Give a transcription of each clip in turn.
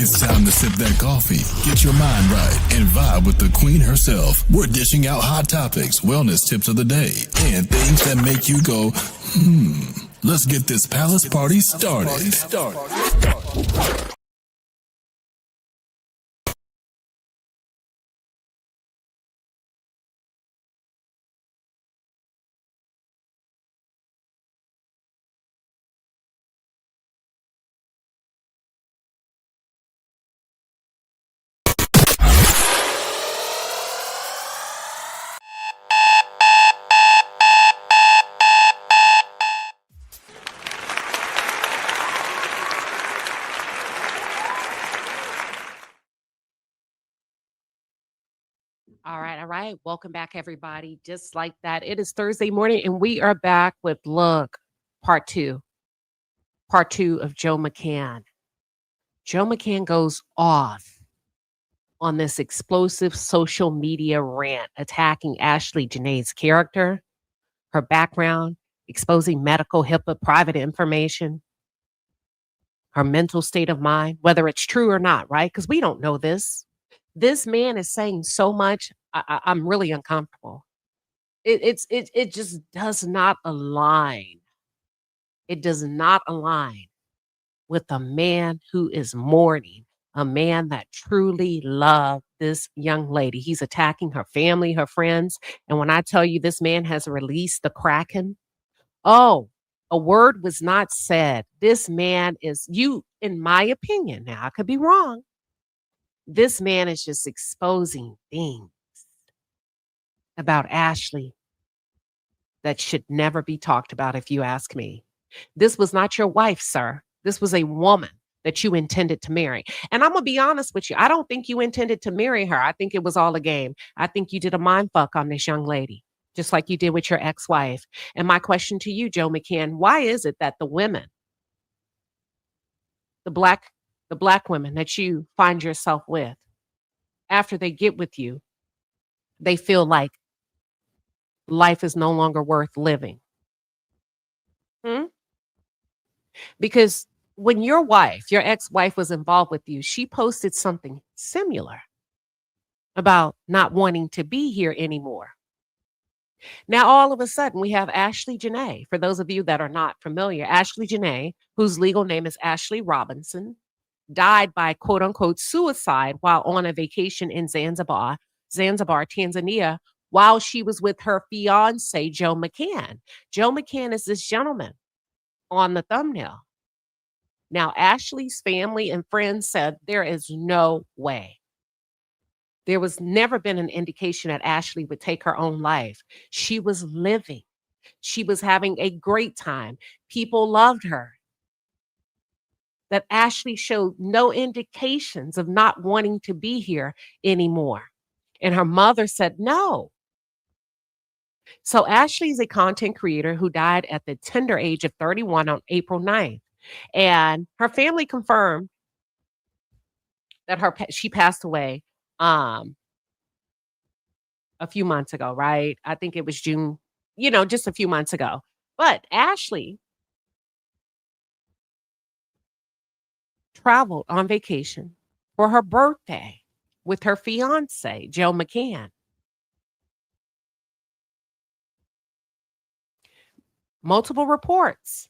It's time to sip that coffee, get your mind right, and vibe with the queen herself. We're dishing out hot topics, wellness tips of the day, and things that make you go, Let's get this palace party started. All right, all right. Welcome back, everybody. Just like that, it is Thursday morning, and we are back with part two of Joe McCann. Joe McCann goes off on this explosive social media rant, attacking Ashlee Janae's character, her background, exposing medical HIPAA private information, her mental state of mind, whether it's true or not, right? Because we don't know this. This man is saying so much. I'm really uncomfortable. It just does not align. It does not align with a man who is mourning, a man that truly loved this young lady. He's attacking her family, her friends. And when I tell you this man has released the Kraken, oh, a word was not said. This man is, in my opinion, now I could be wrong. This man is just exposing things about Ashlee that should never be talked about, if you ask me. This was not your wife, sir. This was a woman that you intended to marry. And I'm going to be honest with you. I don't think you intended to marry her. I think it was all a game. I think you did a mind fuck on this young lady, just like you did with your ex-wife. And my question to you, Joe McCann, why is it that the women, the black women that you find yourself with, after they get with you, they feel like life is no longer worth living? Because when your ex-wife was involved with you, she posted something similar about not wanting to be here anymore. Now, all of a sudden, we have Ashlee Janae. For those of you that are not familiar, Ashlee Janae, whose legal name is Ashley Robinson, died by quote unquote suicide while on a vacation in Zanzibar, Tanzania, while she was with her fiance, Joe McCann. Joe McCann is this gentleman on the thumbnail. Now, Ashlee's family and friends said there is no way. There was never been an indication that Ashlee would take her own life. She was living. She was having a great time. People loved her. That Ashlee showed no indications of not wanting to be here anymore. And her mother said no. So Ashlee is a content creator who died at the tender age of 31 on April 9th. And her family confirmed that she passed away a few months ago, right? I think it was June, just a few months ago. But Ashlee traveled on vacation for her birthday with her fiance, Joe McCann. Multiple reports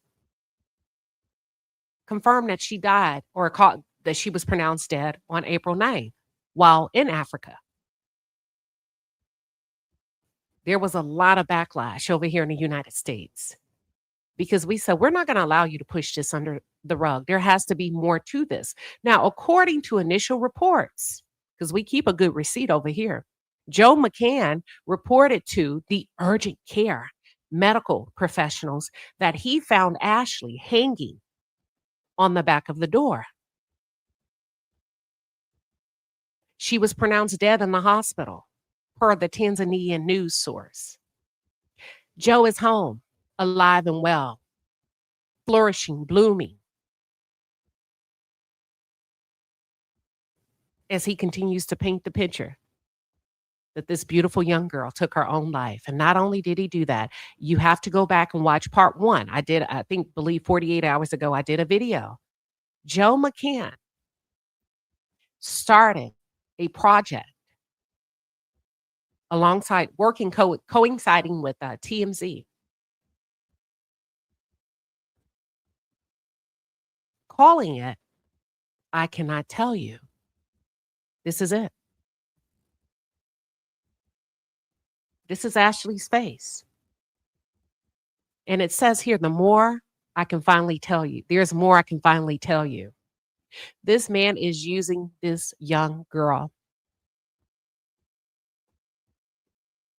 confirmed that she died that she was pronounced dead on April 9th while in Africa. There was a lot of backlash over here in the United States because we said, we're not going to allow you to push this under the rug. There has to be more to this. Now, according to initial reports, because we keep a good receipt over here, Joe McCann reported to the urgent care medical professionals that he found Ashlee hanging on the back of the door. She was pronounced dead in the hospital, per the Tanzanian news source. Joe is home, alive and well, flourishing, blooming, as he continues to paint the picture that this beautiful young girl took her own life. And not only did he do that, you have to go back and watch part one. I believe 48 hours ago, I did a video. Joe McCann started a project alongside working coinciding with TMZ, calling it I Cannot Tell You. This is it. This is Ashlee's face. And it says here, the more I can finally tell you, there's more I can finally tell you. This man is using this young girl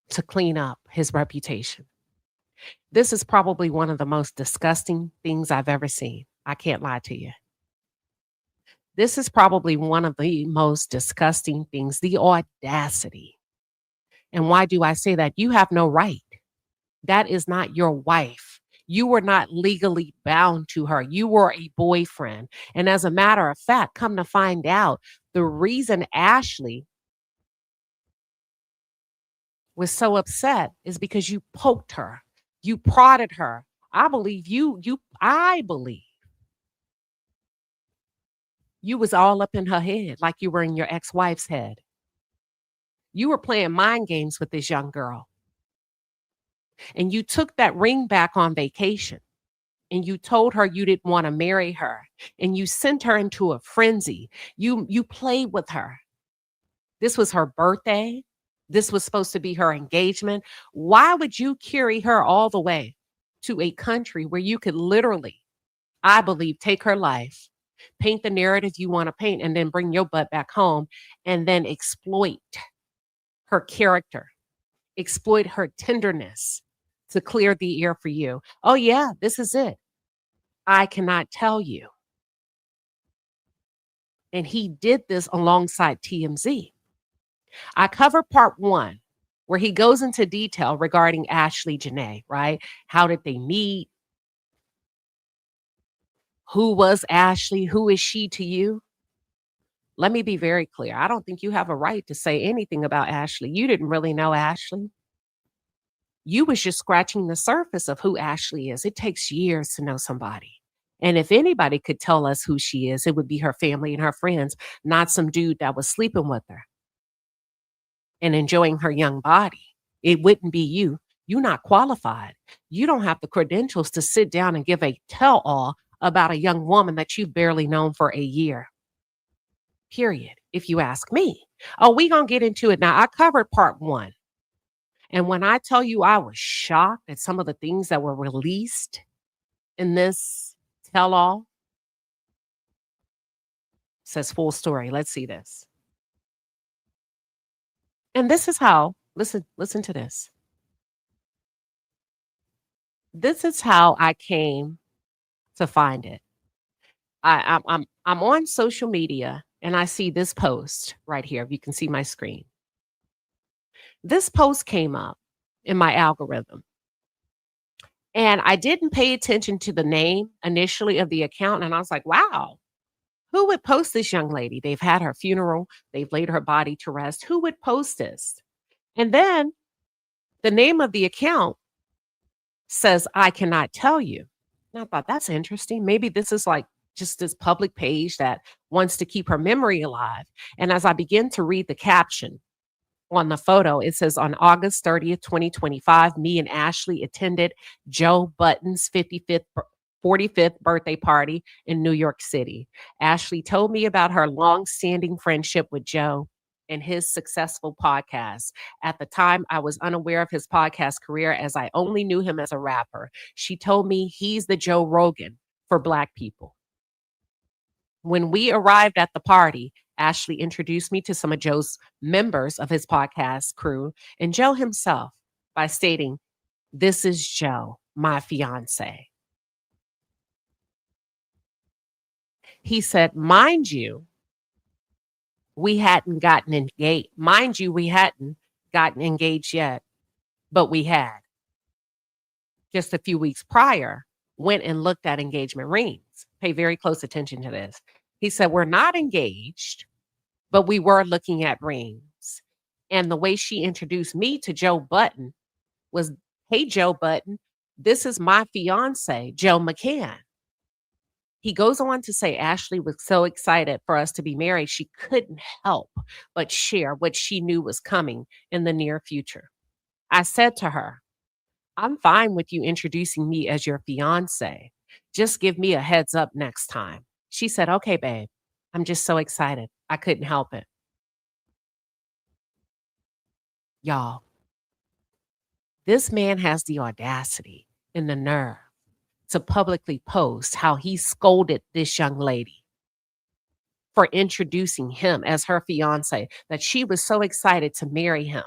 to clean up his reputation. This is probably one of the most disgusting things I've ever seen. I can't lie to you. This is probably one of the most disgusting things, the audacity. And why do I say that? You have no right. That is not your wife. You were not legally bound to her. You were a boyfriend. And as a matter of fact, come to find out, the reason Ashlee was so upset is because you poked her. You prodded her. I believe I believe you was all up in her head like you were in your ex-wife's head. You were playing mind games with this young girl. And you took that ring back on vacation. And you told her you didn't want to marry her. And you sent her into a frenzy. You played with her. This was her birthday. This was supposed to be her engagement. Why would you carry her all the way to a country where you could literally, I believe, take her life, paint the narrative you want to paint, and then bring your butt back home and then exploit her character, exploit her tenderness to clear the air for you? Oh, yeah, this is it. I cannot tell you. And he did this alongside TMZ. I covered part 1, where he goes into detail regarding Ashlee Janae, right? How did they meet? Who was Ashlee? Who is she to you? Let me be very clear. I don't think you have a right to say anything about Ashlee. You didn't really know Ashlee. You was just scratching the surface of who Ashlee is. It takes years to know somebody. And if anybody could tell us who she is, it would be her family and her friends, not some dude that was sleeping with her and enjoying her young body. It wouldn't be you. You're not qualified. You don't have the credentials to sit down and give a tell-all about a young woman that you've barely known for a year. Period, if you ask me. Oh, we're going to get into it now. I covered part 1. And when I tell you I was shocked at some of the things that were released in this tell-all, says full story. Let's see this. And this is how, listen to this. This is how I came to find it. I'm on social media and I see this post right here. If you can see my screen. This post came up in my algorithm. And I didn't pay attention to the name initially of the account. And I was like, wow, who would post this young lady? They've had her funeral. They've laid her body to rest. Who would post this? And then the name of the account says, I cannot tell you. And I thought, that's interesting. Maybe this is like just this public page that wants to keep her memory alive. And as I begin to read the caption on the photo, it says, on August 30th, 2025, me and Ashlee attended Joe Budden's 45th birthday party in New York City. Ashlee told me about her long-standing friendship with Joe and his successful podcast. At the time, I was unaware of his podcast career as I only knew him as a rapper. She told me he's the Joe Rogan for Black people. When we arrived at the party, Ashlee introduced me to some of Joe's members of his podcast crew and Joe himself by stating, this is Joe, my fiance. He said, mind you, we hadn't gotten engaged. Mind you, we hadn't gotten engaged yet, but we had. Just a few weeks prior, went and looked at engagement rings. Pay very close attention to this. He said, we're not engaged, but we were looking at rings. And the way she introduced me to Joe Budden was, hey, Joe Budden, this is my fiance, Joe McCann. He goes on to say Ashlee was so excited for us to be married, she couldn't help but share what she knew was coming in the near future. I said to her, I'm fine with you introducing me as your fiance. Just give me a heads up next time. She said, okay, babe. I'm just so excited. I couldn't help it. Y'all, this man has the audacity and the nerve to publicly post how he scolded this young lady for introducing him as her fiance, that she was so excited to marry him.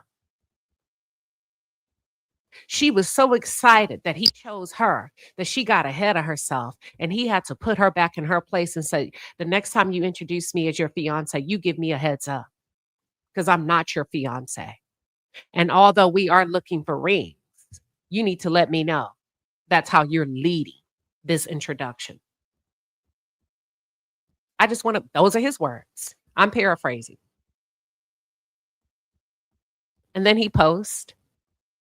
She was so excited that he chose her that she got ahead of herself, and he had to put her back in her place and say, the next time you introduce me as your fiance, you give me a heads up because I'm not your fiance. And although we are looking for rings, you need to let me know. That's how you're leading this introduction. I just want to, those are his words. I'm paraphrasing. And then he posts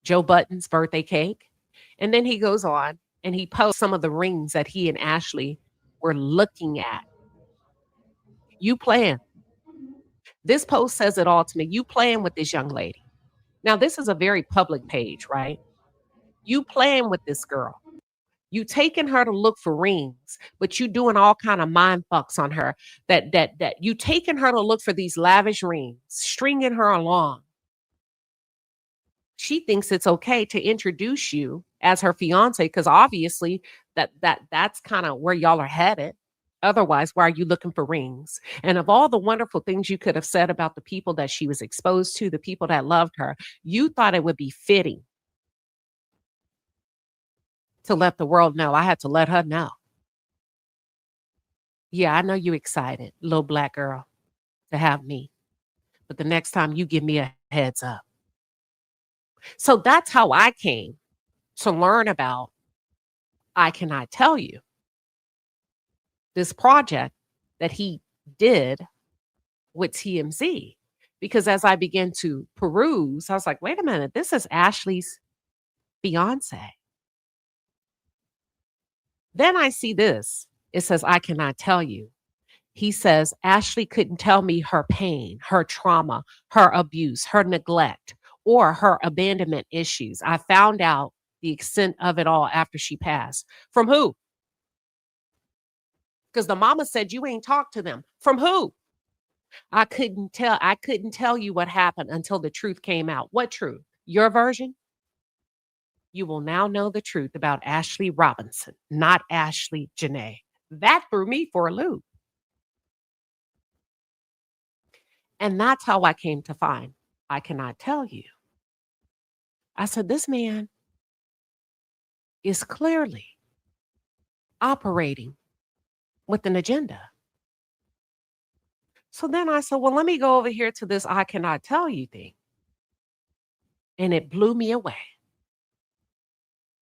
Joe Budden's birthday cake. And then he goes on and he posts some of the rings that he and Ashlee were looking at. You playing. This post says it all to me. You playing with this young lady. Now, this is a very public page, right? You playing with this girl. You taking her to look for rings, but you doing all kind of mind fucks on her. That you taking her to look for these lavish rings, stringing her along. She thinks it's okay to introduce you as her fiance because obviously that's kind of where y'all are headed. Otherwise, why are you looking for rings? And of all the wonderful things you could have said about the people that she was exposed to, the people that loved her, you thought it would be fitting to let the world know. I had to let her know. Yeah, I know you excited, little black girl, to have me. But the next time you give me a heads up. So that's how I came to learn about I Cannot Tell You, this project that he did with TMZ. Because as I began to peruse, I was like, wait a minute, this is Ashlee's fiance. Then I see this. It says, I cannot tell you. He says, Ashlee couldn't tell me her pain, her trauma, her abuse, her neglect, or her abandonment issues. I found out the extent of it all after she passed. From who? Because the mama said you ain't talked to them. From who? I couldn't tell you what happened until the truth came out. What truth? Your version? You will now know the truth about Ashlee Robinson, not Ashlee Janae. That threw me for a loop. And that's how I came to find I Cannot Tell You. I said, this man is clearly operating with an agenda. So then I said, well, let me go over here to this I Cannot Tell You thing. And it blew me away.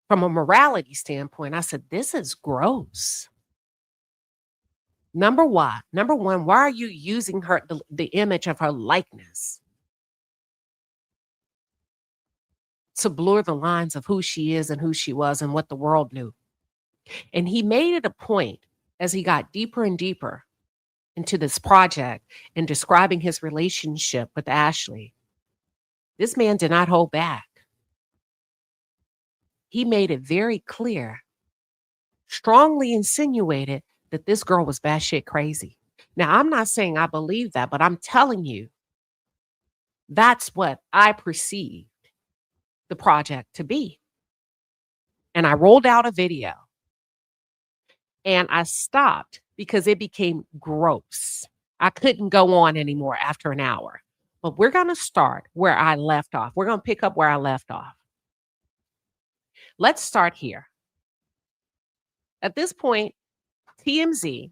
From a morality standpoint, I said, this is gross. Number one, why are you using her, the image of her likeness to blur the lines of who she is and who she was and what the world knew? And he made it a point as he got deeper and deeper into this project and describing his relationship with Ashlee. This man did not hold back. He made it very clear, strongly insinuated that this girl was batshit crazy. Now, I'm not saying I believe that, but I'm telling you, that's what I perceived the project to be. And I rolled out a video and I stopped because it became gross. I couldn't go on anymore after an hour. But we're going to start where I left off. We're going to pick up where I left off. Let's start here. At this point, TMZ,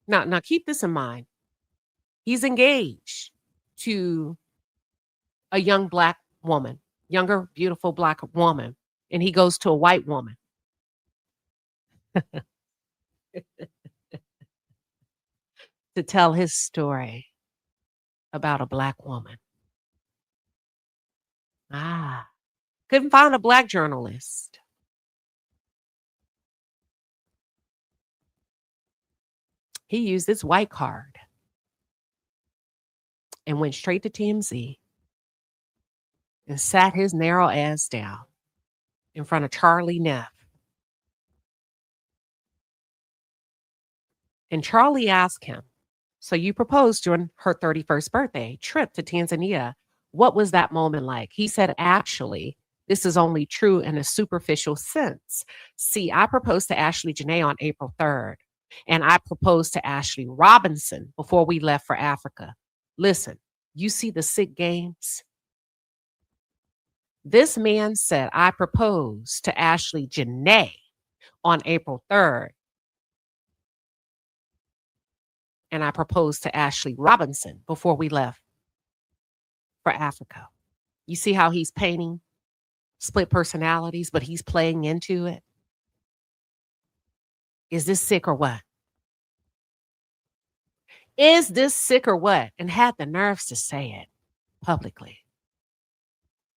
now keep this in mind. He's engaged to a young black woman, younger, beautiful black woman, and he goes to a white woman. To tell his story about a black woman. Couldn't find a black journalist. He used his white card and went straight to TMZ and sat his narrow ass down in front of Charlie Neff. And Charlie asked him, so you proposed during her 31st birthday trip to Tanzania. What was that moment like? He said, actually, this is only true in a superficial sense. See, I proposed to Ashlee Janae on April 3rd, and I proposed to Ashley Robinson before we left for Africa. Listen, you see the sick games? This man said, I proposed to Ashlee Janae on April 3rd, and I proposed to Ashley Robinson before we left for Africa. You see how he's painting split personalities, but he's playing into it? Is this sick or what? Is this sick or what? And had the nerves to say it publicly.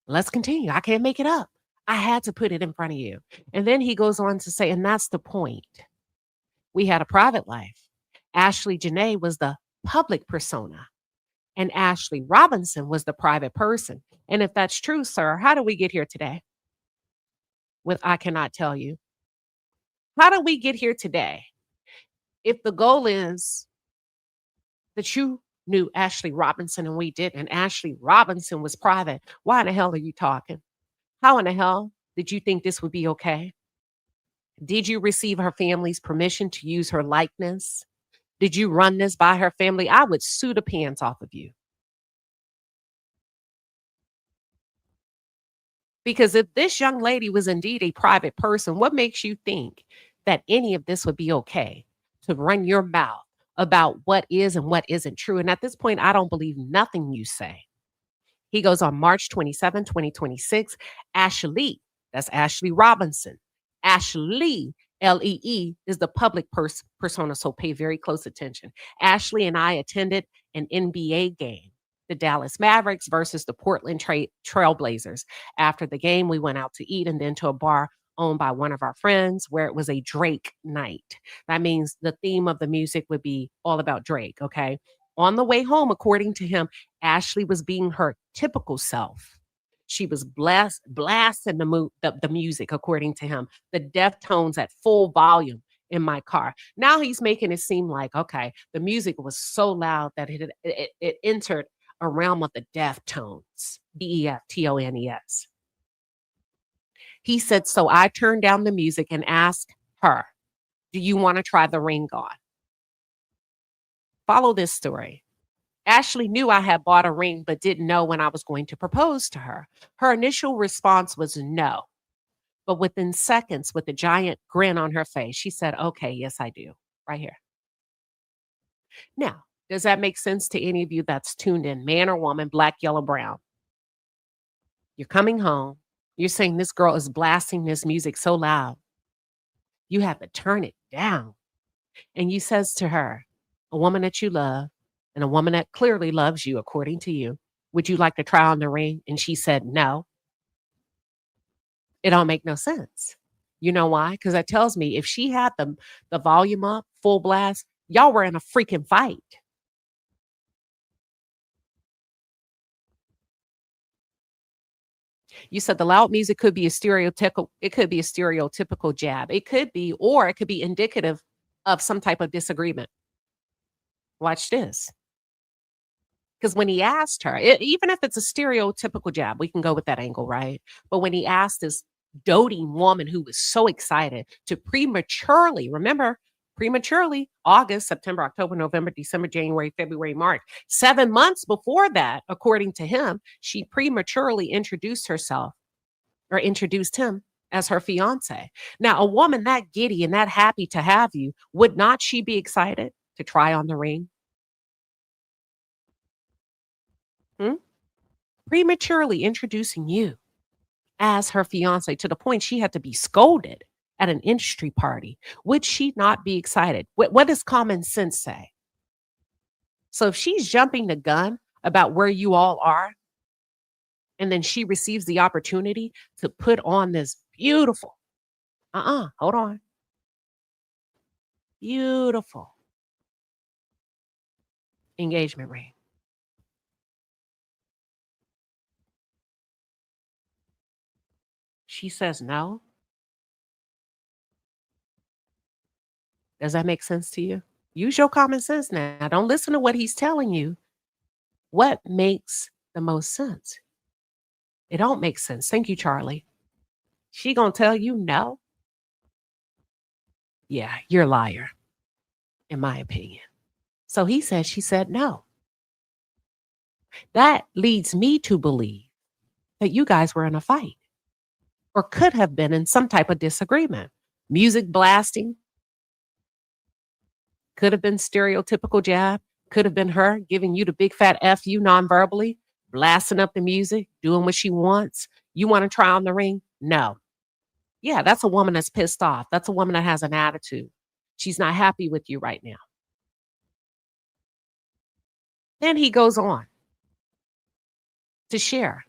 Let's continue. I can't make it up. I had to put it in front of you. And then he goes on to say, and that's the point. We had a private life. Ashlee Janae was the public persona, and Ashley Robinson was the private person. And if that's true, sir, how do we get here today? With I cannot tell you. How do we get here today? If the goal is that you knew Ashley Robinson and we didn't, and Ashley Robinson was private, why in the hell are you talking? How in the hell did you think this would be okay? Did you receive her family's permission to use her likeness? Did you run this by her family? I would sue the pants off of you. Because if this young lady was indeed a private person, what makes you think that any of this would be okay to run your mouth about what is and what isn't true? And at this point, I don't believe nothing you say. He goes on March 27, 2026, Ashlee, that's Ashley Robinson. Ashlee, Lee, is the public persona, so pay very close attention. Ashley and I attended an NBA game, the Dallas Mavericks versus the Portland Trailblazers. After the game, we went out to eat and then to a bar owned by one of our friends where it was a Drake night. That means the theme of the music would be all about Drake, okay? On the way home, according to him, Ashley was being her typical self. She was blasting the music, according to him, the Deftones at full volume in my car. Now he's making it seem like, okay, the music was so loud that it entered a realm of the Deftones, Deftones. He said, so I turned down the music and asked her, do you want to try the ring on? Follow this story. Ashley knew I had bought a ring, but didn't know when I was going to propose to her. Her initial response was no. But within seconds, with a giant grin on her face, she said, okay, yes, I do. Right here. Now, does that make sense to any of you that's tuned in, man or woman, black, yellow, brown? You're coming home. You're saying this girl is blasting this music so loud. You have to turn it down. And you says to her, a woman that you love, and a woman that clearly loves you, according to you, would you like to try on the ring? And she said, no. It don't make no sense. You know why? Because that tells me if she had the volume up, full blast, y'all were in a freaking fight. You said the loud music could be a stereotypical, it could be a stereotypical jab. It could be, or it could be indicative of some type of disagreement. Watch this. Because when he asked her, even if it's a stereotypical jab, we can go with that angle, right? But when he asked this doting woman who was so excited to prematurely, remember, prematurely, August, September, October, November, December, January, February, March, 7 months before that, according to him, she prematurely introduced herself or introduced him as her fiance. Now, a woman that giddy and that happy to have you, would not she be excited to try on the ring? Prematurely introducing you as her fiance to the point she had to be scolded at an industry party. Would she not be excited? What does common sense say? So if she's jumping the gun about where you all are, and then she receives the opportunity to put on this beautiful, hold on. Beautiful engagement ring. She says no. Does that make sense to you? Use your common sense now. Don't listen to what he's telling you. What makes the most sense? It don't make sense. Thank you, Charlie. She gonna tell you no? Yeah, you're a liar, in my opinion. So he said she said no. That leads me to believe that you guys were in a fight or could have been in some type of disagreement. Music blasting, could have been stereotypical jab, could have been her giving you the big fat F you non-verbally, blasting up the music, doing what she wants. You want to try on the ring? No. Yeah, that's a woman that's pissed off. That's a woman that has an attitude. She's not happy with you right now. Then he goes on to share.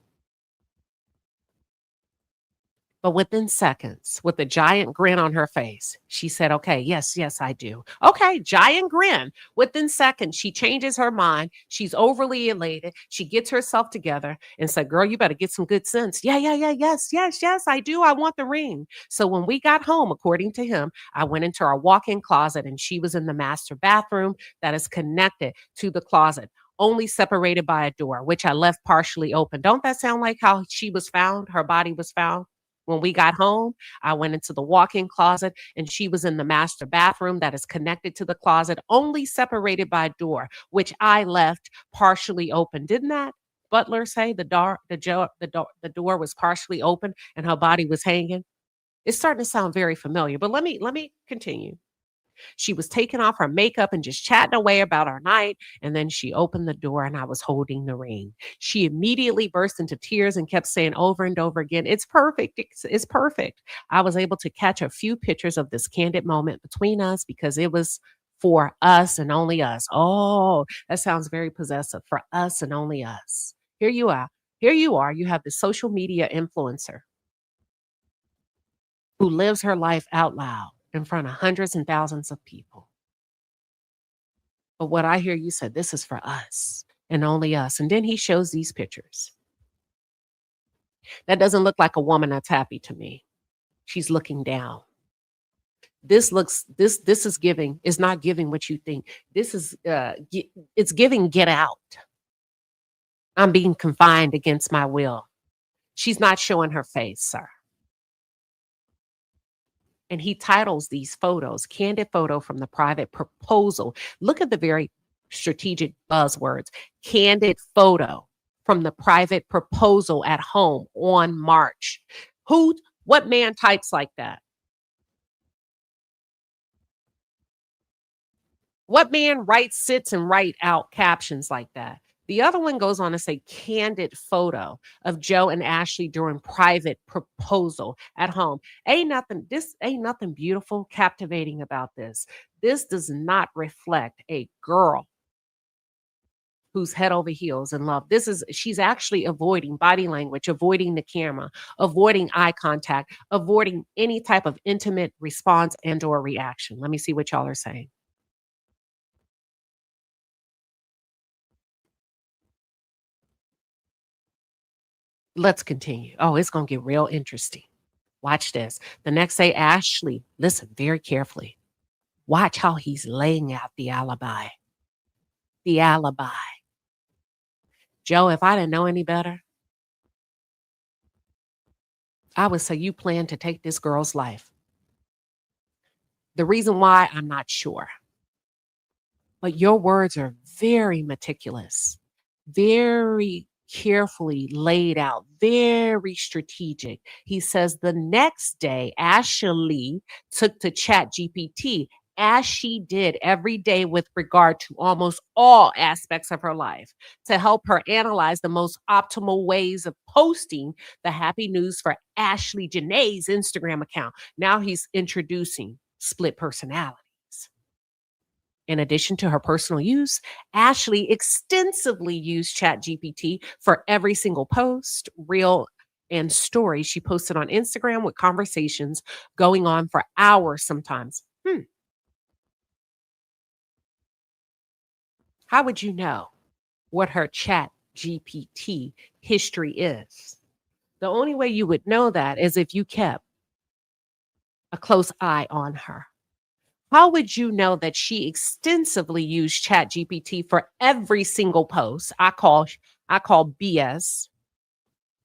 But within seconds, with a giant grin on her face, she said, okay, yes, I do. Okay, giant grin. Within seconds, she changes her mind. She's overly elated. She gets herself together and said, girl, you better get some good sense. Yeah, yes, I do. I want the ring. So when we got home, according to him, I went into our walk-in closet and she was in the master bathroom that is connected to the closet, only separated by a door, which I left partially open. Don't that sound like how she was found? Her body was found? When we got home, I went into the walk-in closet and she was in the master bathroom that is connected to the closet, only separated by a door, which I left partially open. Didn't that butler say the door was partially open and her body was hanging? It's starting to sound very familiar, but let me continue. She was taking off her makeup and just chatting away about our night. And then she opened the door and I was holding the ring. She immediately burst into tears and kept saying over and over again, it's perfect. It's perfect. I was able to catch a few pictures of this candid moment between us because it was for us and only us. Oh, that sounds very possessive. For us and only us. Here you are. Here you are. You have the social media influencer who lives her life out loud in front of hundreds and thousands of people. But what I hear you said, this is for us and only us. And then he shows these pictures. That doesn't look like a woman that's happy to me. She's looking down. This is not giving what you think. This is it's giving get out. I'm being confined against my will. She's not showing her face, sir. And he titles these photos, candid photo from the private proposal. Look at the very strategic buzzwords. Candid photo from the private proposal at home on March. What man types like that? What man sits and write out captions like that? The other one goes on to say candid photo of Joe and Ashlee during private proposal at home. This ain't nothing beautiful, captivating about this. This does not reflect a girl who's head over heels in love. She's actually avoiding body language, avoiding the camera, avoiding eye contact, avoiding any type of intimate response and or reaction. Let me see what y'all are saying. Let's continue. Oh, it's going to get real interesting. Watch this. The next day, Ashlee, listen very carefully. Watch how he's laying out the alibi. The alibi. Joe, if I didn't know any better, I would say you plan to take this girl's life. The reason why, I'm not sure. But your words are very meticulous, very carefully laid out, very strategic. He says the next day, Ashlee took to ChatGPT, as she did every day with regard to almost all aspects of her life, to help her analyze the most optimal ways of posting the happy news for Ashlee Janae's Instagram account. Now he's introducing split personality. In addition to her personal use, Ashlee extensively used ChatGPT for every single post, reel, and story she posted on Instagram, with conversations going on for hours sometimes. How would you know what her chat GPT history is? The only way you would know that is if you kept a close eye on her. How would you know that she extensively used chat GPT for every single post? I call BS.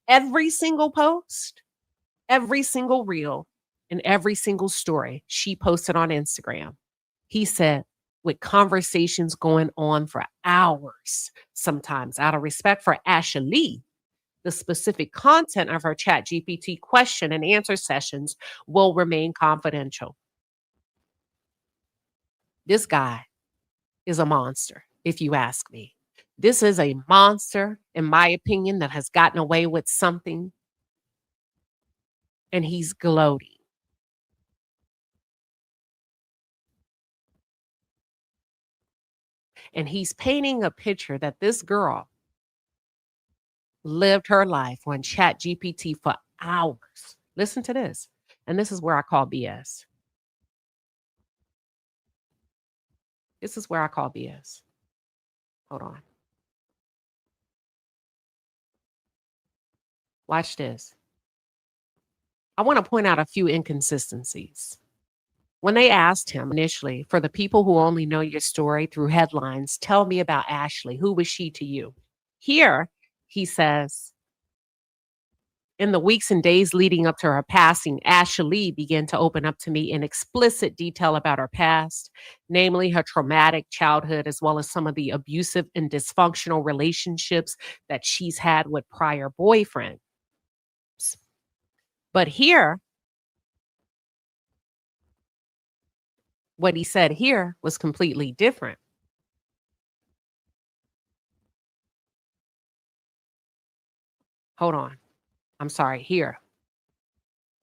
Every single post, every single reel, and every single story she posted on Instagram. He said, with conversations going on for hours, sometimes out of respect for Ashlee, the specific content of her chat GPT question and answer sessions will remain confidential. This guy is a monster, if you ask me. This is a monster, in my opinion, that has gotten away with something, and he's gloating. And he's painting a picture that this girl lived her life on chat GPT for hours. Listen to this. And this is where I call BS. This is where I call BS. Hold on. Watch this. I want to point out a few inconsistencies. When they asked him initially, for the people who only know your story through headlines, tell me about Ashlee. Who was she to you? Here, he says, in the weeks and days leading up to her passing, Ashlee began to open up to me in explicit detail about her past, namely her traumatic childhood, as well as some of the abusive and dysfunctional relationships that she's had with prior boyfriends. But here, what he said here was completely different. Hold on. I'm sorry. Here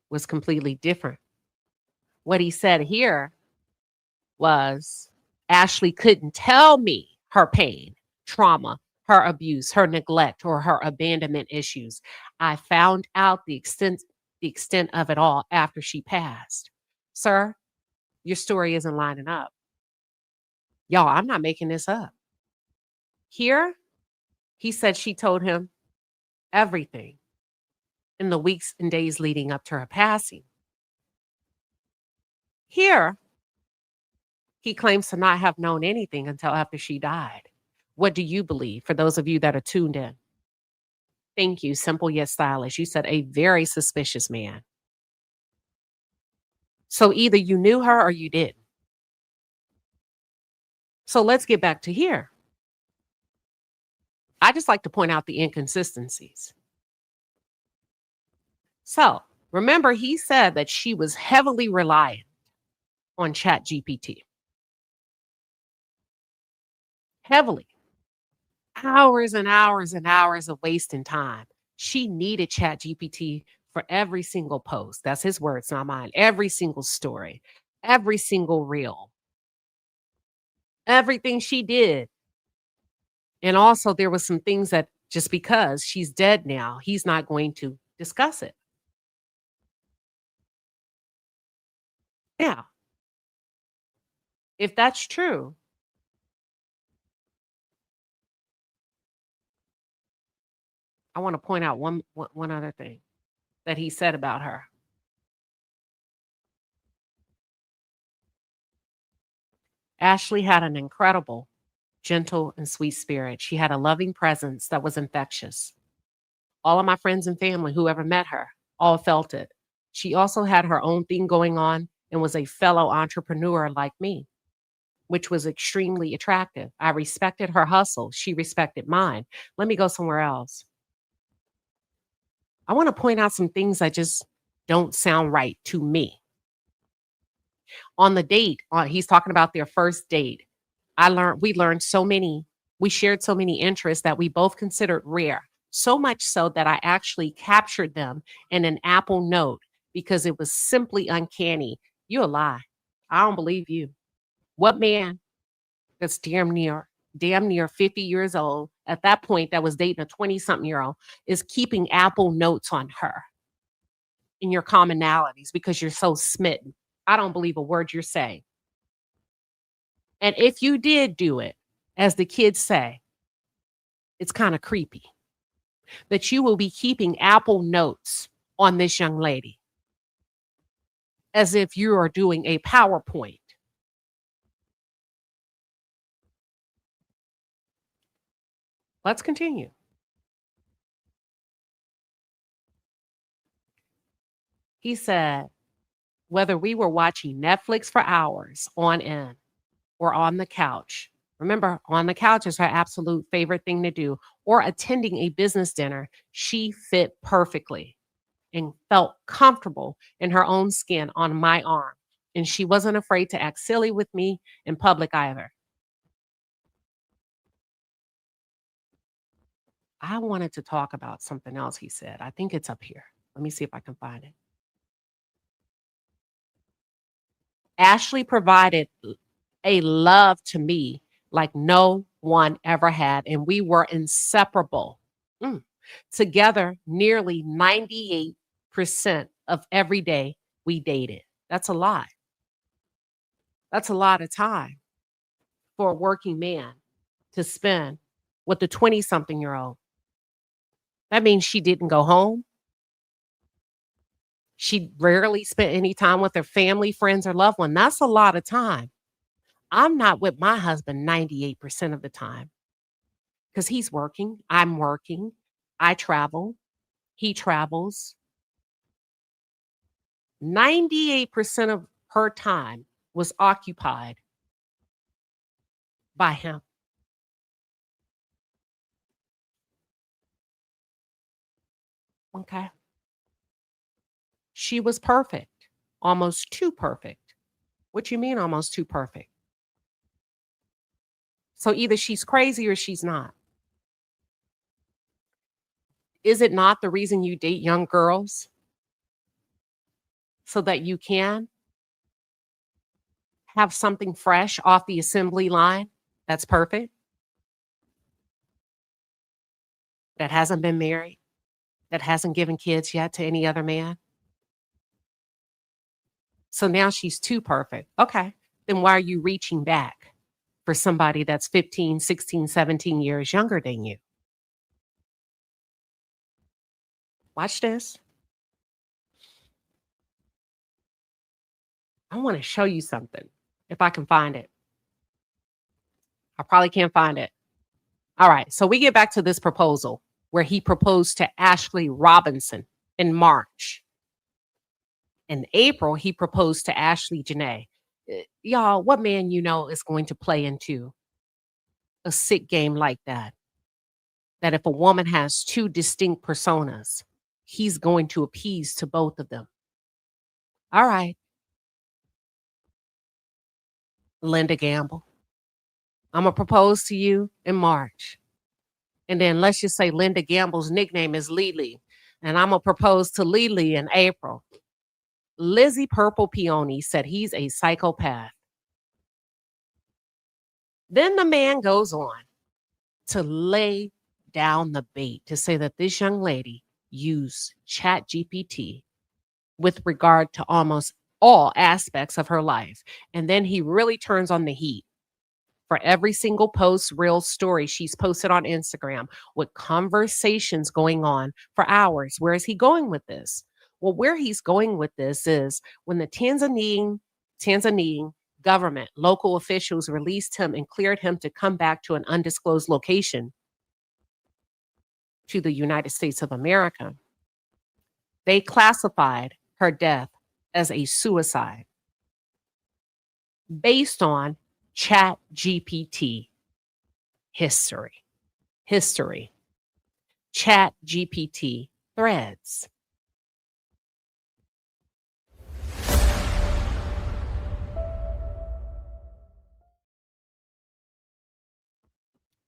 was completely different. What he said here was Ashlee couldn't tell me her pain, trauma, her abuse, her neglect, or her abandonment issues. I found out the extent of it all after she passed. Sir, your story isn't lining up. Y'all, I'm not making this up. Here, he said she told him everything in the weeks and days leading up to her passing. Here, he claims to not have known anything until after she died. What do you believe, for those of you that are tuned in? Thank you, simple yet stylish. You said a very suspicious man. So either you knew her or you didn't. So let's get back to here. I just like to point out the inconsistencies. So remember, he said that she was heavily reliant on chat GPT. Heavily. Hours and hours and hours of wasting time. She needed chat GPT for every single post. That's his words, not mine. Every single story, every single reel, everything she did. And also there was some things that just because she's dead now, he's not going to discuss it. Now, if that's true, I want to point out one other thing that he said about her. Ashlee had an incredible, gentle, and sweet spirit. She had a loving presence that was infectious. All of my friends and family who ever met her all felt it. She also had her own thing going on and was a fellow entrepreneur like me, which was extremely attractive. I respected her hustle. She respected mine. Let me go somewhere else. I want to point out some things that just don't sound right to me. On the date, he's talking about their first date. We shared so many interests that we both considered rare. So much so that I actually captured them in an Apple Note because it was simply uncanny. You a lie. I don't believe you. What man that's damn near 50 years old at that point that was dating a 20-something-year-old is keeping Apple Notes on her in your commonalities because you're so smitten? I don't believe a word you're saying. And if you did do it, as the kids say, it's kind of creepy that you will be keeping Apple notes on this young lady as if you are doing a PowerPoint. Let's continue. He said, whether we were watching Netflix for hours on end or on the couch, remember, on the couch is her absolute favorite thing to do, or attending a business dinner, she fit perfectly and felt comfortable in her own skin on my arm. And she wasn't afraid to act silly with me in public either. I wanted to talk about something else he said. I think it's up here. Let me see if I can find it. Ashlee provided a love to me like no one ever had, and we were inseparable. Together, nearly 98% of every day we dated. That's a lot. That's a lot of time for a working man to spend with a 20-something-year-old. That means she didn't go home. She rarely spent any time with her family, friends, or loved one. That's a lot of time. I'm not with my husband 98% of the time because he's working. I'm working. I travel. He travels. 98% of her time was occupied by him. Okay. She was perfect, almost too perfect. What you mean almost too perfect? So either she's crazy or she's not. Is it not the reason you date young girls? So that you can have something fresh off the assembly line that's perfect, that hasn't been married, that hasn't given kids yet to any other man? So now she's too perfect. Okay. Then why are you reaching back for somebody that's 15, 16, 17 years younger than you? Watch this. I want to show you something if I can find it. I probably can't find it. All right. So we get back to this proposal where he proposed to Ashlee Robinson in March. In April, he proposed to Ashlee Janae. Y'all, what man you know is going to play into a sick game like that? That if a woman has two distinct personas, he's going to appease to both of them. All right. Linda Gamble, I'm going to propose to you in March. And then let's just say Linda Gamble's nickname is Lily. And I'm going to propose to Lily in April. Lizzie Purple Peony said he's a psychopath. Then the man goes on to lay down the bait to say that this young lady used ChatGPT with regard to almost all aspects of her life. And then he really turns on the heat for every single post, reel, story she's posted on Instagram with conversations going on for hours. Where is he going with this? Well, where he's going with this is when the Tanzanian government, local officials released him and cleared him to come back to an undisclosed location to the United States of America. They classified her death as a suicide based on ChatGPT history. ChatGPT threads.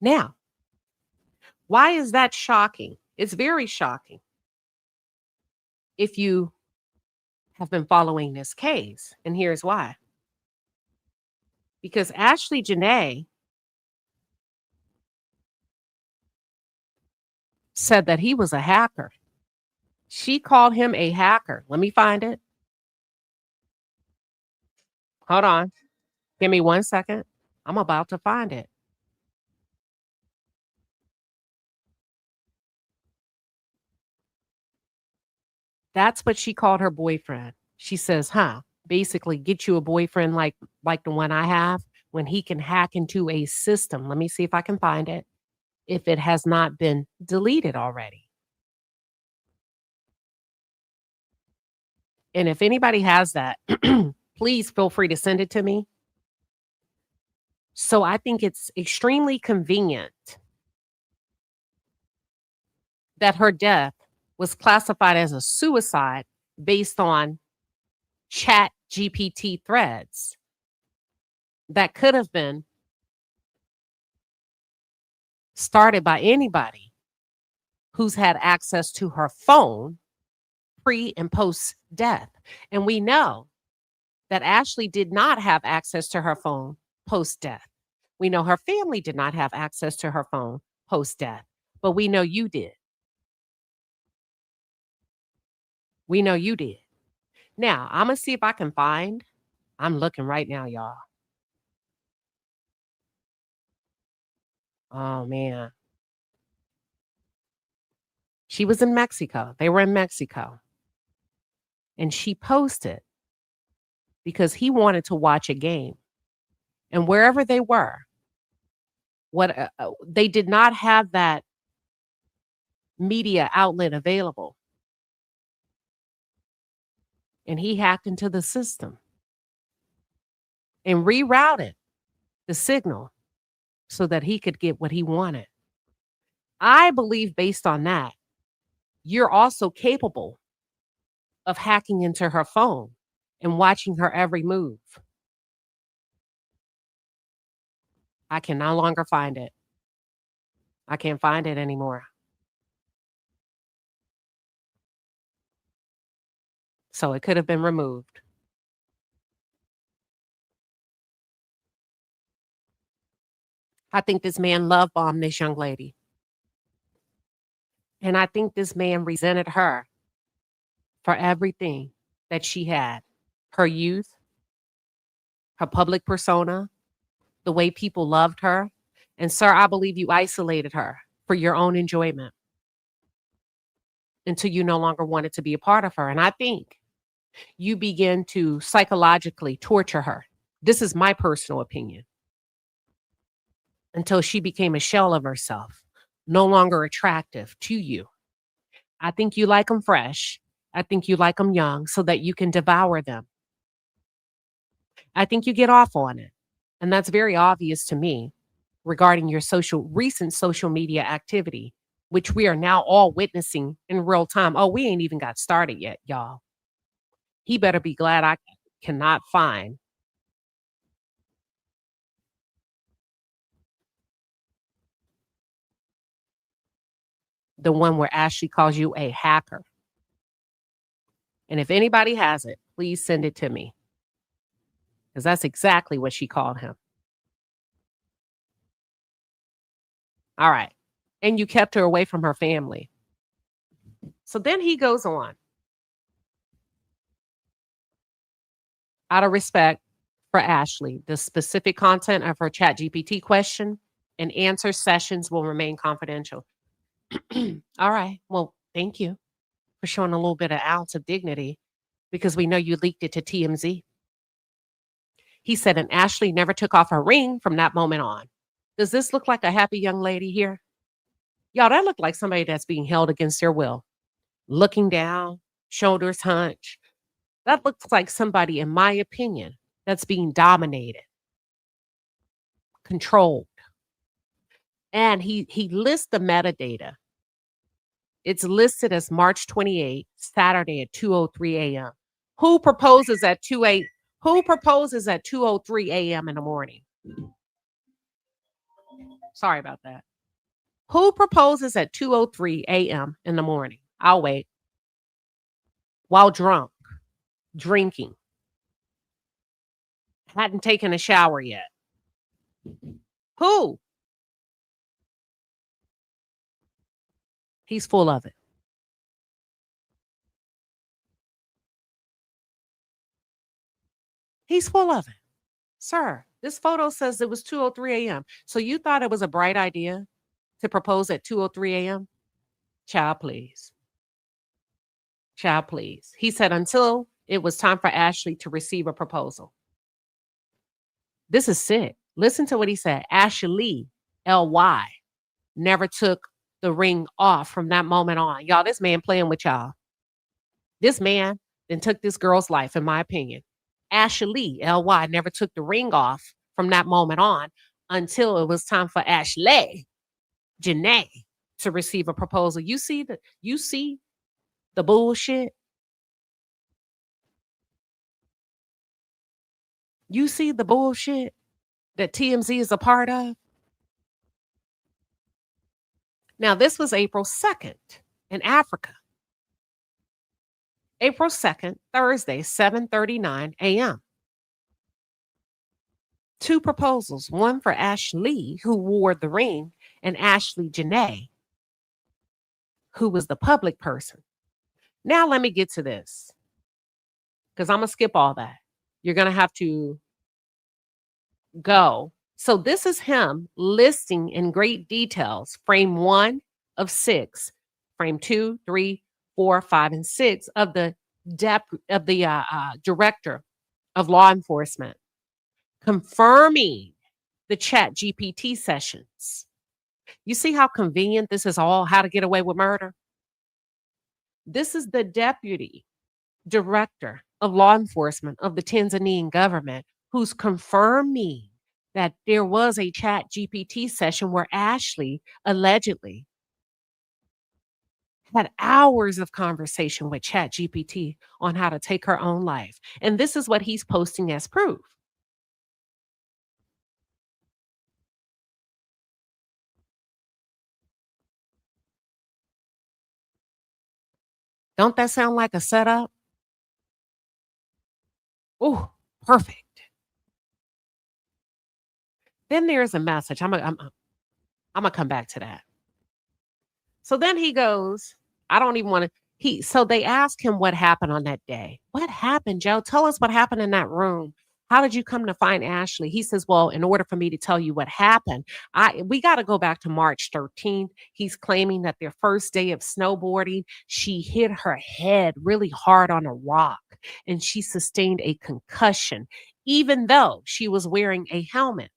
Now, why is that shocking? It's very shocking. If you have been following this case, and here's why. Because Ashlee Janae said that he was a hacker. She called him a hacker. Let me find it. Hold on. Give me 1 second. I'm about to find it. That's what she called her boyfriend. She says, basically get you a boyfriend like the one I have when he can hack into a system. Let me see if I can find it. If it has not been deleted already. And if anybody has that, please feel free to send it to me. So I think it's extremely convenient that her death was classified as a suicide based on chat GPT threads that could have been started by anybody who's had access to her phone pre and post death. And we know that Ashlee did not have access to her phone post death. We know her family did not have access to her phone post death, but we know you did. We know you did. Now, I'm going to see if I can find. I'm looking right now, y'all. Oh, man. She was in Mexico. They were in Mexico. And she posted because he wanted to watch a game. And wherever they were, they did not have that media outlet available. And he hacked into the system and rerouted the signal so that he could get what he wanted. I believe based on that, you're also capable of hacking into her phone and watching her every move. I can no longer find it. I can't find it anymore. So it could have been removed. I think this man love bombed this young lady. And I think this man resented her for everything that she had. Her youth, her public persona, the way people loved her. And sir, I believe you isolated her for your own enjoyment until you no longer wanted to be a part of her. And I think you begin to psychologically torture her. This is my personal opinion. Until she became a shell of herself, no longer attractive to you. I think you like them fresh. I think you like them young so that you can devour them. I think you get off on it. And that's very obvious to me regarding your recent social media activity, which we are now all witnessing in real time. Oh, we ain't even got started yet, y'all. He better be glad I cannot find the one where Ashlee calls you a hacker. And if anybody has it, please send it to me. Because that's exactly what she called him. All right. And you kept her away from her family. So then he goes on. Out of respect for Ashlee, the specific content of her ChatGPT question and answer sessions will remain confidential. All right. Well, thank you for showing a little bit of ounce of dignity because we know you leaked it to TMZ. He said, and Ashlee never took off her ring from that moment on. Does this look like a happy young lady here? Y'all, that looked like somebody that's being held against their will. Looking down, shoulders hunched. That looks like somebody, in my opinion, that's being dominated, controlled. And he lists the metadata. It's listed as March 28th, Saturday at 2:03 a.m. Who proposes at 2:03 a.m. in the morning? Sorry about that. Who proposes at 2:03 a.m. in the morning? I'll wait. While drunk, drinking, hadn't taken a shower yet. Who? He's full of it. He's full of it. Sir, this photo says it was 2:03 a.m. So you thought it was a bright idea to propose at 2:03 a.m.? Child, please. Child, please. He said until it was time for Ashlee to receive a proposal. This is sick. Listen to what he said. Ashlee, L-Y, never took the ring off from that moment on. Y'all, this man playing with y'all. This man then took this girl's life, in my opinion. Ashlee, L-Y, never took the ring off from that moment on until it was time for Ashlee Janae to receive a proposal. You see the bullshit? You see the bullshit that TMZ is a part of? Now, this was April 2nd in Africa. April 2nd, Thursday, 7:39 a.m. 2 proposals, one for Ashlee, who wore the ring, and Ashlee Janae, who was the public person. Now, let me get to this, because I'm going to skip all that. You're going to have to go. So this is him listing in great details frame 1 of 6, frame 2, 3, 4, 5, and 6 of the director of law enforcement, confirming the Chat GPT sessions. You see how convenient this is all? How to get away with murder? This is the deputy director of law enforcement of the Tanzanian government who's confirming that there was a Chat GPT session where Ashlee allegedly had hours of conversation with Chat GPT on how to take her own life. And this is what he's posting as proof. Don't that sound like a setup? Oh, perfect. Then there's a message. I'm gonna come back to that. So then he goes, I don't even want to. So they ask him what happened on that day. What happened, Joe? Tell us what happened in that room. How did you come to find Ashlee? He says, well, in order for me to tell you what happened, we got to go back to March 13th. He's claiming that their first day of snowboarding, she hit her head really hard on a rock and she sustained a concussion, even though she was wearing a helmet.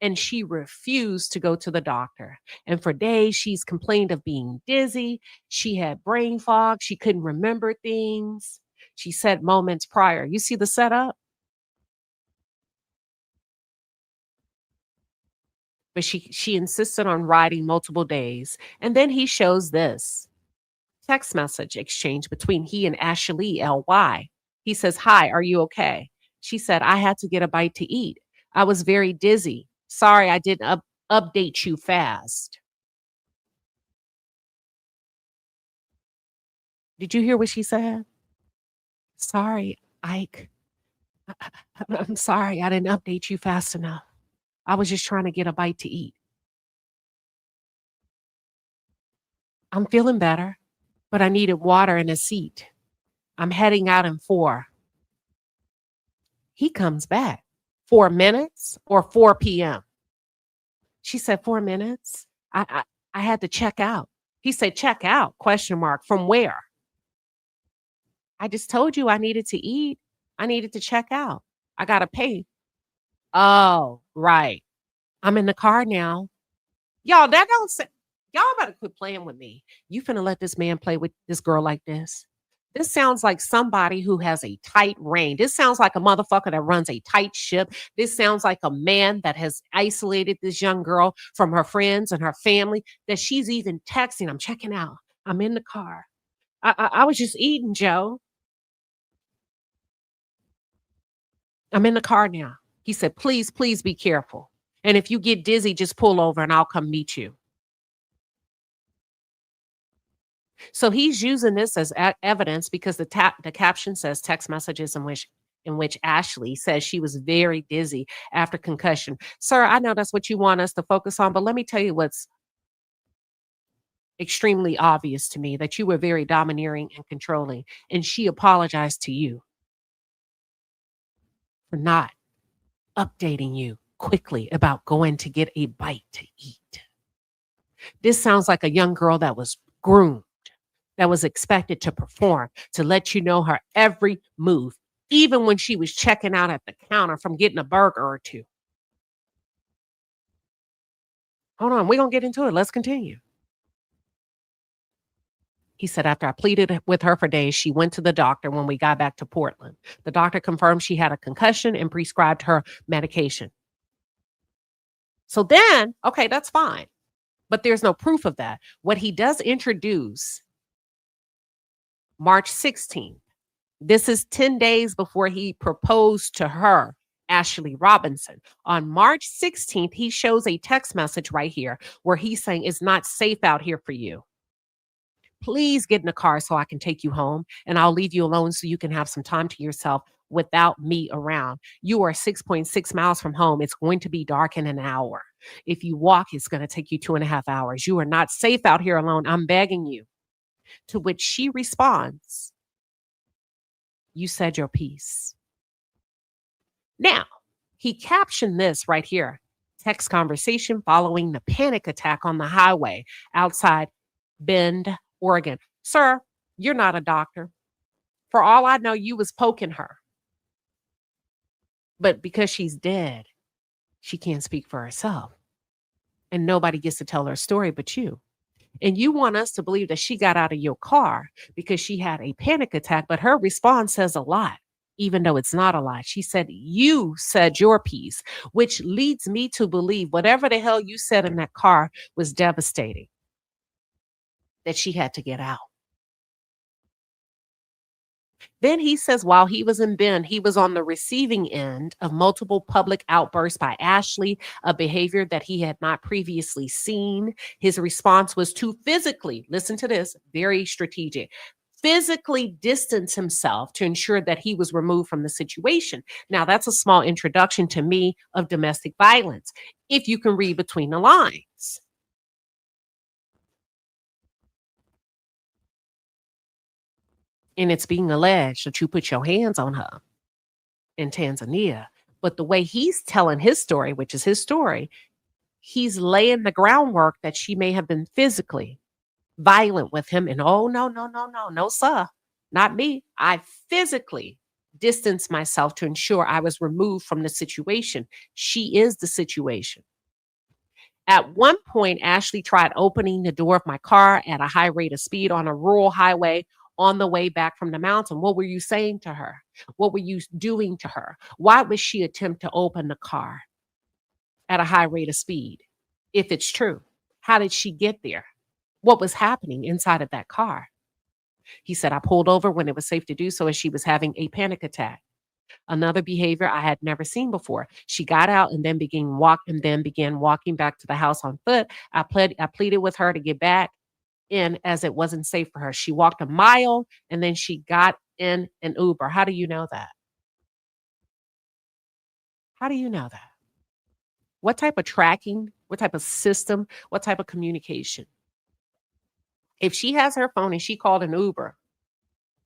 And she refused to go to the doctor. And for days, she's complained of being dizzy. She had brain fog. She couldn't remember things. She said moments prior. You see the setup? But she insisted on riding multiple days. And then he shows this text message exchange between he and Ashlee, L-Y. He says, hi, are you okay? She said, I had to get a bite to eat. I was very dizzy. Sorry, I didn't update you fast. Did you hear what she said? Sorry, Ike. I'm sorry, I didn't update you fast enough. I was just trying to get a bite to eat. I'm feeling better, but I needed water and a seat. I'm heading out in 4. He comes back. 4 minutes or 4 p.m.? She said 4 minutes. I had to check out. He said, check out, ? From where? I just told you I needed to eat. I needed to check out. I got to pay. Oh, right. I'm in the car now. Y'all, that don't say, y'all better quit playing with me. You finna let this man play with this girl like this? This sounds like somebody who has a tight rein. This sounds like a motherfucker that runs a tight ship. This sounds like a man that has isolated this young girl from her friends and her family, that she's even texting, I'm checking out. I'm in the car. I was just eating, Joe. I'm in the car now. He said, please be careful. And if you get dizzy, just pull over and I'll come meet you. So he's using this as evidence because the caption says text messages in which Ashlee says she was very dizzy after concussion. Sir, I know that's what you want us to focus on, but let me tell you what's extremely obvious to me, that you were very domineering and controlling, and she apologized to you for not updating you quickly about going to get a bite to eat. This sounds like a young girl that was groomed that was expected to perform, to let you know her every move, even when she was checking out at the counter from getting a burger or two. Hold on, we're going to get into it. Let's continue. He said, after I pleaded with her for days, she went to the doctor when we got back to Portland. The doctor confirmed she had a concussion and prescribed her medication. So then, okay, that's fine. But there's no proof of that. What he does introduce, March 16th, this is 10 days before he proposed to her, Ashlee Robinson. On March 16th, he shows a text message right here where he's saying, it's not safe out here for you. Please get in the car so I can take you home, and I'll leave you alone so you can have some time to yourself without me around. You are 6.6 miles from home. It's going to be dark in an hour. If you walk, it's going to take you 2.5 hours. You are not safe out here alone. I'm begging you. To which she responds, you said your piece. Now, he captioned this right here. Text conversation following the panic attack on the highway outside Bend, Oregon. Sir, you're not a doctor. For all I know, you was poking her. But because she's dead, she can't speak for herself. And nobody gets to tell her story but you. And you want us to believe that she got out of your car because she had a panic attack, but her response says a lot, even though it's not a lie. She said, you said your piece, which leads me to believe whatever the hell you said in that car was devastating, that she had to get out. Then he says while he was in Bend, he was on the receiving end of multiple public outbursts by Ashlee, a behavior that he had not previously seen. His response was to physically, listen to this, very strategic, physically distance himself to ensure that he was removed from the situation. Now, that's a small introduction to me of domestic violence, if you can read between the lines. And it's being alleged that you put your hands on her in Tanzania. But the way he's telling his story, which is his story, he's laying the groundwork that she may have been physically violent with him. And oh, no, sir, not me. I physically distanced myself to ensure I was removed from the situation. She is the situation. At one point, Ashlee tried opening the door of my car at a high rate of speed on a rural highway on the way back from the mountain. What were you saying to her? What were you doing to her? Why would she attempt to open the car at a high rate of speed? If it's true, how did she get there? What was happening inside of that car? He said, I pulled over when it was safe to do so as she was having a panic attack. Another behavior I had never seen before. She got out and then began walking back to the house on foot. I pleaded with her to get back in as it wasn't safe for her. She walked a mile and then she got in an Uber. How do you know that? How do you know that? What type of tracking? What type of system? What type of communication? If she has her phone and she called an Uber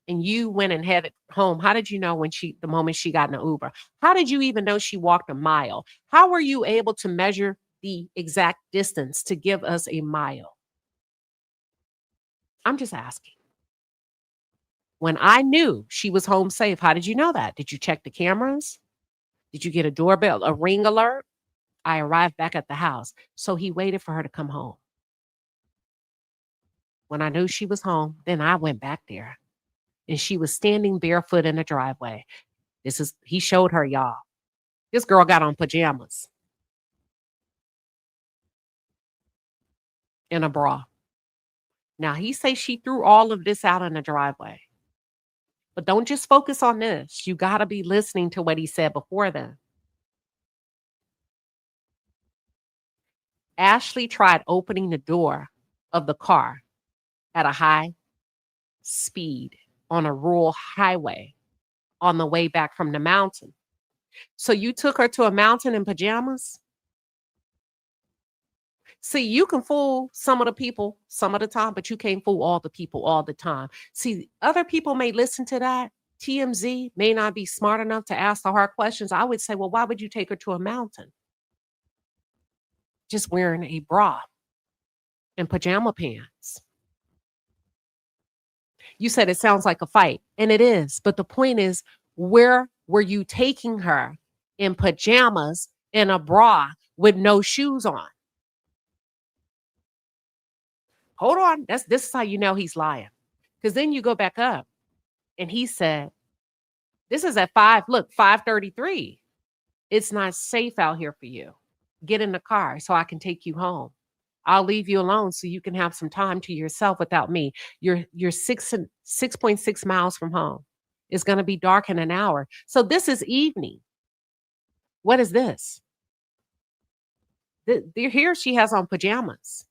and you went and headed home, how did you know the moment she got in an Uber? How did you even know she walked a mile? How were you able to measure the exact distance to give us a mile? I'm just asking. When I knew she was home safe, how did you know that? Did you check the cameras? Did you get a doorbell, a ring alert? I arrived back at the house. So he waited for her to come home. When I knew she was home, then I went back there. And she was standing barefoot in the driveway. He showed her, y'all. This girl got on pajamas and a bra. Now, he says she threw all of this out in the driveway. But don't just focus on this. You got to be listening to what he said before then. Ashlee tried opening the door of the car at a high speed on a rural highway on the way back from the mountain. So you took her to a mountain in pajamas? See, you can fool some of the people some of the time, but you can't fool all the people all the time. See, other people may listen to that. TMZ may not be smart enough to ask the hard questions. I would say, well, why would you take her to a mountain? Just wearing a bra and pajama pants. You said it sounds like a fight, and it is. But the point is, where were you taking her in pajamas and a bra with no shoes on? Hold on. This is how you know he's lying. Because then you go back up and he said, this is at 5:33. It's not safe out here for you. Get in the car so I can take you home. I'll leave you alone so you can have some time to yourself without me. You're 6.6 miles from home. It's going to be dark in an hour. So this is evening. What is this? Here she has on pajamas.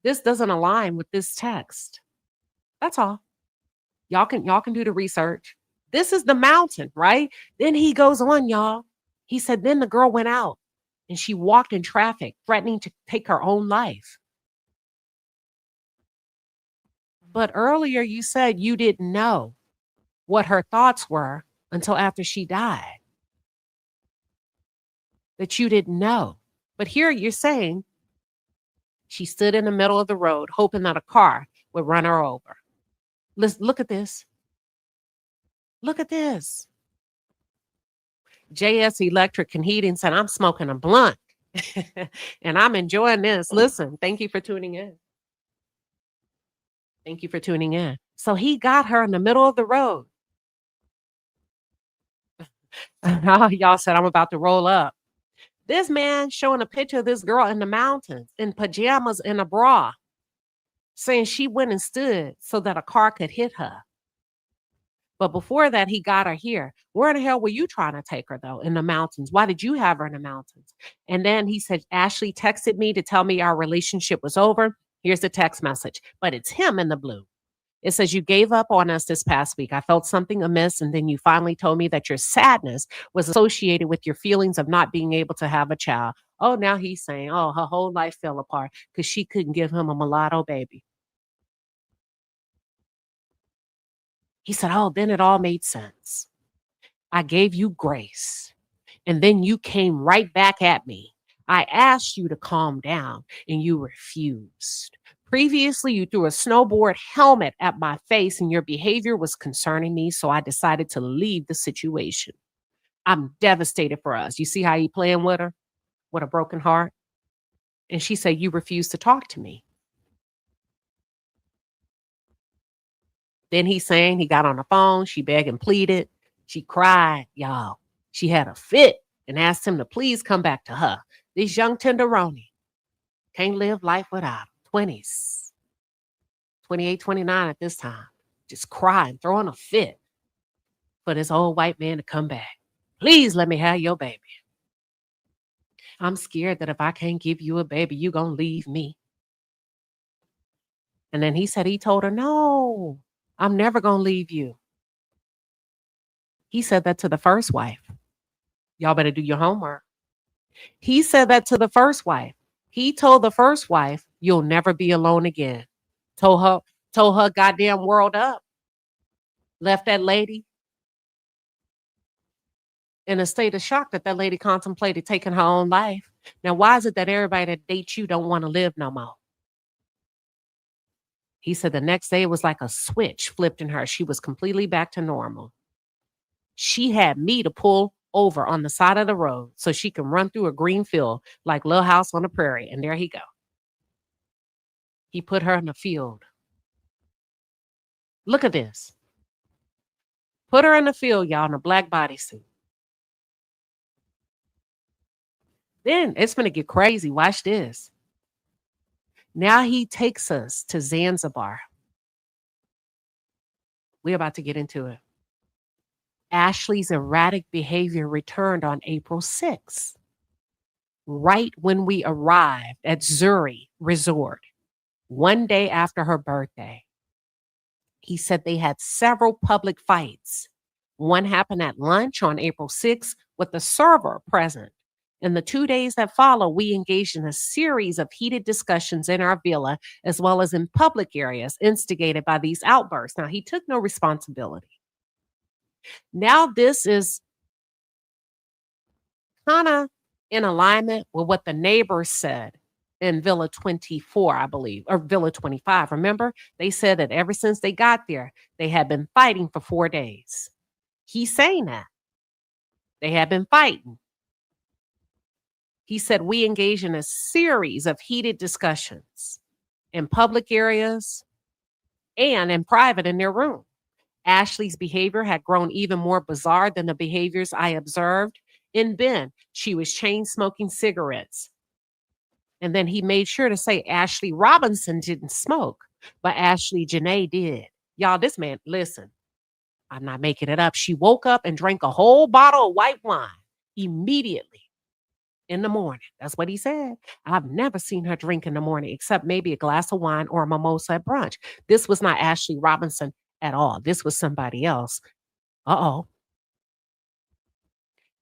This doesn't align with this text. That's all. Y'all can do the research. This is the mountain, right? Then he goes on, y'all. He said, then the girl went out and she walked in traffic, threatening to take her own life. But earlier you said you didn't know what her thoughts were until after she died. That you didn't know. But here you're saying she stood in the middle of the road, hoping that a car would run her over. Let's look at this. Look at this. JS Electric and Heating said, I'm smoking a blunt and I'm enjoying this. Listen, thank you for tuning in. Thank you for tuning in. So he got her in the middle of the road. Y'all said, I'm about to roll up. This man showing a picture of this girl in the mountains in pajamas and a bra, saying she went and stood so that a car could hit her. But before that, he got her here. Where in the hell were you trying to take her, though, in the mountains? Why did you have her in the mountains? And then he said, Ashlee texted me to tell me our relationship was over. Here's the text message. But it's him in the blue. It says, you gave up on us this past week. I felt something amiss. And then you finally told me that your sadness was associated with your feelings of not being able to have a child. Oh, now he's saying, oh, her whole life fell apart because she couldn't give him a mulatto baby. He said, oh, then it all made sense. I gave you grace. And then you came right back at me. I asked you to calm down and you refused. Previously, you threw a snowboard helmet at my face and your behavior was concerning me. So I decided to leave the situation. I'm devastated for us. You see how he playing with her with a broken heart? And she said, you refused to talk to me. Then he's saying he got on the phone. She begged and pleaded. She cried, y'all. She had a fit and asked him to please come back to her. This young tenderoni can't live life without him. 20s, 28, 29 at this time. Just crying, throwing a fit for this old white man to come back. Please let me have your baby. I'm scared that if I can't give you a baby, you're going to leave me. And then he said he told her, no, I'm never going to leave you. He said that to the first wife. Y'all better do your homework. He said that to the first wife. He told the first wife, you'll never be alone again. Told her goddamn world up. Left that lady in a state of shock that lady contemplated taking her own life. Now, why is it that everybody that dates you don't want to live no more? He said the next day it was like a switch flipped in her. She was completely back to normal. She had me to pull over on the side of the road so she can run through a green field like Little House on the Prairie. And there he go. He put her in the field. Look at this. Put her in the field, y'all, in a black bodysuit. Then it's going to get crazy. Watch this. Now he takes us to Zanzibar. We're about to get into it. Ashlee's erratic behavior returned on April 6th, right when we arrived at Zuri Resort, one day after her birthday. He said they had several public fights. One happened at lunch on April 6th with the server present. In the 2 days that followed, we engaged in a series of heated discussions in our villa, as well as in public areas instigated by these outbursts. Now, he took no responsibility. Now, this is kind of in alignment with what the neighbors said in Villa 24, I believe, or Villa 25. Remember, they said that ever since they got there, they had been fighting for 4 days. He's saying that. They had been fighting. He said, we engaged in a series of heated discussions in public areas and in private in their room. Ashlee's behavior had grown even more bizarre than the behaviors I observed in Ben. She was chain smoking cigarettes. And then he made sure to say Ashlee Robinson didn't smoke, but Ashlee Janae did. Y'all, this man, listen, I'm not making it up. She woke up and drank a whole bottle of white wine immediately in the morning. That's what he said. I've never seen her drink in the morning except maybe a glass of wine or a mimosa at brunch. This was not Ashlee Robinson at all. This was somebody else. Uh-oh.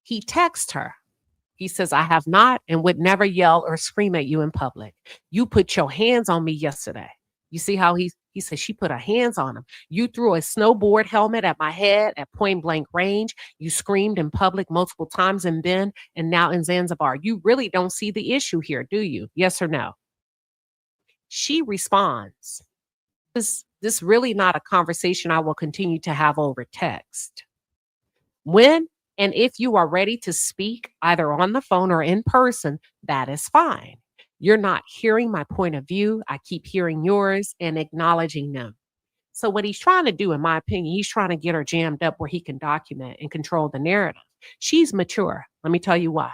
He texted her. He says, I have not and would never yell or scream at you in public. You put your hands on me yesterday. You see how he said she put her hands on him. You threw a snowboard helmet at my head at point blank range. You screamed in public multiple times in Ben and now in Zanzibar. You really don't see the issue here, do you? Yes or no? She responds, this really not a conversation I will continue to have over text. When and if you are ready to speak either on the phone or in person, that is fine. You're not hearing my point of view. I keep hearing yours and acknowledging them. So what he's trying to do, in my opinion, he's trying to get her jammed up where he can document and control the narrative. She's mature. Let me tell you why.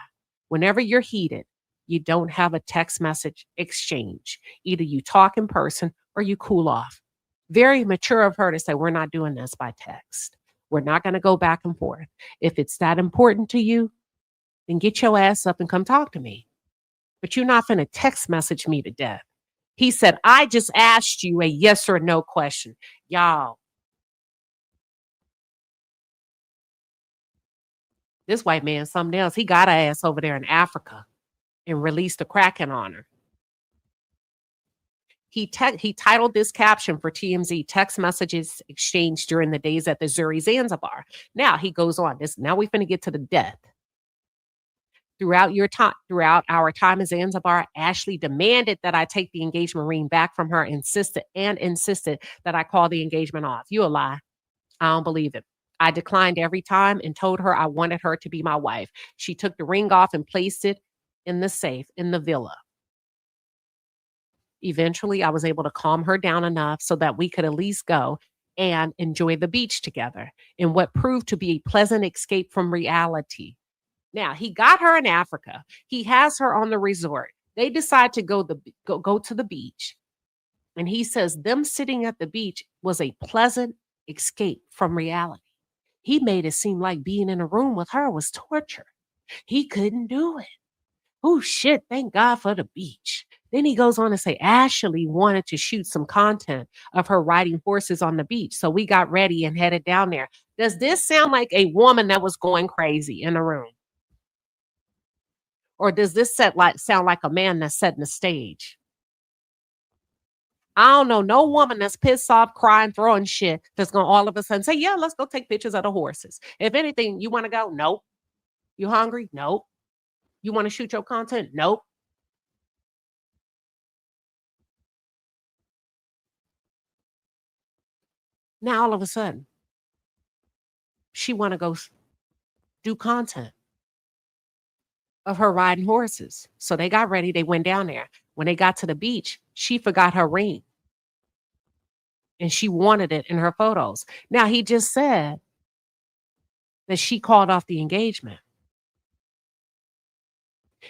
Whenever you're heated, you don't have a text message exchange. Either you talk in person or you cool off. Very mature of her to say, we're not doing this by text. We're not going to go back and forth. If it's that important to you, then get your ass up and come talk to me. But you're not going to text message me to death. He said, I just asked you a yes or no question. Y'all, this white man, something else. He got her ass over there in Africa and released a Kraken on her. He titled this caption for TMZ, text messages exchanged during the days at the Zuri Zanzibar. Now he goes on. Now we're going to get to the death. Throughout our time in Zanzibar, Ashlee demanded that I take the engagement ring back from her, insisted that I call the engagement off. You a lie. I don't believe it. I declined every time and told her I wanted her to be my wife. She took the ring off and placed it in the safe in the villa. Eventually, I was able to calm her down enough so that we could at least go and enjoy the beach together in what proved to be a pleasant escape from reality. Now, he got her in Africa. He has her on the resort. They decide to go to the beach. And he says them sitting at the beach was a pleasant escape from reality. He made it seem like being in a room with her was torture. He couldn't do it. Oh, shit, thank God for the beach. Then he goes on to say, Ashlee wanted to shoot some content of her riding horses on the beach. So we got ready and headed down there. Does this sound like a woman that was going crazy in the room? Or does this sound like a man that's setting the stage? I don't know no woman that's pissed off, crying, throwing shit that's going to all of a sudden say, yeah, let's go take pictures of the horses. If anything, you want to go? Nope. You hungry? Nope. You want to shoot your content? Nope. Now, all of a sudden, she want to go do content of her riding horses. So they got ready. They went down there. When they got to the beach, she forgot her ring. And she wanted it in her photos. Now, he just said that she called off the engagement.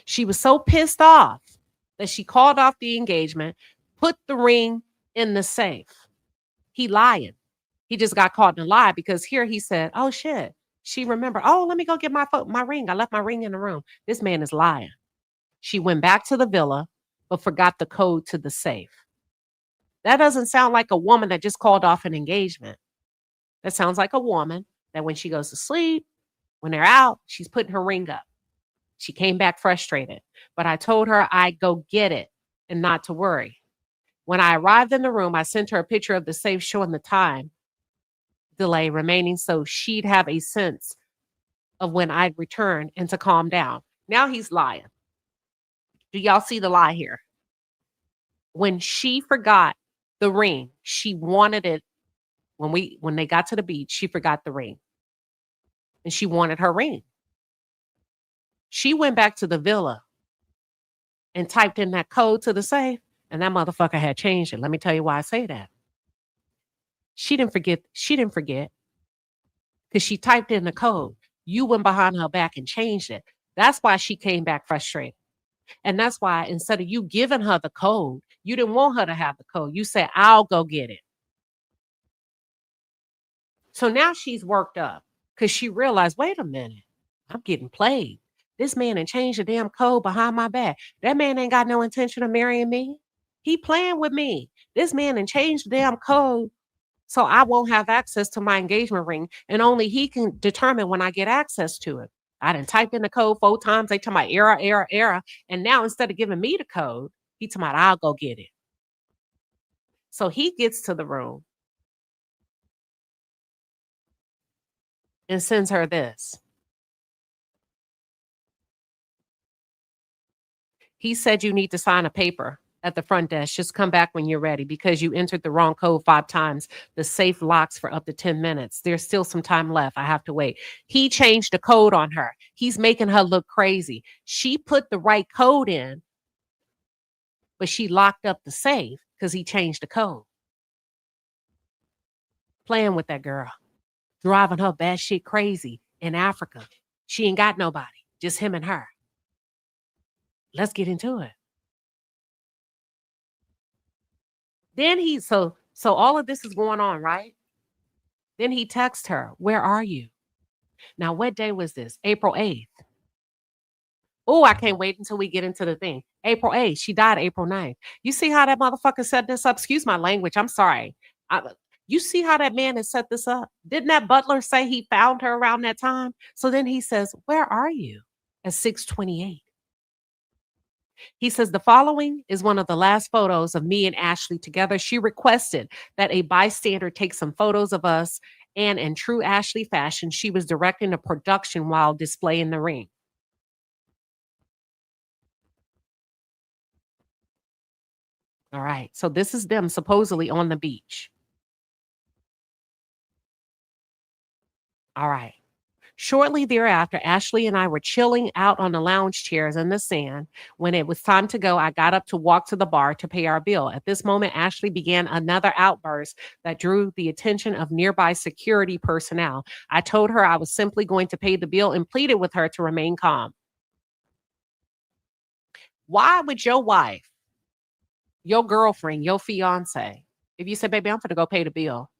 She was so pissed off that she called off the engagement, put the ring in the safe. He lying. He just got caught in a lie because here he said, oh, shit. She remembered, oh, let me go get my ring. I left my ring in the room. This man is lying. She went back to the villa, but forgot the code to the safe. That doesn't sound like a woman that just called off an engagement. That sounds like a woman that when she goes to sleep, when they're out, she's putting her ring up. She came back frustrated, but I told her I'd go get it and not to worry. When I arrived in the room, I sent her a picture of the safe showing the time delay remaining so she'd have a sense of when I'd return and to calm down. Now he's lying. Do y'all see the lie here? When she forgot the ring, she wanted it when they got to the beach, she forgot the ring. And she wanted her ring. She went back to the villa and typed in that code to the safe, and that motherfucker had changed it. Let me tell you why I say that. She didn't forget because she typed in the code. You went behind her back and changed it. That's why she came back frustrated. And that's why instead of you giving her the code, you didn't want her to have the code. You said, I'll go get it. So now she's worked up because she realized, wait a minute, I'm getting played. This man ain't changed the damn code behind my back. That man ain't got no intention of marrying me. He playing with me. This man ain't changed the damn code so I won't have access to my engagement ring, and only he can determine when I get access to it. I done typed in the code 4 times. They talking about error. And now instead of giving me the code, he talking about I'll go get it. So he gets to the room and sends her this. He said you need to sign a paper at the front desk. Just come back when you're ready because you entered the wrong code 5 times. The safe locks for up to 10 minutes. There's still some time left. I have to wait. He changed the code on her. He's making her look crazy. She put the right code in, but she locked up the safe because he changed the code. Playing with that girl. Driving her batshit crazy in Africa. She ain't got nobody. Just him and her. Let's get into it. Then so all of this is going on, right? Then he texts her, where are you? Now, what day was this? April 8th. Oh, I can't wait until we get into the thing. April 8th. She died April 9th. You see how that motherfucker set this up? Excuse my language. I'm sorry. You see how that man has set this up? Didn't that butler say he found her around that time? So then he says, where are you? At 6:28. He says, the following is one of the last photos of me and Ashlee together. She requested that a bystander take some photos of us, and in true Ashlee fashion, she was directing the production while displaying the ring. All right, so this is them supposedly on the beach. All right. Shortly thereafter, Ashlee and I were chilling out on the lounge chairs in the sand. When it was time to go, I got up to walk to the bar to pay our bill. At this moment, Ashlee began another outburst that drew the attention of nearby security personnel. I told her I was simply going to pay the bill and pleaded with her to remain calm. Why would your wife, your girlfriend, your fiance, if you say, baby, I'm going to go pay the bill,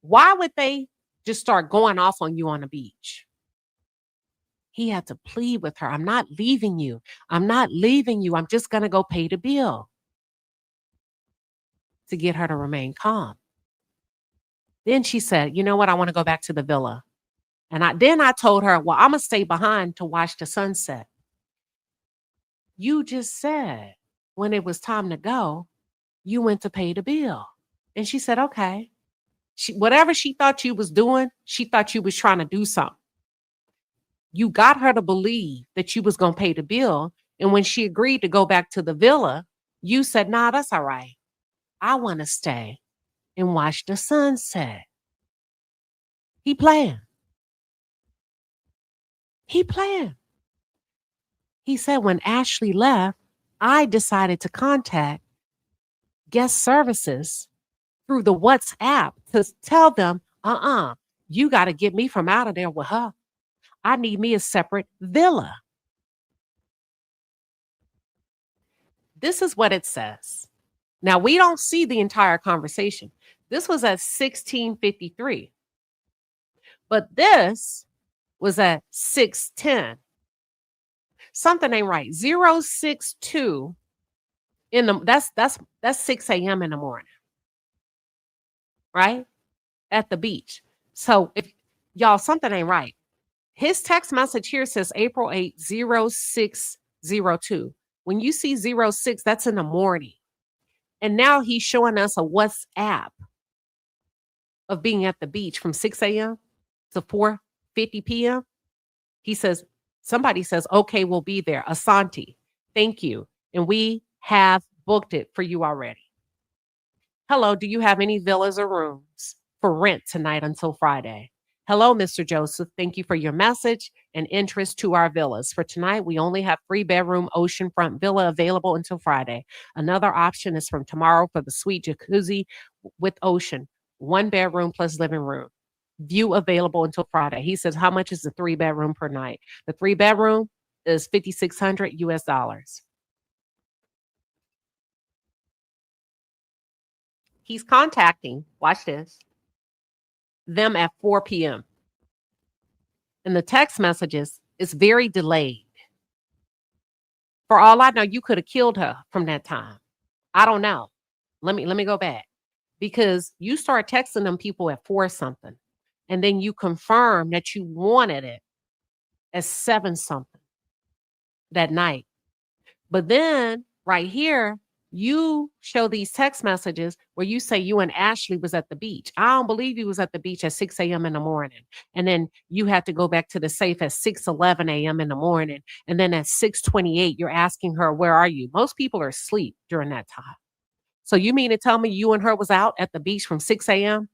why would they just start going off on you on the beach? He had to plead with her. I'm not leaving you. I'm not leaving you. I'm just going to go pay the bill to get her to remain calm. Then she said, you know what? I want to go back to the villa. And then I told her, well, I'm going to stay behind to watch the sunset. You just said when it was time to go, you went to pay the bill. And she said, okay. Whatever she thought you was doing, she thought you was trying to do something. You got her to believe that you was going to pay the bill. And when she agreed to go back to the villa, you said, nah, that's all right. I want to stay and watch the sunset. He playing. He said, when Ashlee left, I decided to contact guest services through the WhatsApp to tell them, you got to get me from out of there with her. I need me a separate villa. This is what it says. Now, we don't see the entire conversation. This was at 16:53. But this was at 6:10. Something ain't right. 062 in the that's 6 a.m. in the morning. Right? At the beach. So if y'all, something ain't right. His text message here says April 8, 0602. When you see 06, that's in the morning. And now he's showing us a WhatsApp of being at the beach from 6 a.m. to 4:50 p.m. He says, somebody says, okay, we'll be there. Asante, thank you. And we have booked it for you already. Hello, do you have any villas or rooms for rent tonight until Friday? Hello, Mr. Joseph. Thank you for your message and interest to our villas. For tonight, we only have 3-bedroom oceanfront villa available until Friday. Another option is from tomorrow for the suite jacuzzi with ocean, 1 bedroom plus living room. View available until Friday. He says, how much is the 3-bedroom per night? The 3-bedroom is $5,600 US dollars. He's contacting, watch this, them at 4 p.m. And the text messages is very delayed. For all I know, you could have killed her from that time. I don't know. Let me go back. Because you start texting them people at 4 something. And then you confirm that you wanted it at 7 something that night. But then right here, you show these text messages where you say you and Ashlee was at the beach. I don't believe you was at the beach at 6 a.m. in the morning. And then you had to go back to the safe at 6:11 a.m. in the morning. And then at 6:28, you're asking her, where are you? Most people are asleep during that time. So you mean to tell me you and her was out at the beach from 6 a.m.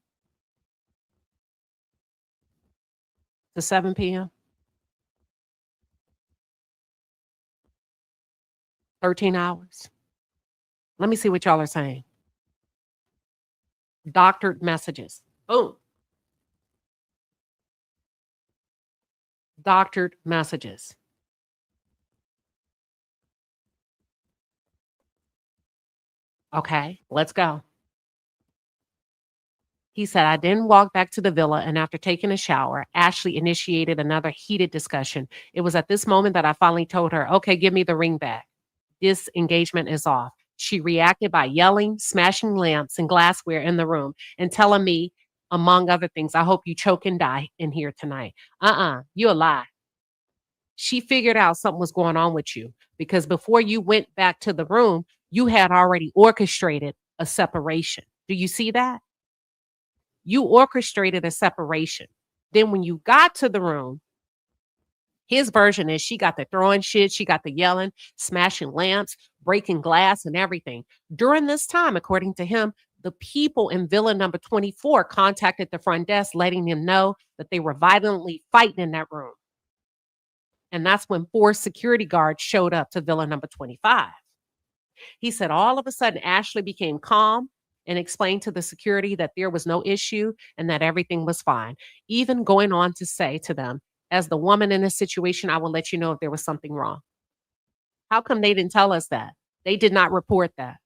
to 7 p.m.? 13 hours. Let me see what y'all are saying. Doctored messages. Boom. Doctored messages. Okay, let's go. He said, I then walked back to the villa, and after taking a shower, Ashlee initiated another heated discussion. It was at this moment that I finally told her, okay, give me the ring back. This engagement is off. She reacted by yelling, smashing lamps and glassware in the room, and telling me, among other things, I hope you choke and die in here tonight. You a lie. She figured out something was going on with you because before you went back to the room, you had already orchestrated a separation. Do you see that? You orchestrated a separation. Then when you got to the room, his version is she got the throwing shit, she got the yelling, smashing lamps, breaking glass and everything. During this time, according to him, the people in villa number 24 contacted the front desk, letting them know that they were violently fighting in that room. And that's when 4 security guards showed up to villa number 25. He said all of a sudden, Ashlee became calm and explained to the security that there was no issue and that everything was fine, even going on to say to them, as the woman in this situation, I will let you know if there was something wrong. How come they didn't tell us that? They did not report that.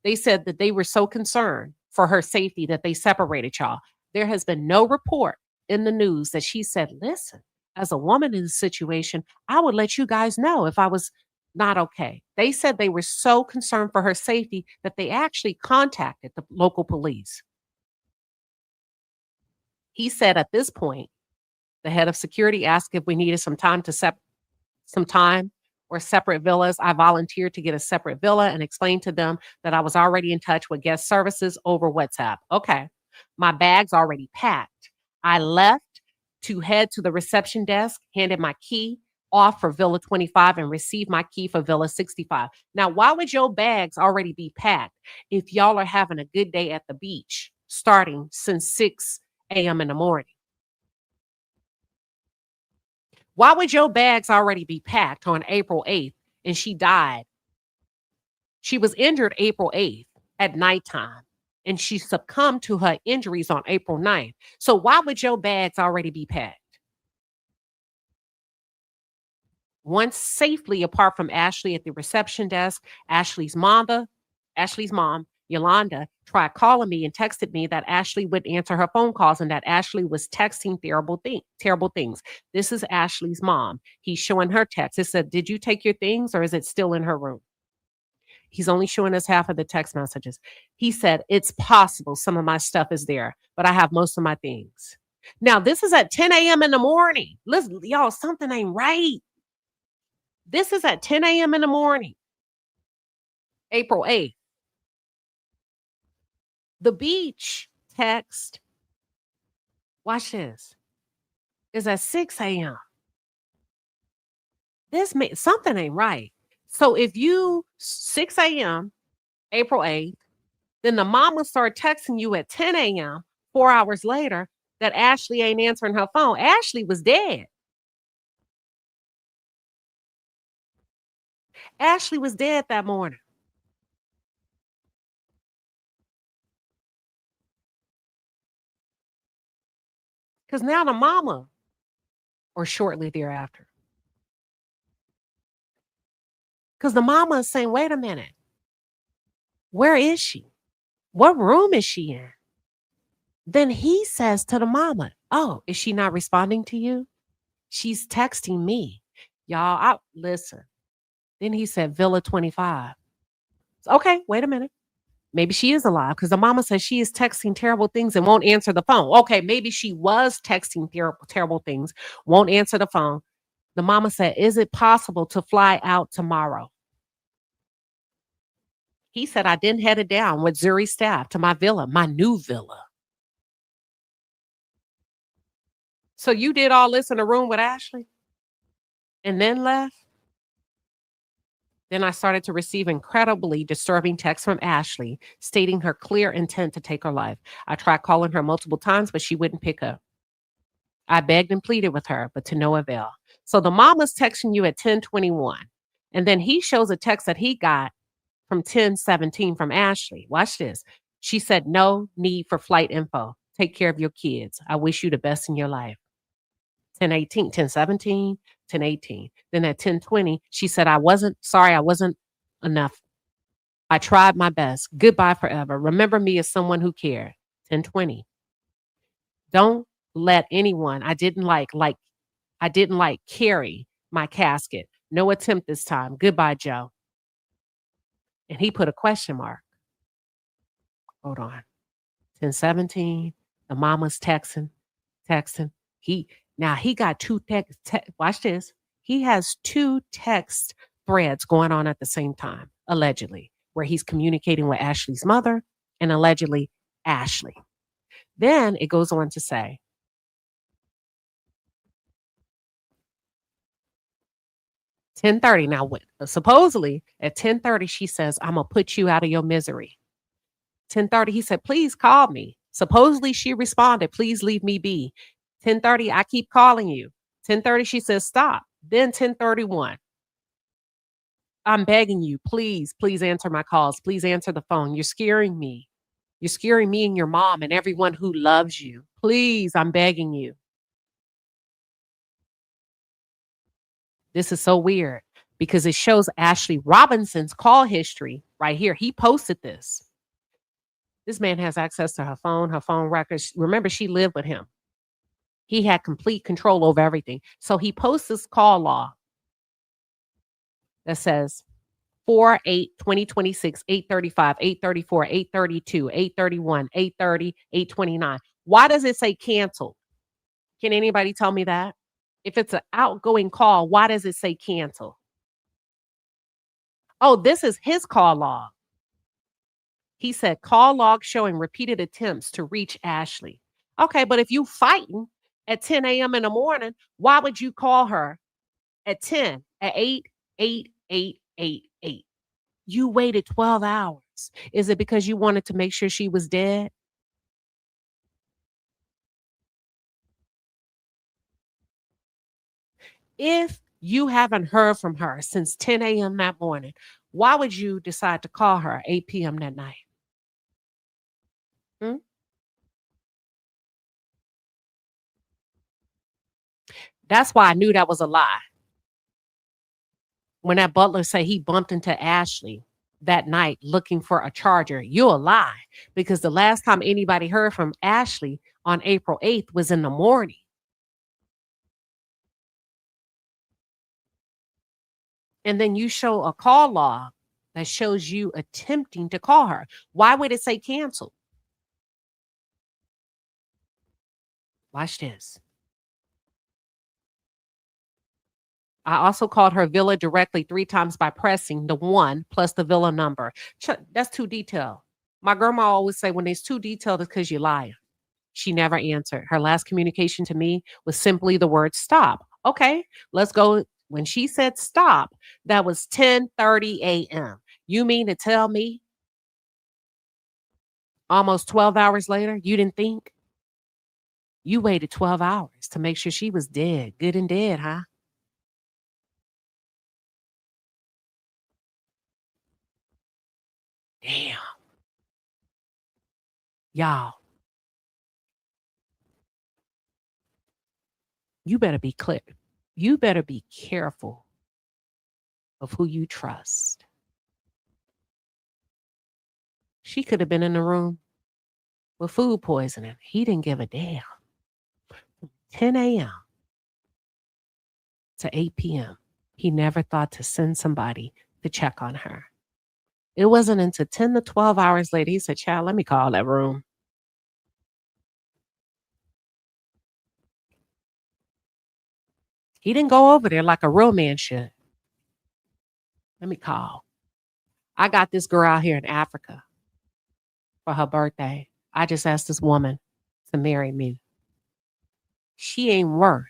They said that they were so concerned for her safety that they separated y'all. There has been no report in the news that she said, listen, as a woman in this situation, I would let you guys know if I was not okay. They said they were so concerned for her safety that they actually contacted the local police. He said at this point, the head of security asked if we needed some time or separate villas. I volunteered to get a separate villa and explained to them that I was already in touch with guest services over WhatsApp. Okay. My bag's already packed. I left to head to the reception desk, handed my key off for Villa 25 and received my key for Villa 65. Now, why would your bags already be packed if y'all are having a good day at the beach starting since 6 a.m. in the morning? Why would your bags already be packed on April 8th and she died? She was injured April 8th at nighttime and she succumbed to her injuries on April 9th. So why would your bags already be packed? Once safely apart from Ashlee at the reception desk, Ashlee's mom, Yolanda, tried calling me and texted me that Ashlee wouldn't answer her phone calls and that Ashlee was texting terrible things. This is Ashlee's mom. He's showing her text. It said, did you take your things or is it still in her room? He's only showing us half of the text messages. He said, it's possible some of my stuff is there, but I have most of my things. Now, this is at 10 a.m. in the morning. Listen, y'all, something ain't right. This is at 10 a.m. in the morning, April 8th. The beach text, watch this, is at 6 a.m. Something ain't right. So if you 6 a.m., April 8th. Then the mama started texting you at 10 a.m., 4 hours later, that Ashlee ain't answering her phone. Ashlee was dead. Ashlee was dead that morning. Because now the mama, or shortly thereafter, because the mama is saying, wait a minute, where is she? What room is she in? Then he says to the mama, oh, is she not responding to you? She's texting me. Y'all, listen. Then he said, Villa 25. Okay, wait a minute. Maybe she is alive because the mama says she is texting terrible things and won't answer the phone. Okay, maybe she was texting terrible things, won't answer the phone. The mama said, is it possible to fly out tomorrow? He said, I then headed down with Zuri staff to my villa, my new villa. So you did all this in a room with Ashlee and then left? Then I started to receive incredibly disturbing texts from Ashlee stating her clear intent to take her life. I tried calling her multiple times, but she wouldn't pick up. I begged and pleaded with her, but to no avail. So the mama's texting you at 10:21. And then he shows a text that he got from 10:17 from Ashlee. Watch this. She said, no need for flight info. Take care of your kids. I wish you the best in your life. 10:18, 10:17, 10:18. Then at 10:20, she said, I wasn't enough. I tried my best. Goodbye forever. Remember me as someone who cared. 10:20. Don't let anyone I didn't like carry my casket. No attempt this time. Goodbye, Joe. And he put a question mark. Hold on. 10:17. The mama's texting. He got two watch this. He has two text threads going on at the same time, allegedly, where he's communicating with Ashlee's mother and allegedly Ashlee. Then it goes on to say, "10:30." Now, supposedly at 10:30, she says, I'm going to put you out of your misery. 10:30, he said, please call me. Supposedly she responded, please leave me be. 10:30, I keep calling you. 10:30, she says, stop. Then 10:31, I'm begging you, please answer my calls. Please answer the phone. You're scaring me. You're scaring me and your mom and everyone who loves you. Please, I'm begging you. This is so weird because it shows Ashlee Robinson's call history right here. He posted this. This man has access to her phone records. Remember, she lived with him. He had complete control over everything. So he posts this call log that says 4/8/2026, 8:35, 8:34, 8:32, 8:31, 8:30, 8:29. Why does it say canceled? Can anybody tell me that? If it's an outgoing call, why does it say cancel? Oh, this is his call log. He said, call log showing repeated attempts to reach Ashlee. Okay, but if you fighting at 10 a.m. in the morning, why would you call her at 10, at 8, 8, 8, 8, 8? You waited 12 hours. Is it because you wanted to make sure she was dead? If you haven't heard from her since 10 a.m. that morning, why would you decide to call her at 8 p.m. that night? Hmm? That's why I knew that was a lie. When that butler said he bumped into Ashlee that night looking for a charger, you're a lie. Because the last time anybody heard from Ashlee on April 8th was in the morning. And then you show a call log that shows you attempting to call her. Why would it say cancel? Watch this. I also called her villa directly 3 times by pressing the 1 plus the villa number. That's too detailed. My grandma always say when it's too detailed, it's because you're lying. She never answered. Her last communication to me was simply the word stop. Okay, let's go. When she said stop, that was 10:30 a.m. You mean to tell me Almost 12 hours later, you didn't think? You waited 12 hours to make sure she was dead, good and dead, huh? Damn. Y'all, you better be clear. You better be careful of who you trust. She could have been in the room with food poisoning. He didn't give a damn. 10 a.m. to 8 p.m. He never thought to send somebody to check on her. It wasn't until 10 to 12 hours later, he said, child, let me call that room. He didn't go over there like a real man should. Let me call. I got this girl out here in Africa for her birthday. I just asked this woman to marry me. She ain't worth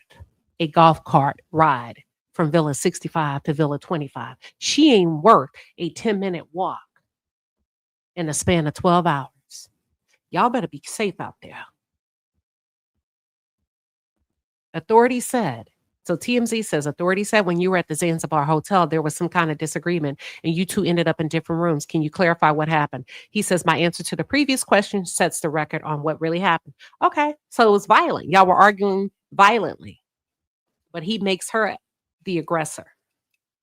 a golf cart ride from Villa 65 to Villa 25. She ain't worth a 10-minute walk in a span of 12 hours. Y'all better be safe out there. Authorities said, so TMZ says, authorities said when you were at the Zanzibar hotel, there was some kind of disagreement and you two ended up in different rooms. Can you clarify what happened? He says, my answer to the previous question sets the record on what really happened. Okay, so it was violent. Y'all were arguing violently, but he makes her the aggressor.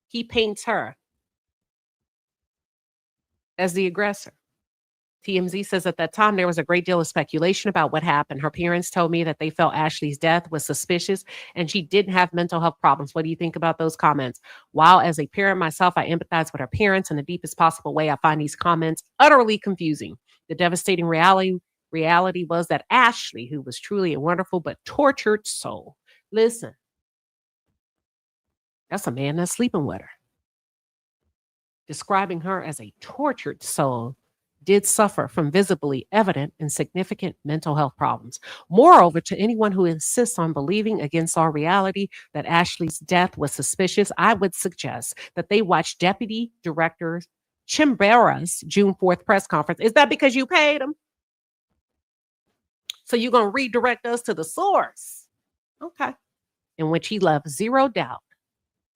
He paints her as the aggressor. TMZ says at that time, there was a great deal of speculation about what happened. Her parents told me that they felt Ashlee's death was suspicious and she didn't have mental health problems. What do you think about those comments? While as a parent myself, I empathize with her parents in the deepest possible way. I find these comments utterly confusing. The devastating reality was that Ashlee, who was truly a wonderful but tortured soul. Listen, that's a man that's sleeping with her. Describing her as a tortured soul, did suffer from visibly evident and significant mental health problems. Moreover, to anyone who insists on believing against all reality that Ashlee's death was suspicious, I would suggest that they watch Deputy Director Chimbera's June 4th press conference. Is that because you paid him? So you're going to redirect us to the source? Okay. In which he left zero doubt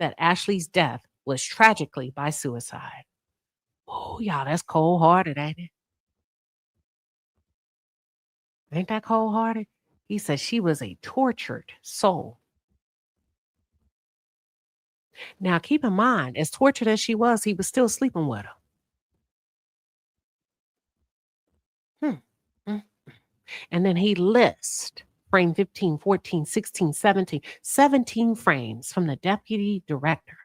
that Ashlee's death was tragically by suicide. Oh, y'all, that's cold-hearted, ain't it? Ain't that cold-hearted? He said she was a tortured soul. Now, keep in mind, as tortured as she was, he was still sleeping with her. And then he lists frame 15, 14, 16, 17 frames from the deputy director,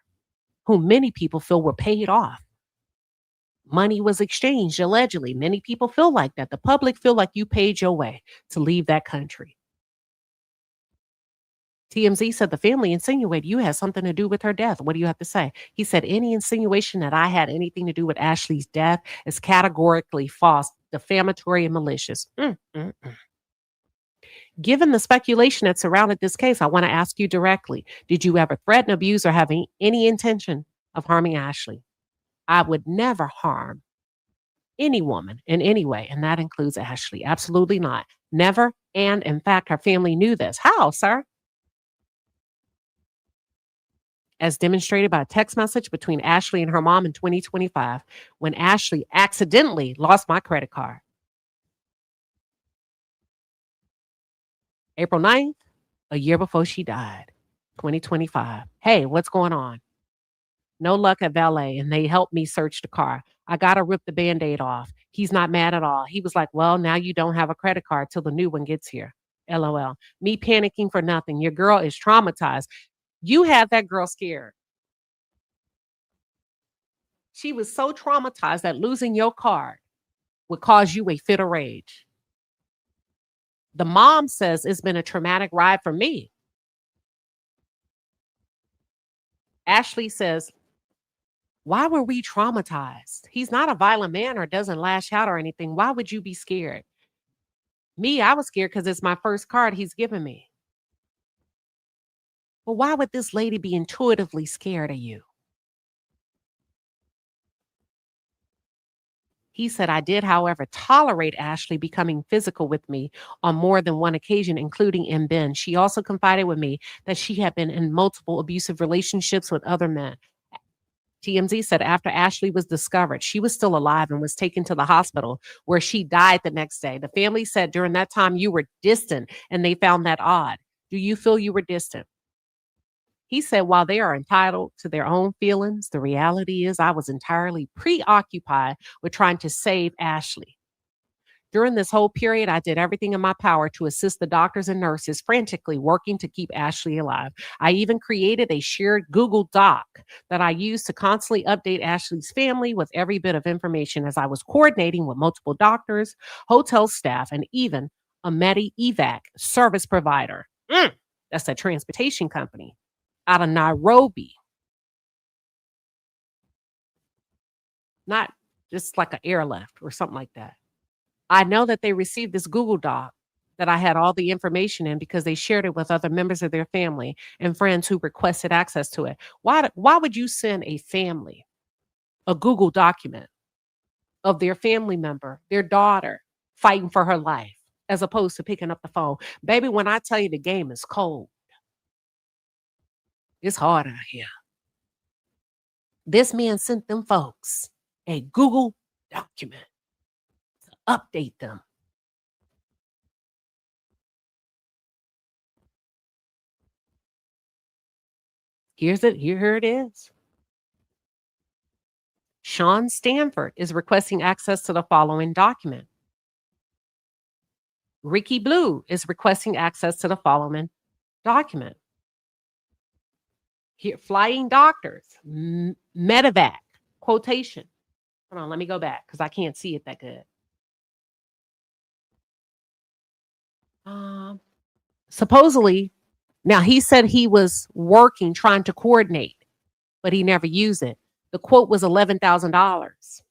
whom many people feel were paid off. Money was exchanged, allegedly. Many people feel like that. The public feel like you paid your way to leave that country. TMZ said the family insinuated you had something to do with her death. What do you have to say? He said any insinuation that I had anything to do with Ashlee's death is categorically false, defamatory, and malicious. Given the speculation that surrounded this case, I want to ask you directly, did you ever threaten, abuse, or have any intention of harming Ashlee? I would never harm any woman in any way, and that includes Ashlee. Absolutely not. Never. And in fact, her family knew this. How, sir? As demonstrated by a text message between Ashlee and her mom in 2025, when Ashlee accidentally lost my credit card. April 9th, a year before she died, 2025. Hey, what's going on? No luck at valet, and they helped me search the car. I got to rip the Band-Aid off. He's not mad at all. He was like, well, now you don't have a credit card till the new one gets here. LOL. Me panicking for nothing. Your girl is traumatized. You had that girl scared. She was so traumatized that losing your card would cause you a fit of rage. The mom says it's been a traumatic ride for me. Ashlee says, why were we traumatized? He's not a violent man or doesn't lash out or anything. Why would you be scared? Me, I was scared because it's my first card he's given me. Well, why would this lady be intuitively scared of you? He said, I did, however, tolerate Ashlee becoming physical with me on more than one occasion, including in Ben. She also confided with me that she had been in multiple abusive relationships with other men. TMZ said after Ashlee was discovered, she was still alive and was taken to the hospital where she died the next day. The family said during that time you were distant and they found that odd. Do you feel you were distant? He said, while they are entitled to their own feelings, the reality is I was entirely preoccupied with trying to save Ashlee. During this whole period, I did everything in my power to assist the doctors and nurses frantically working to keep Ashlee alive. I even created a shared Google Doc that I used to constantly update Ashlee's family with every bit of information as I was coordinating with multiple doctors, hotel staff, and even a Medi-Evac service provider. That's a transportation company out of Nairobi. Not just like an airlift or something like that. I know that they received this Google Doc that I had all the information in because they shared it with other members of their family and friends who requested access to it. Why would you send a family a Google document of their family member, their daughter, fighting for her life, as opposed to picking up the phone? Baby, when I tell you the game is cold, it's hard out here. This man sent them folks a Google document to update them. Here it is. Sean Stanford is requesting access to the following document. Ricky Blue is requesting access to the following document. Here, Flying Doctors, Medevac, quotation. Hold on, let me go back because I can't see it that good. Supposedly, now he said he was working, trying to coordinate, but he never used it. The quote was $11,000.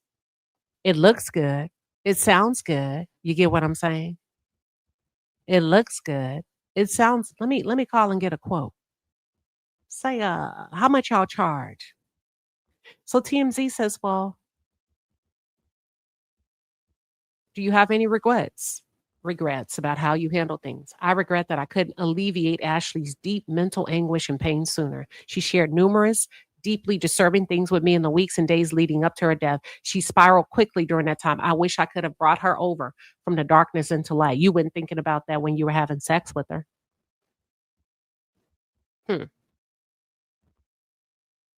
It looks good. It sounds good. You get what I'm saying? It looks good. It sounds, let me call and get a quote. Say, how much y'all charge? So TMZ says, well, do you have any regrets about how you handle things? I regret that I couldn't alleviate Ashlee's deep mental anguish and pain sooner. She shared numerous deeply disturbing things with me in the weeks and days leading up to her death. She spiraled quickly during that time. I wish I could have brought her over from the darkness into light. You weren't thinking about that when you were having sex with her.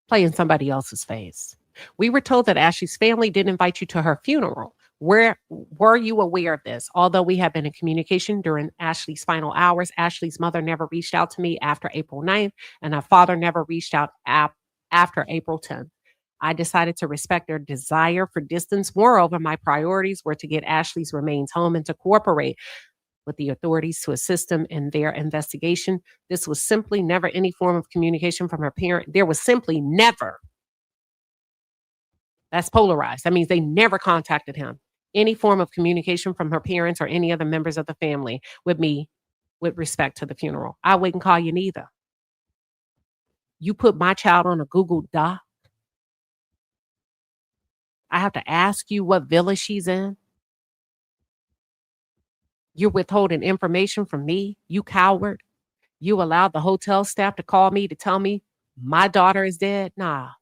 Play in somebody else's face. We were told that Ashlee's family didn't invite you to her funeral. Were you aware of this? Although we have been in communication during Ashlee's final hours, Ashlee's mother never reached out to me after April 9th, and her father never reached out after April 10th. I decided to respect their desire for distance. Moreover, my priorities were to get Ashlee's remains home and to cooperate with the authorities to assist them in their investigation. This was simply never any form of communication from her parent. There was simply never. That's polarized. That means they never contacted him. Any form of communication from her parents or any other members of the family with me with respect to the funeral. I wouldn't call you neither. You put my child on a Google Doc. I have to ask you what villa she's in. You're withholding information from me, you coward. You allowed the hotel staff to call me to tell me my daughter is dead. Nah.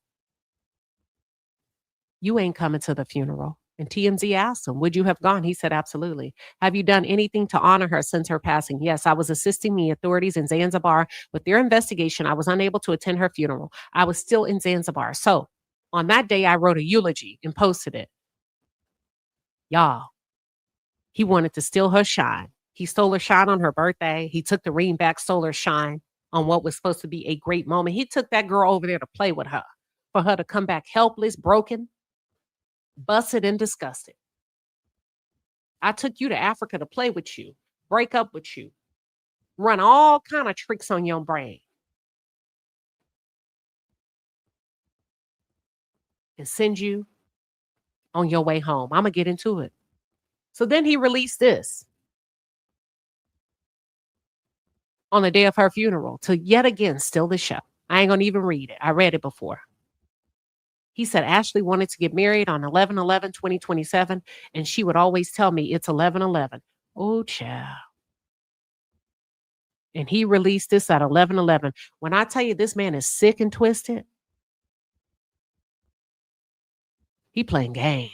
You ain't coming to the funeral. And TMZ asked him, would you have gone? He said, absolutely. Have you done anything to honor her since her passing? Yes, I was assisting the authorities in Zanzibar with their investigation. I was unable to attend her funeral. I was still in Zanzibar. So on that day, I wrote a eulogy and posted it. Y'all, he wanted to steal her shine. He stole her shine on her birthday. He took the ring back, stole her shine on what was supposed to be a great moment. He took that girl over there to play with her, for her to come back helpless, broken, busted, and disgusted. I took you to Africa to play with you, break up with you, run all kind of tricks on your brain, and send you on your way home. I'm going to get into it. So then he released this on the day of her funeral to yet again steal the show. I ain't going to even read it. I read it before. He said Ashlee wanted to get married on 11/11/2027, and she would always tell me it's 11/11. Oh, child. And he released this at 11/11. When I tell you this man is sick and twisted, he playing games.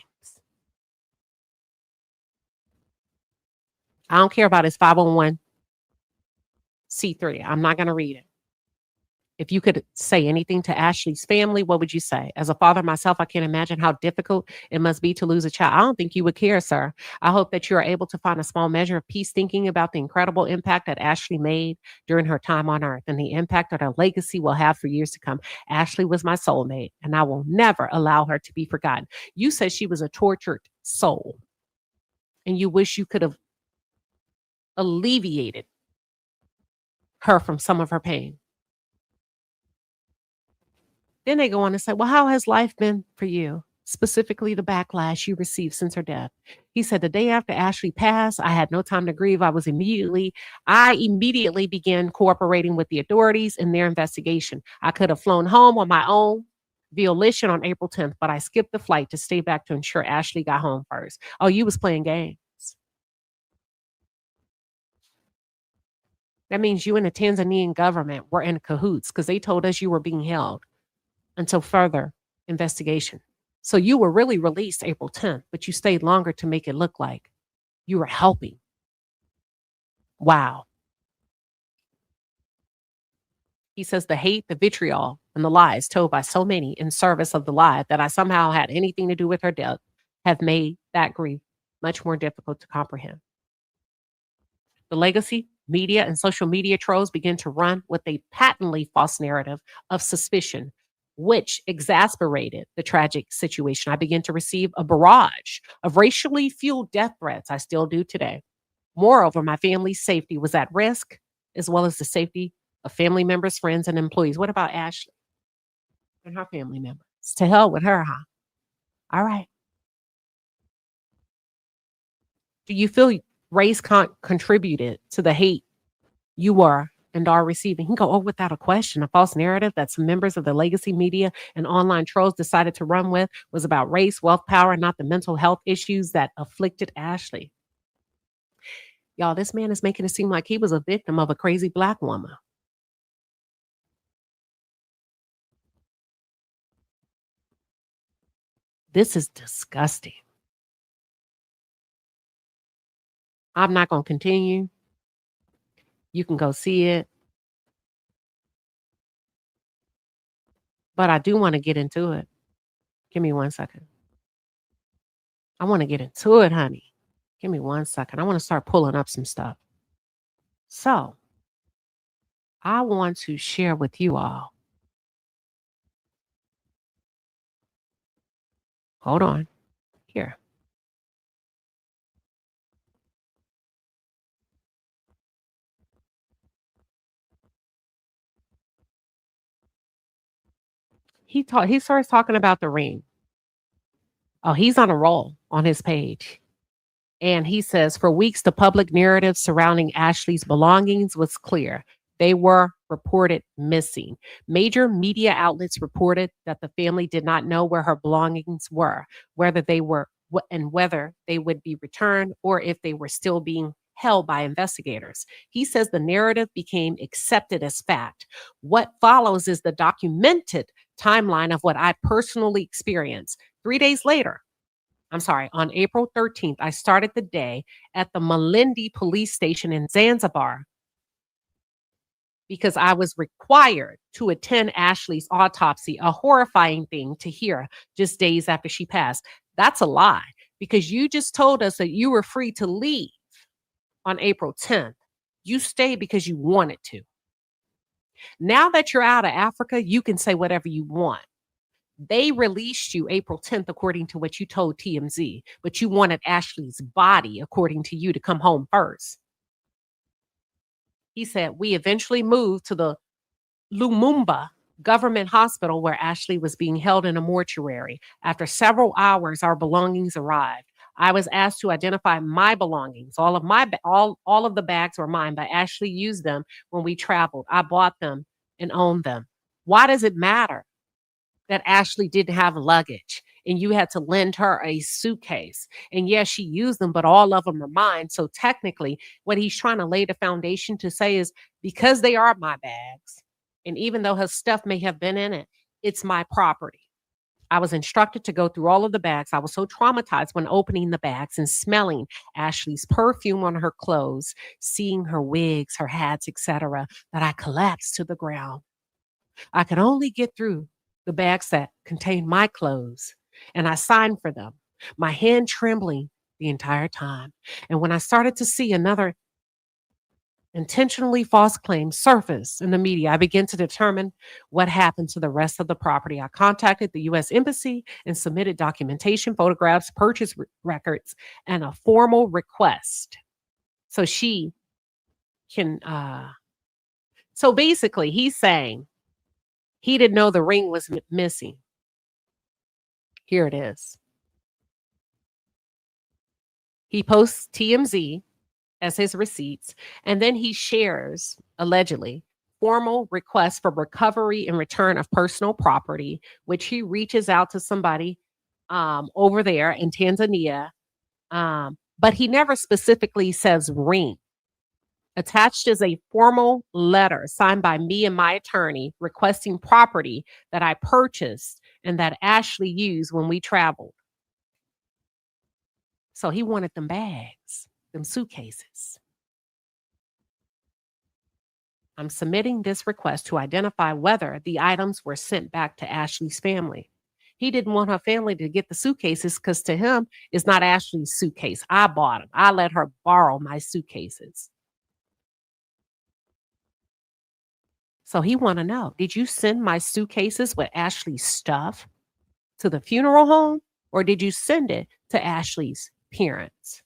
I don't care about his 501c3. I'm not going to read it. If you could say anything to Ashlee's family, what would you say? As a father myself, I can't imagine how difficult it must be to lose a child. I don't think you would care, sir. I hope that you are able to find a small measure of peace thinking about the incredible impact that Ashlee made during her time on earth and the impact that her legacy will have for years to come. Ashlee was my soulmate, and I will never allow her to be forgotten. You said she was a tortured soul, and you wish you could have alleviated her from some of her pain. Then they go on to say, well, how has life been for you? Specifically, the backlash you received since her death. He said, the day after Ashlee passed, I had no time to grieve. I immediately began cooperating with the authorities in their investigation. I could have flown home on my own volition on April 10th, but I skipped the flight to stay back to ensure Ashlee got home first. Oh, you was playing games. That means you and the Tanzanian government were in cahoots because they told us you were being held until further investigation. So you were really released April 10th, but you stayed longer to make it look like you were helping. Wow. He says the hate, the vitriol, and the lies told by so many in service of the lie that I somehow had anything to do with her death have made that grief much more difficult to comprehend. The legacy, media, and social media trolls begin to run with a patently false narrative of suspicion, which exasperated the tragic situation. I began to receive a barrage of racially fueled death threats. I still do today. Moreover, my family's safety was at risk, as well as the safety of family members, friends, and employees. What about Ashlee and her family members? To hell with her, huh? All right. Do you feel race contributed to the hate you were and are receiving? He can go, oh, without a question, a false narrative that some members of the legacy media and online trolls decided to run with was about race, wealth, power, not the mental health issues that afflicted Ashlee. Y'all, this man is making it seem like he was a victim of a crazy Black woman. This is disgusting. I'm not going to continue. You can go see it. But I do want to get into it. Give me 1 second. I want to get into it, honey. Give me 1 second. I want to start pulling up some stuff. So, I want to share with you all. Hold on. Here. He starts talking about the ring. Oh, he's on a roll on his page. And he says, for weeks, the public narrative surrounding Ashlee's belongings was clear. They were reported missing. Major media outlets reported that the family did not know where her belongings were, whether they would be returned or if they were still being held by investigators. He says the narrative became accepted as fact. What follows is the documented timeline of what I personally experienced. 3 days later, on April 13th, I started the day at the Malindi police station in Zanzibar because I was required to attend Ashlee's autopsy, a horrifying thing to hear just days after she passed. That's a lie, because you just told us that you were free to leave on April 10th. You stayed because you wanted to. Now that you're out of Africa, you can say whatever you want. They released you April 10th, according to what you told TMZ, but you wanted Ashlee's body, according to you, to come home first. He said, we eventually moved to the Lumumba government hospital where Ashlee was being held in a mortuary. After several hours, our belongings arrived. I was asked to identify my belongings. All of the bags were mine, but Ashlee used them when we traveled. I bought them and owned them. Why does it matter that Ashlee didn't have luggage and you had to lend her a suitcase. And yes, she used them, but all of them are mine. So technically, what he's trying to lay the foundation to say is because they are my bags, and even though her stuff may have been in it, it's my property. I was instructed to go through all of the bags. I was so traumatized when opening the bags and smelling Ashlee's perfume on her clothes, seeing her wigs, her hats, etc., that I collapsed to the ground. I could only get through the bags that contained my clothes, and I signed for them, my hand trembling the entire time. And when I started to see another intentionally false claim surface in the media, I began to determine what happened to the rest of the property. I contacted the U.S. Embassy and submitted documentation, photographs, purchase records, and a formal request so she can. So basically, he's saying he didn't know the ring was missing. Here it is. He posts TMZ as his receipts, and then he shares, allegedly, formal requests for recovery and return of personal property, which he reaches out to somebody over there in Tanzania. But he never specifically says ring. Attached is a formal letter signed by me and my attorney requesting property that I purchased and that Ashlee used when we traveled. So he wanted them bags, them suitcases. I'm submitting this request to identify whether the items were sent back to Ashlee's family. He didn't want her family to get the suitcases because to him, it's not Ashlee's suitcase. I bought them. I let her borrow my suitcases. So he want to know, did you send my suitcases with Ashlee's stuff to the funeral home, or did you send it to Ashlee's parents?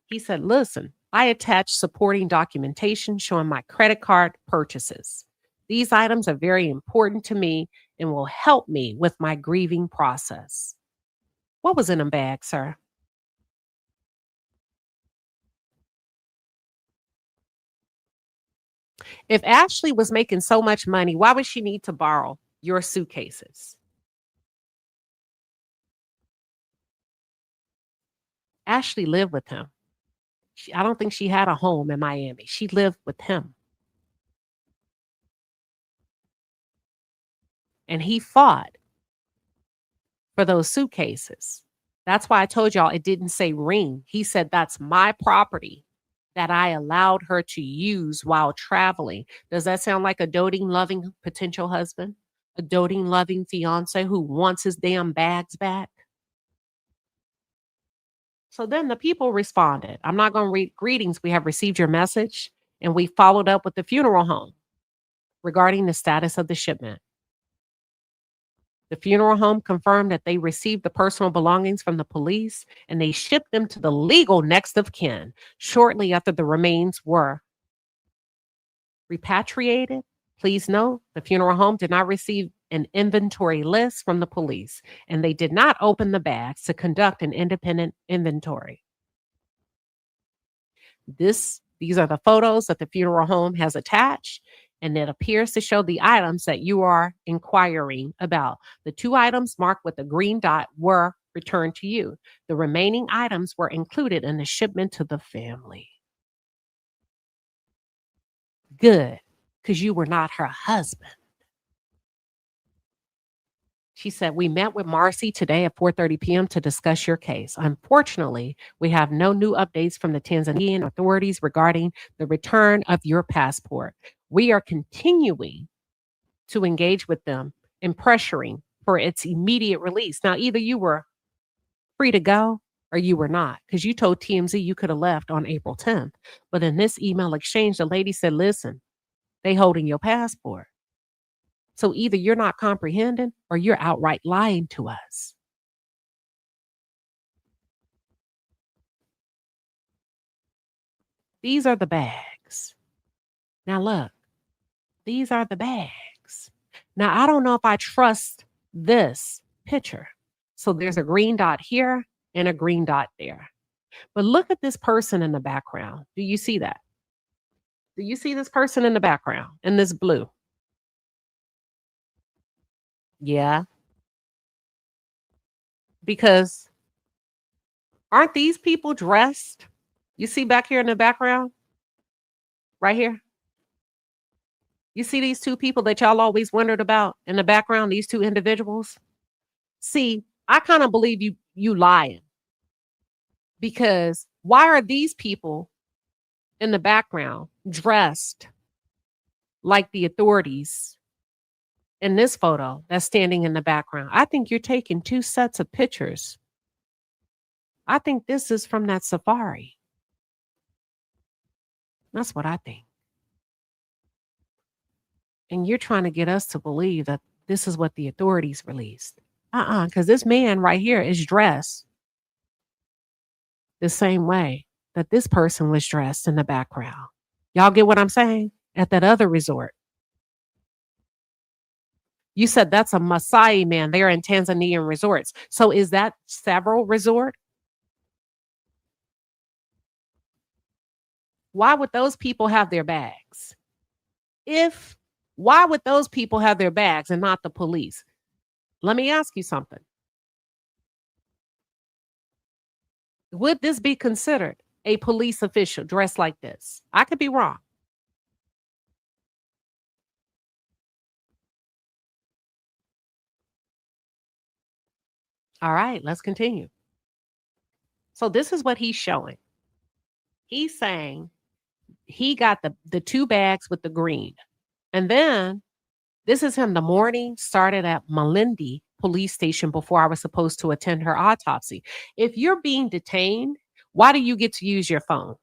He said, listen, I attached supporting documentation showing my credit card purchases. These items are very important to me and will help me with my grieving process. What was in them bags, sir? If Ashlee was making so much money, why would she need to borrow your suitcases? Ashlee lived with him. I don't think she had a home in Miami. She lived with him. And he fought for those suitcases. That's why I told y'all it didn't say ring. He said, that's my property that I allowed her to use while traveling. Does that sound like a doting, loving potential husband? A doting, loving fiance who wants his damn bags back? So then the people responded. I'm not going to read greetings. We have received your message, and we followed up with the funeral home regarding the status of the shipment. The funeral home confirmed that they received the personal belongings from the police and they shipped them to the legal next of kin shortly after the remains were repatriated. Please note, the funeral home did not receive an inventory list from the police, and they did not open the bags to conduct an independent inventory. These are the photos that the funeral home has attached, and it appears to show the items that you are inquiring about. The 2 items marked with the green dot were returned to you. The remaining items were included in the shipment to the family. Good, because you were not her husband. She said, we met with Marcy today at 4:30 p.m. to discuss your case. Unfortunately, we have no new updates from the Tanzanian authorities regarding the return of your passport. We are continuing to engage with them and pressuring for its immediate release. Now, either you were free to go or you were not, because you told TMZ you could have left on April 10th. But in this email exchange, the lady said, listen, they holding your passport. So either you're not comprehending or you're outright lying to us. These are the bags. Now look, these are the bags. Now I don't know if I trust this picture. So there's a green dot here and a green dot there. But look at this person in the background. Do you see that? Do you see this person in the background in this blue? Yeah, because aren't these people dressed? You see back here in the background, right here? You see these two people that y'all always wondered about in the background, these two individuals? See, I kind of believe you lying because why are these people in the background dressed like the authorities in this photo that's standing in the background? I think you're taking two sets of pictures. I think this is from that safari. That's what I think. And you're trying to get us to believe that this is what the authorities released. Because this man right here is dressed the same way that this person was dressed in the background. Y'all get what I'm saying? At that other resort. You said that's a Maasai man. They're in Tanzanian resorts. So is that several resort? Why would those people have their bags? Why would those people have their bags and not the police? Let me ask you something. Would this be considered a police official dressed like this? I could be wrong. All right, let's continue. So this is what he's showing. He's saying he got the two bags with the green. And then this is him. The morning started at Malindi police station before I was supposed to attend her autopsy. If you're being detained, why do you get to use your phone?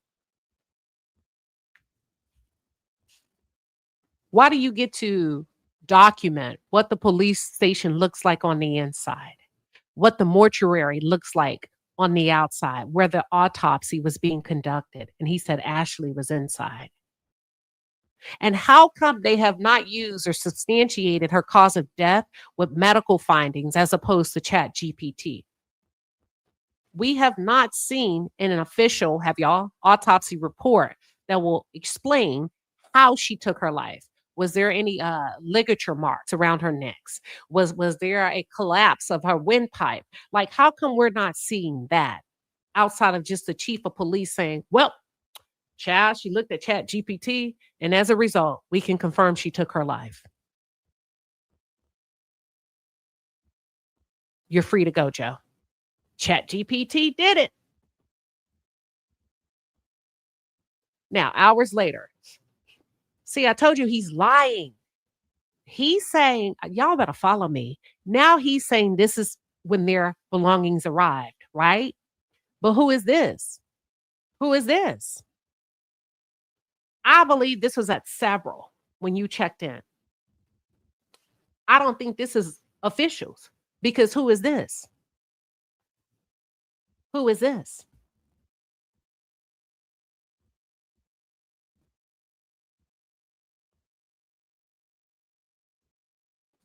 Why do you get to document what the police station looks like on the inside? What the mortuary looks like on the outside, where the autopsy was being conducted? And he said Ashlee was inside. And how come they have not used or substantiated her cause of death with medical findings as opposed to Chat GPT? We have not seen in an official, have y'all, autopsy report that will explain how she took her life. Was there any ligature marks around her necks? Was there a collapse of her windpipe? Like, how come we're not seeing that outside of just the chief of police saying, well, child, she looked at Chat GPT, and as a result, we can confirm she took her life. You're free to go, Joe. Chat GPT did it. Now, hours later, see, I told you he's lying. He's saying, y'all better follow me. Now he's saying this is when their belongings arrived, right? But who is this? Who is this? I believe this was at several when you checked in. I don't think this is officials because who is this? Who is this?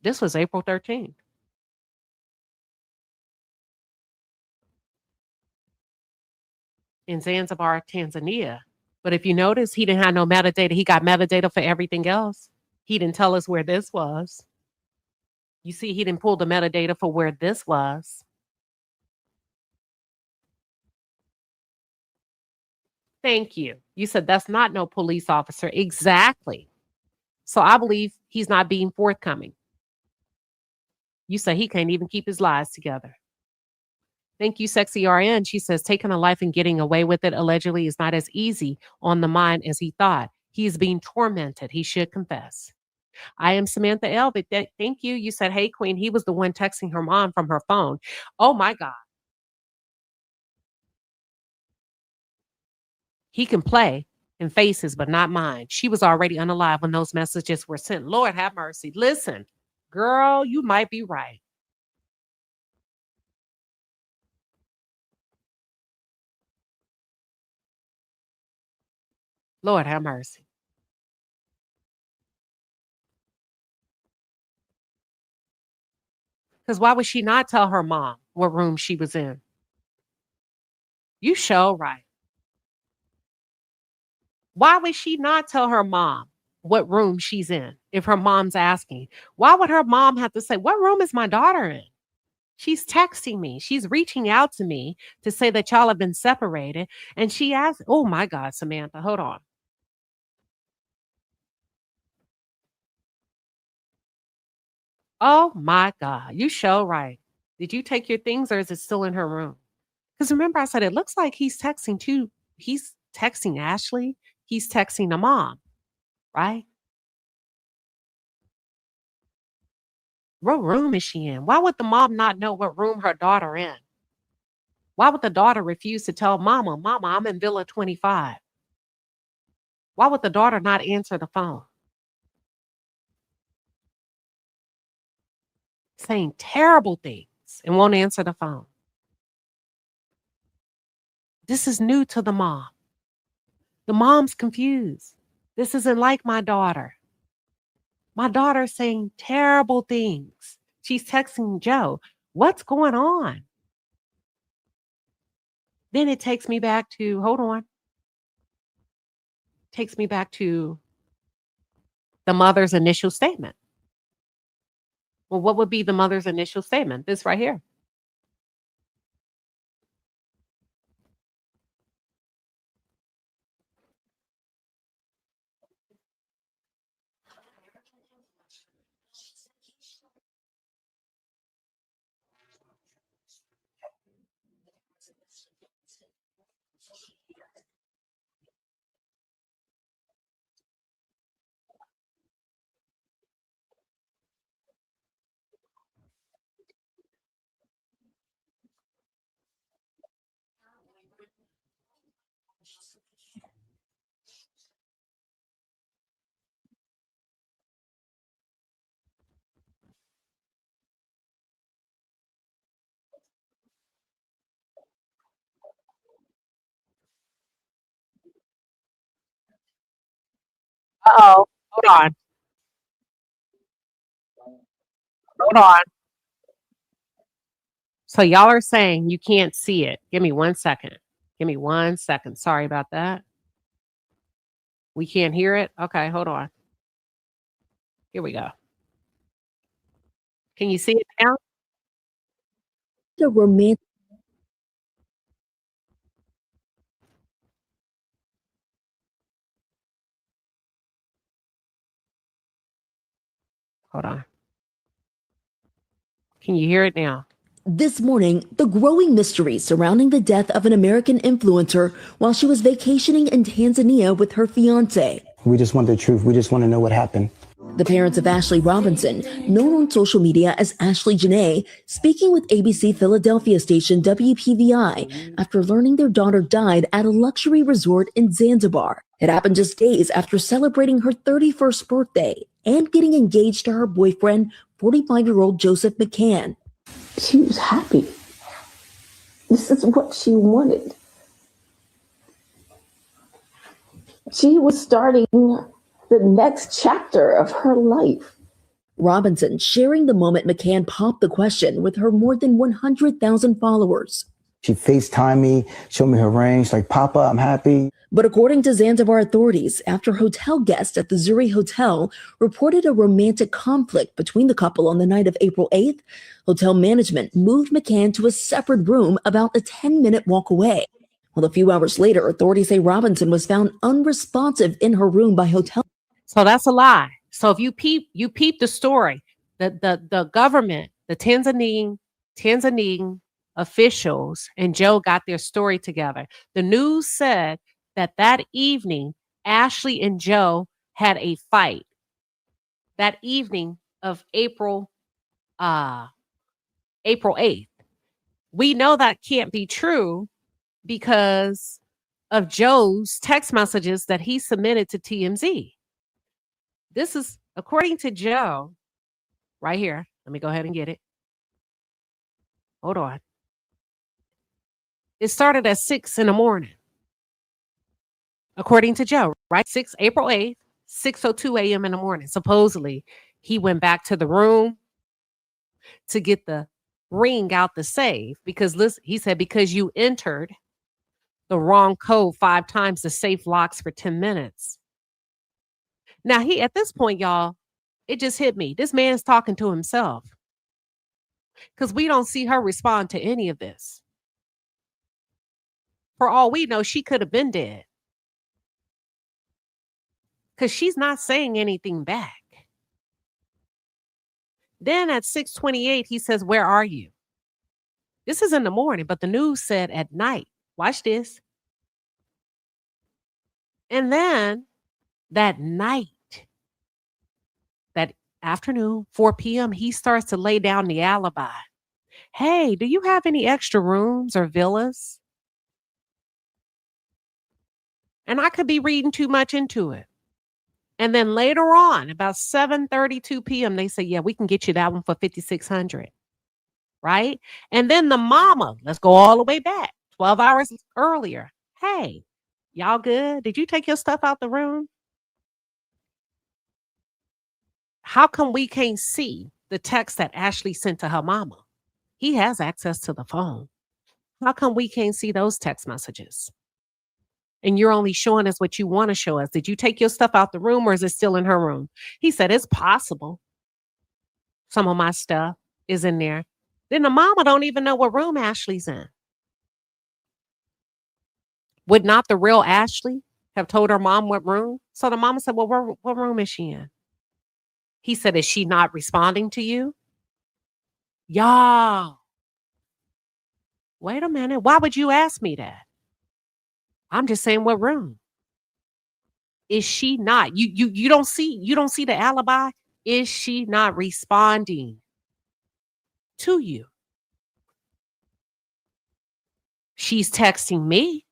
This was April 13th. In Zanzibar, Tanzania. But if you notice, he didn't have no metadata. He got metadata for everything else. He didn't tell us where this was. You see, he didn't pull the metadata for where this was. Thank you. You said that's not no police officer. Exactly. So I believe he's not being forthcoming. You say he can't even keep his lies together. Thank you, Sexy RN. She says taking a life and getting away with it allegedly is not as easy on the mind as he thought. He is being tormented. He should confess. I am Samantha L. But thank you. You said, hey, Queen, he was the one texting her mom from her phone. Oh, my God. He can play in faces, but not mine. She was already unalive when those messages were sent. Lord have mercy. Listen, girl, you might be right. Lord have mercy. Because why would she not tell her mom what room she was in? You show right. Why would she not tell her mom what room she's in? if her mom's asking? Why would her mom have to say, what room is my daughter in? She's texting me. She's reaching out to me to say that y'all have been separated. And she asked, oh my God, Samantha, hold on. Oh my God, you show right. Did you take your things or is it still in her room? Because remember, I said it looks like he's texting too. He's texting Ashlee. He's texting the mom, right? What room is she in? Why would the mom not know what room her daughter in? Why would the daughter refuse to tell mama, Mama, I'm in Villa 25? Why would the daughter not answer the phone? Saying terrible things and won't answer the phone. This is new to the mom. The mom's confused. This isn't like my daughter. My daughter's saying terrible things. She's texting Joe, what's going on? Then it takes me back to, hold on. Takes me back to the mother's initial statement. Well, what would be the mother's initial statement? This right here. Uh-oh. Hold on. Hold on. So y'all are saying you can't see it. Give me 1 second. Give me 1 second. Sorry about that. We can't hear it. Okay, hold on. Here we go. Can you see it now? The romantic. Hold on. Can you hear it now? This morning, the growing mystery surrounding the death of an American influencer while she was vacationing in Tanzania with her fiance. We just want the truth. We just want to know what happened. The parents of Ashlee Robinson, known on social media as Ashlee Janae, speaking with ABC Philadelphia station WPVI after learning their daughter died at a luxury resort in Zanzibar. It happened just days after celebrating her 31st birthday and getting engaged to her boyfriend, 45-year-old Joseph McCann. She was happy. This is what she wanted. She was starting the next chapter of her life. Robinson sharing the moment McCann popped the question with her more than 100,000 followers. She FaceTimed me, showed me her ring. She's like, Papa, I'm happy. But according to Zanzibar authorities, after hotel guests at the Zuri Hotel reported a romantic conflict between the couple on the night of April 8th, hotel management moved McCann to a separate room about a 10-minute walk away. Well, a few hours later, authorities say Robinson was found unresponsive in her room by hotel. So that's a lie. So if you peep the story, the government, the Tanzanian officials and Joe got their story together. The news said that evening, Ashlee and Joe had a fight. That evening of April 8th. We know that can't be true because of Joe's text messages that he submitted to TMZ. This is according to Joe right here. Let me go ahead and get it. Hold on. It started at 6 in the morning. According to Joe, right? April 8th, 6:02 a.m. in the morning. Supposedly, he went back to the room to get the ring out the safe because he said, because you entered the wrong code 5 times, the safe locks for 10 minutes. Now, at this point, y'all, It just hit me. This man is talking to himself because we don't see her respond to any of this. For all we know, she could have been dead because she's not saying anything back. Then at 6:28, he says, "Where are you?" This is in the morning, but the news said at night. Watch this. And then that night, that afternoon, 4 p.m., he starts to lay down the alibi. Hey, do you have any extra rooms or villas? And I could be reading too much into it. And then later on, about 7:32 p.m., they say, yeah, we can get you that one for $5,600. Right? And then the mama, let's go all the way back, 12 hours earlier. Hey, y'all good? Did you take your stuff out the room? How come we can't see the text that Ashlee sent to her mama? He has access to the phone. How come we can't see those text messages? And you're only showing us what you want to show us. Did you take your stuff out the room or is it still in her room? He said, it's possible. Some of my stuff is in there. Then the mama don't even know what room Ashlee's in. Would not the real Ashlee have told her mom what room? So the mama said, well, what room is she in? He said, is she not responding to you? Y'all, wait a minute. Why would you ask me that? I'm just saying, what room? Is she not? You don't see the alibi? Is she not responding to you? She's texting me.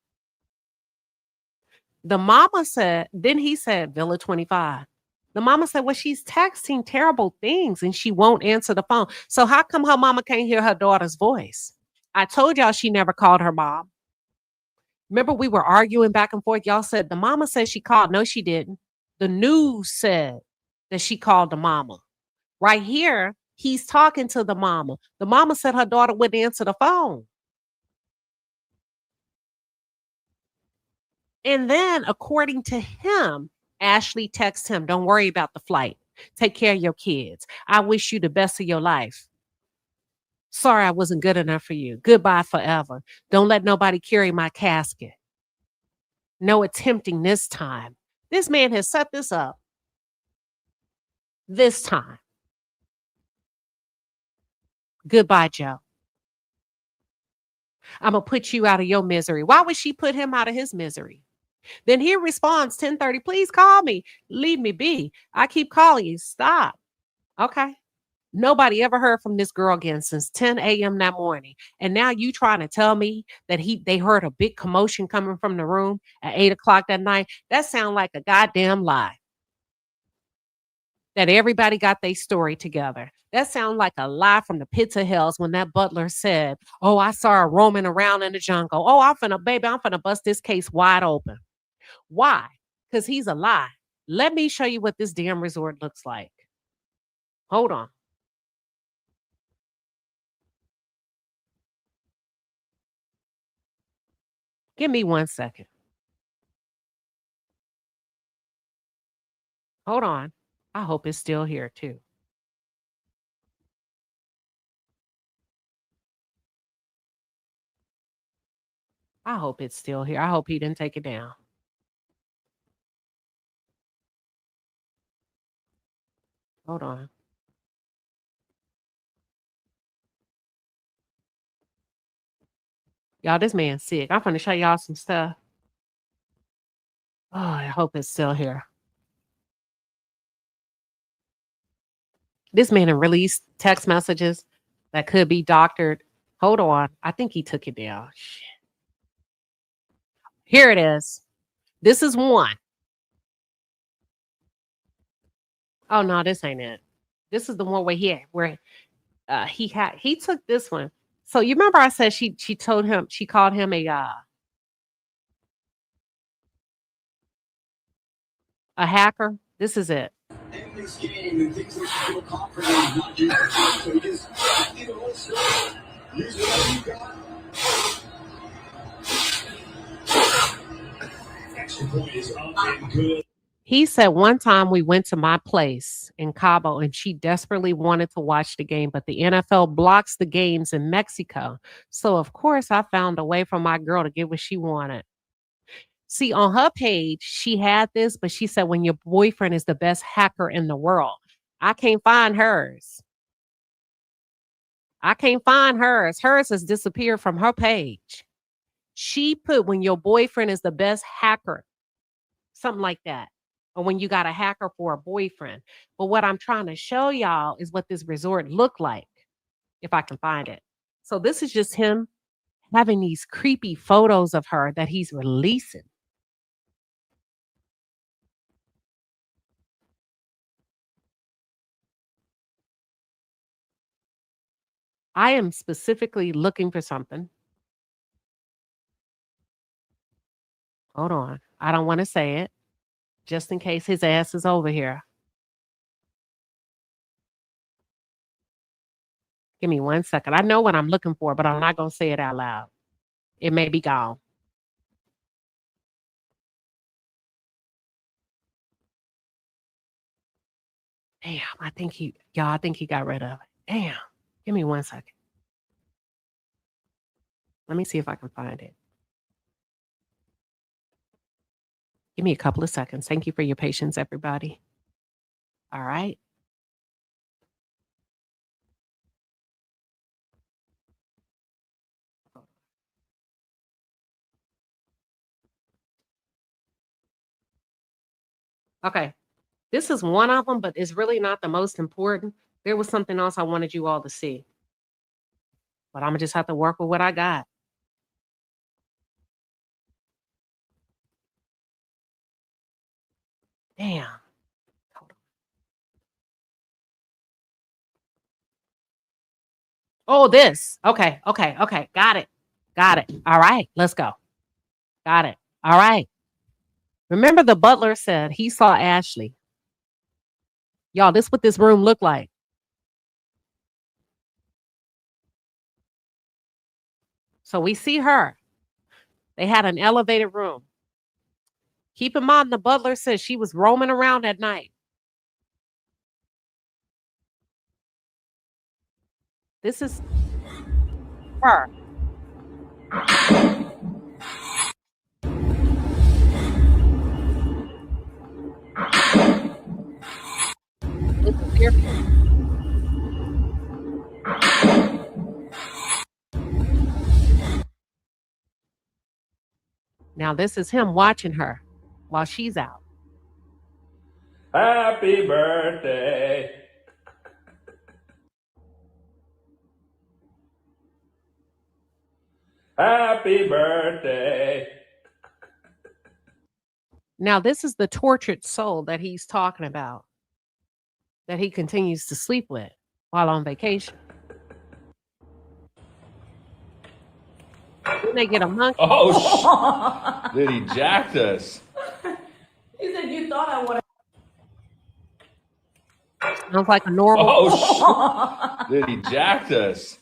The mama said, then he said, Villa 25. The mama said, well, she's texting terrible things and she won't answer the phone. So how come her mama can't hear her daughter's voice? I told y'all she never called her mom. Remember, we were arguing back and forth. Y'all said the mama said she called. No, she didn't. The news said that she called the mama. Right here, he's talking to the mama. The mama said her daughter wouldn't answer the phone. And then, according to him, Ashlee texts him, don't worry about the flight. Take care of your kids. I wish you the best of your life. Sorry I wasn't good enough for you. Goodbye forever. Don't let nobody carry my casket. No attempting this time. This man has set this up. This time. Goodbye, Joe. I'm going to put you out of your misery. Why would she put him out of his misery? Then he responds, 10:30, please call me. Leave me be. I keep calling you. Stop. Okay. Nobody ever heard from this girl again since 10 a.m. that morning. And now you trying to tell me that they heard a big commotion coming from the room at 8 o'clock that night? That sounds like a goddamn lie. That everybody got their story together. That sounds like a lie from the pits of hells when that butler said, oh, I saw her roaming around in the jungle. Oh, I'm finna bust this case wide open. Why? Because he's a lie. Let me show you what this damn resort looks like. Hold on. Give me 1 second. Hold on. I hope it's still here too. I hope it's still here. I hope he didn't take it down. Hold on. Y'all, this man's sick. I'm going to show y'all some stuff. Oh, I hope it's still here. This man had released text messages that could be doctored. Hold on. I think he took it down. Shit. Here it is. This is one. Oh, no, this ain't it. This is the one where he took this one. So you remember I said she called him a hacker? This is it. He said one time we went to my place in Cabo and she desperately wanted to watch the game, but the NFL blocks the games in Mexico. So, of course, I found a way for my girl to get what she wanted. See, on her page, she had this, but she said when your boyfriend is the best hacker in the world. I can't find hers. I can't find hers. Hers has disappeared from her page. She put when your boyfriend is the best hacker, something like that. Or when you got a hacker for a boyfriend. But what I'm trying to show y'all is what this resort looked like, if I can find it. So this is just him having these creepy photos of her that he's releasing. I am specifically looking for something. Hold on. I don't want to say it just in case his ass is over here. Give me 1 second. I know what I'm looking for, but I'm not going to say it out loud. It may be gone. Damn, I think he got rid of it. Damn. Give me 1 second. Let me see if I can find it. Give me a couple of seconds. Thank you for your patience, everybody. All right. Okay. This is one of them, but it's really not the most important. There was something else I wanted you all to see. But I'm going to just have to work with what I got. Damn. Hold on. Oh, this. Okay. Got it. All right. Let's go. Got it. All right. Remember the butler said he saw Ashlee. Y'all, this is what this room looked like. So we see her. They had an elevated room. Keep in mind, the butler said she was roaming around at night. This is her. This is your Now, this is him watching her while she's out. Happy birthday. Happy birthday. Now, this is the tortured soul that he's talking about, that he continues to sleep with while on vacation. Then they get a monkey. Oh, Then he jacked us. He said, "You thought I would." Sounds like a normal. Oh, Then he jacked us.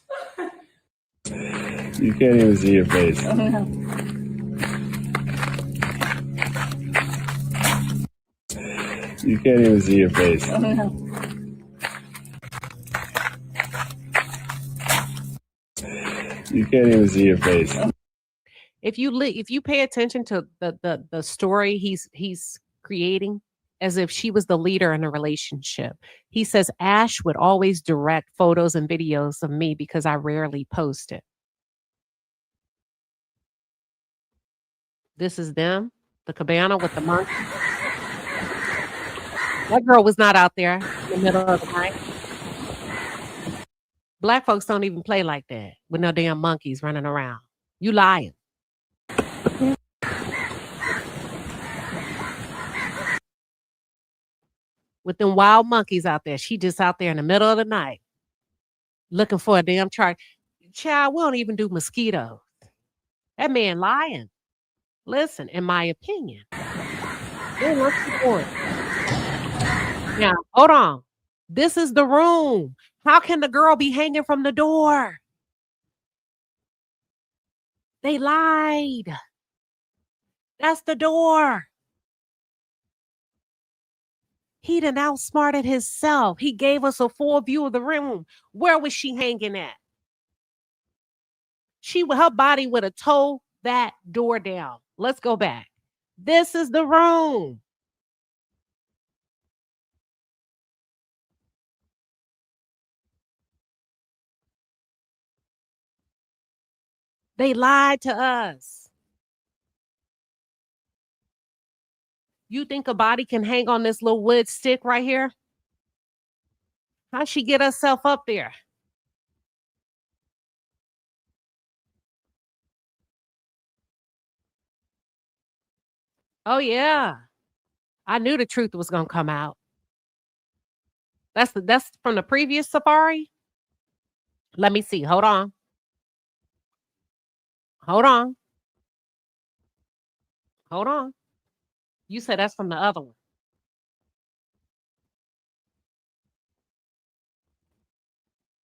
You can't even see your face. You can't even see your face. You can't even see your face. If you pay attention to the story he's creating, as if she was the leader in a relationship. He says Ash would always direct photos and videos of me because I rarely post it. This is them, the cabana with the monkey. That girl was not out there in the middle of the night. Black folks don't even play like that with no damn monkeys running around. You lying. With them wild monkeys out there. She just out there in the middle of the night looking for a damn chart. Child, we don't even do mosquitoes. That man lying. Listen, in my opinion. What's the point? Now, hold on. This is the room. How can the girl be hanging from the door? They lied. That's the door. He done outsmarted himself. He gave us a full view of the room. Where was she hanging at? Her body would have towed that door down. Let's go back. This is the room. They lied to us. You think a body can hang on this little wood stick right here? How'd she get herself up there? Oh, yeah. I knew the truth was going to come out. That's from the previous safari. Let me see. Hold on. Hold on. Hold on. You said that's from the other one.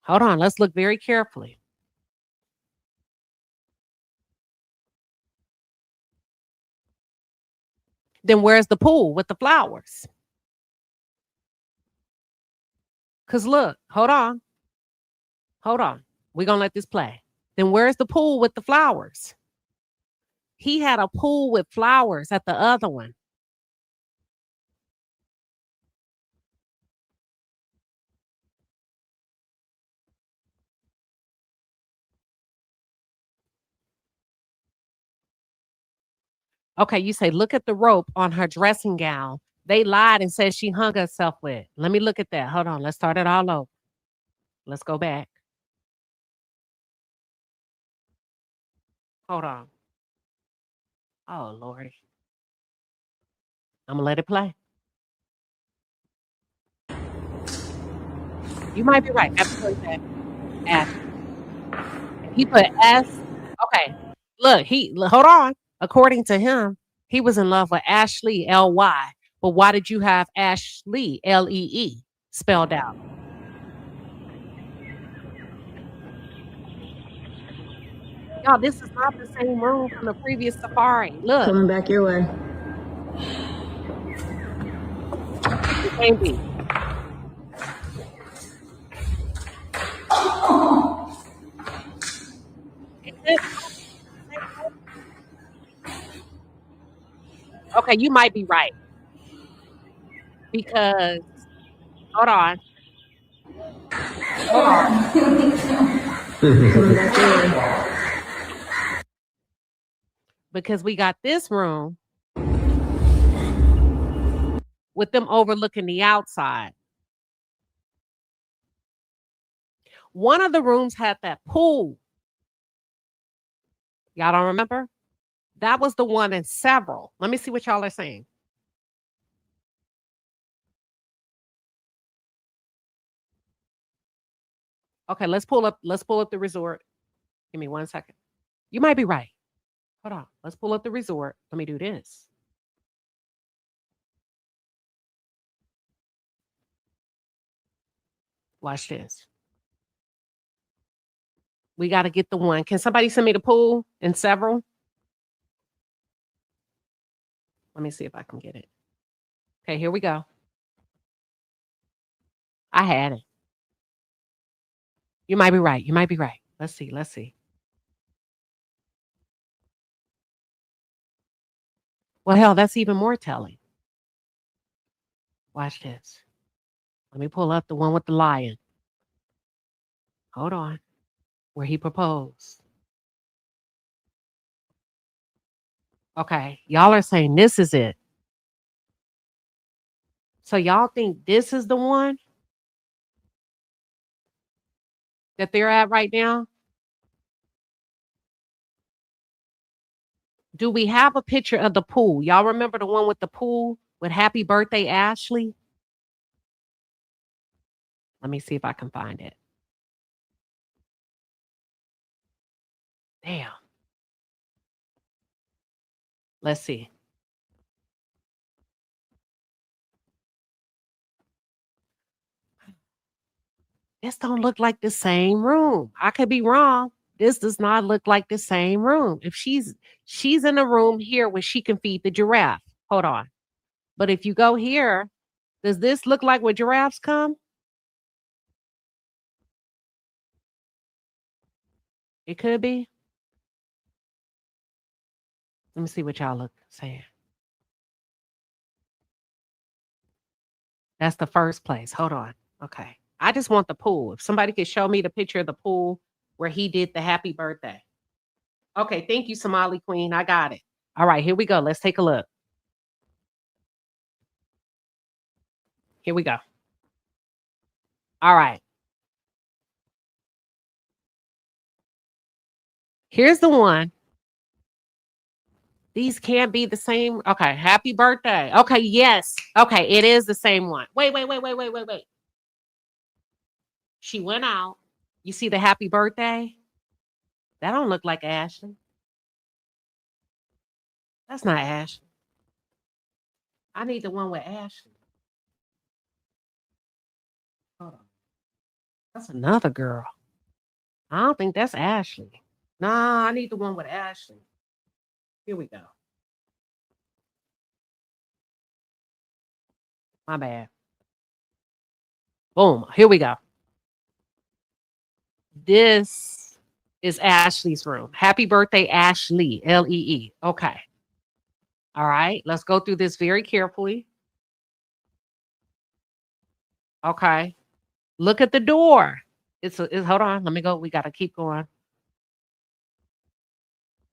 Hold on. Let's look very carefully. Then where's the pool with the flowers? Because look, hold on. Hold on. We're going to let this play. Then where's the pool with the flowers? He had a pool with flowers at the other one. Okay, you say, look at the rope on her dressing gown. They lied and said she hung herself with. Let me look at that. Hold on. Let's start it all over. Let's go back. Hold on. Oh, Lordy. I'm going to let it play. You might be right. That's what he said. S. He put S. Okay. Look, hold on. According to him, he was in love with Ashlee, L-Y. But why did you have Ashlee, L-E-E, spelled out? Y'all, this is not the same room from the previous safari. Look. Coming back your way. It can't be. Okay, you might be right. Because, hold on. Hold on. Coming back your way. Because we got this room with them overlooking the outside. One of the rooms had that pool. Y'all don't remember? That was the one in several. Let me see what y'all are saying. Okay, let's pull up the resort. Give me 1 second. You might be right. Hold on. Let's pull up the resort. Let me do this. Watch this. We got to get the one. Can somebody send me the pool in several? Let me see if I can get it. Okay, here we go. I had it. You might be right. You might be right. Let's see. Let's see. Well, hell, that's even more telling. Watch this. Let me pull up the one with the lion. Hold on. Where he proposed. Okay. Y'all are saying this is it. So y'all think this is the one that they're at right now? Do we have a picture of the pool? Y'all remember the one with the pool with Happy Birthday, Ashlee? Let me see if I can find it. Damn. Let's see. This don't look like the same room. I could be wrong. This does not look like the same room. If she's in a room here where she can feed the giraffe. Hold on. But if you go here, Does this look like where giraffes come? It could be. Let me see what y'all look saying. That's the first place. Hold on. Okay. I just want the pool. If somebody could show me the picture of the pool where he did the happy birthday. Okay. Thank you, Somali Queen. I got it. All right. Here we go. Let's take a look. Here we go. All right. Here's the one. These can't be the same. Okay. Happy birthday. Okay. Yes. Okay. It is the same one. Wait. She went out. You see the happy birthday? That don't look like Ashlee. That's not Ashlee. I need the one with Ashlee. Hold on. That's another girl. I don't think that's Ashlee. Nah, I need the one with Ashlee. Here we go. My bad. Boom. Here we go. This is Ashlee's room. Happy birthday, Ashlee. Lee. Okay. All right. Let's go through this very carefully. Okay. Look at the door. It's hold on. Let me go. We got to keep going.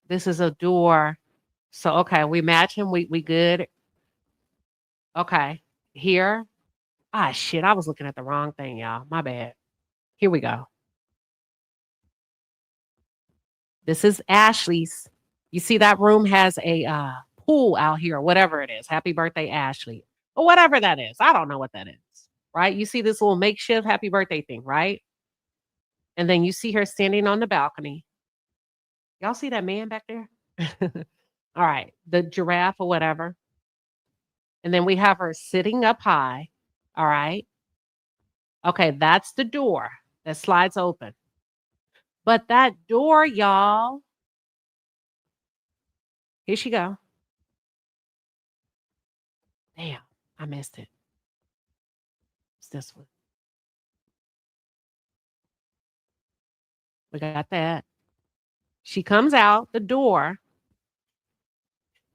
This is a door. So, okay. We match him. We good. Okay. Here. Ah, shit. I was looking at the wrong thing, y'all. My bad. Here we go. This is Ashlee's. You see that room has a pool out here, or whatever it is. Happy birthday, Ashlee. Or whatever that is. I don't know what that is. Right? You see this little makeshift happy birthday thing, right? And then you see her standing on the balcony. Y'all see that man back there? All right. The giraffe or whatever. And then we have her sitting up high. All right. Okay. That's the door that slides open. But that door, y'all. Here she go. Damn. I missed it. It's this one. We got that. She comes out the door.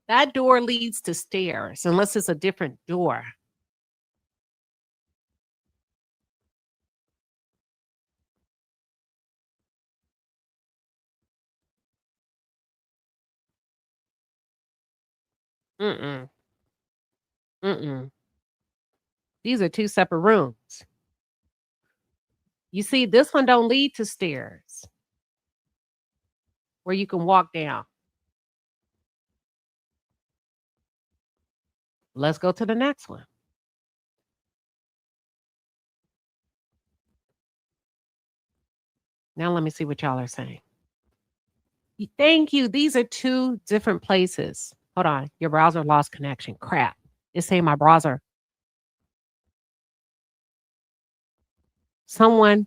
That door leads to stairs, unless it's a different door. Mm-mm. Mm-mm. These are two separate rooms. You see, this one don't lead to stairs where you can walk down. Let's go to the next one. Now let me see what y'all are saying. Thank you. These are two different places. Hold on. Your browser lost connection. Crap. It's saying my browser. Someone.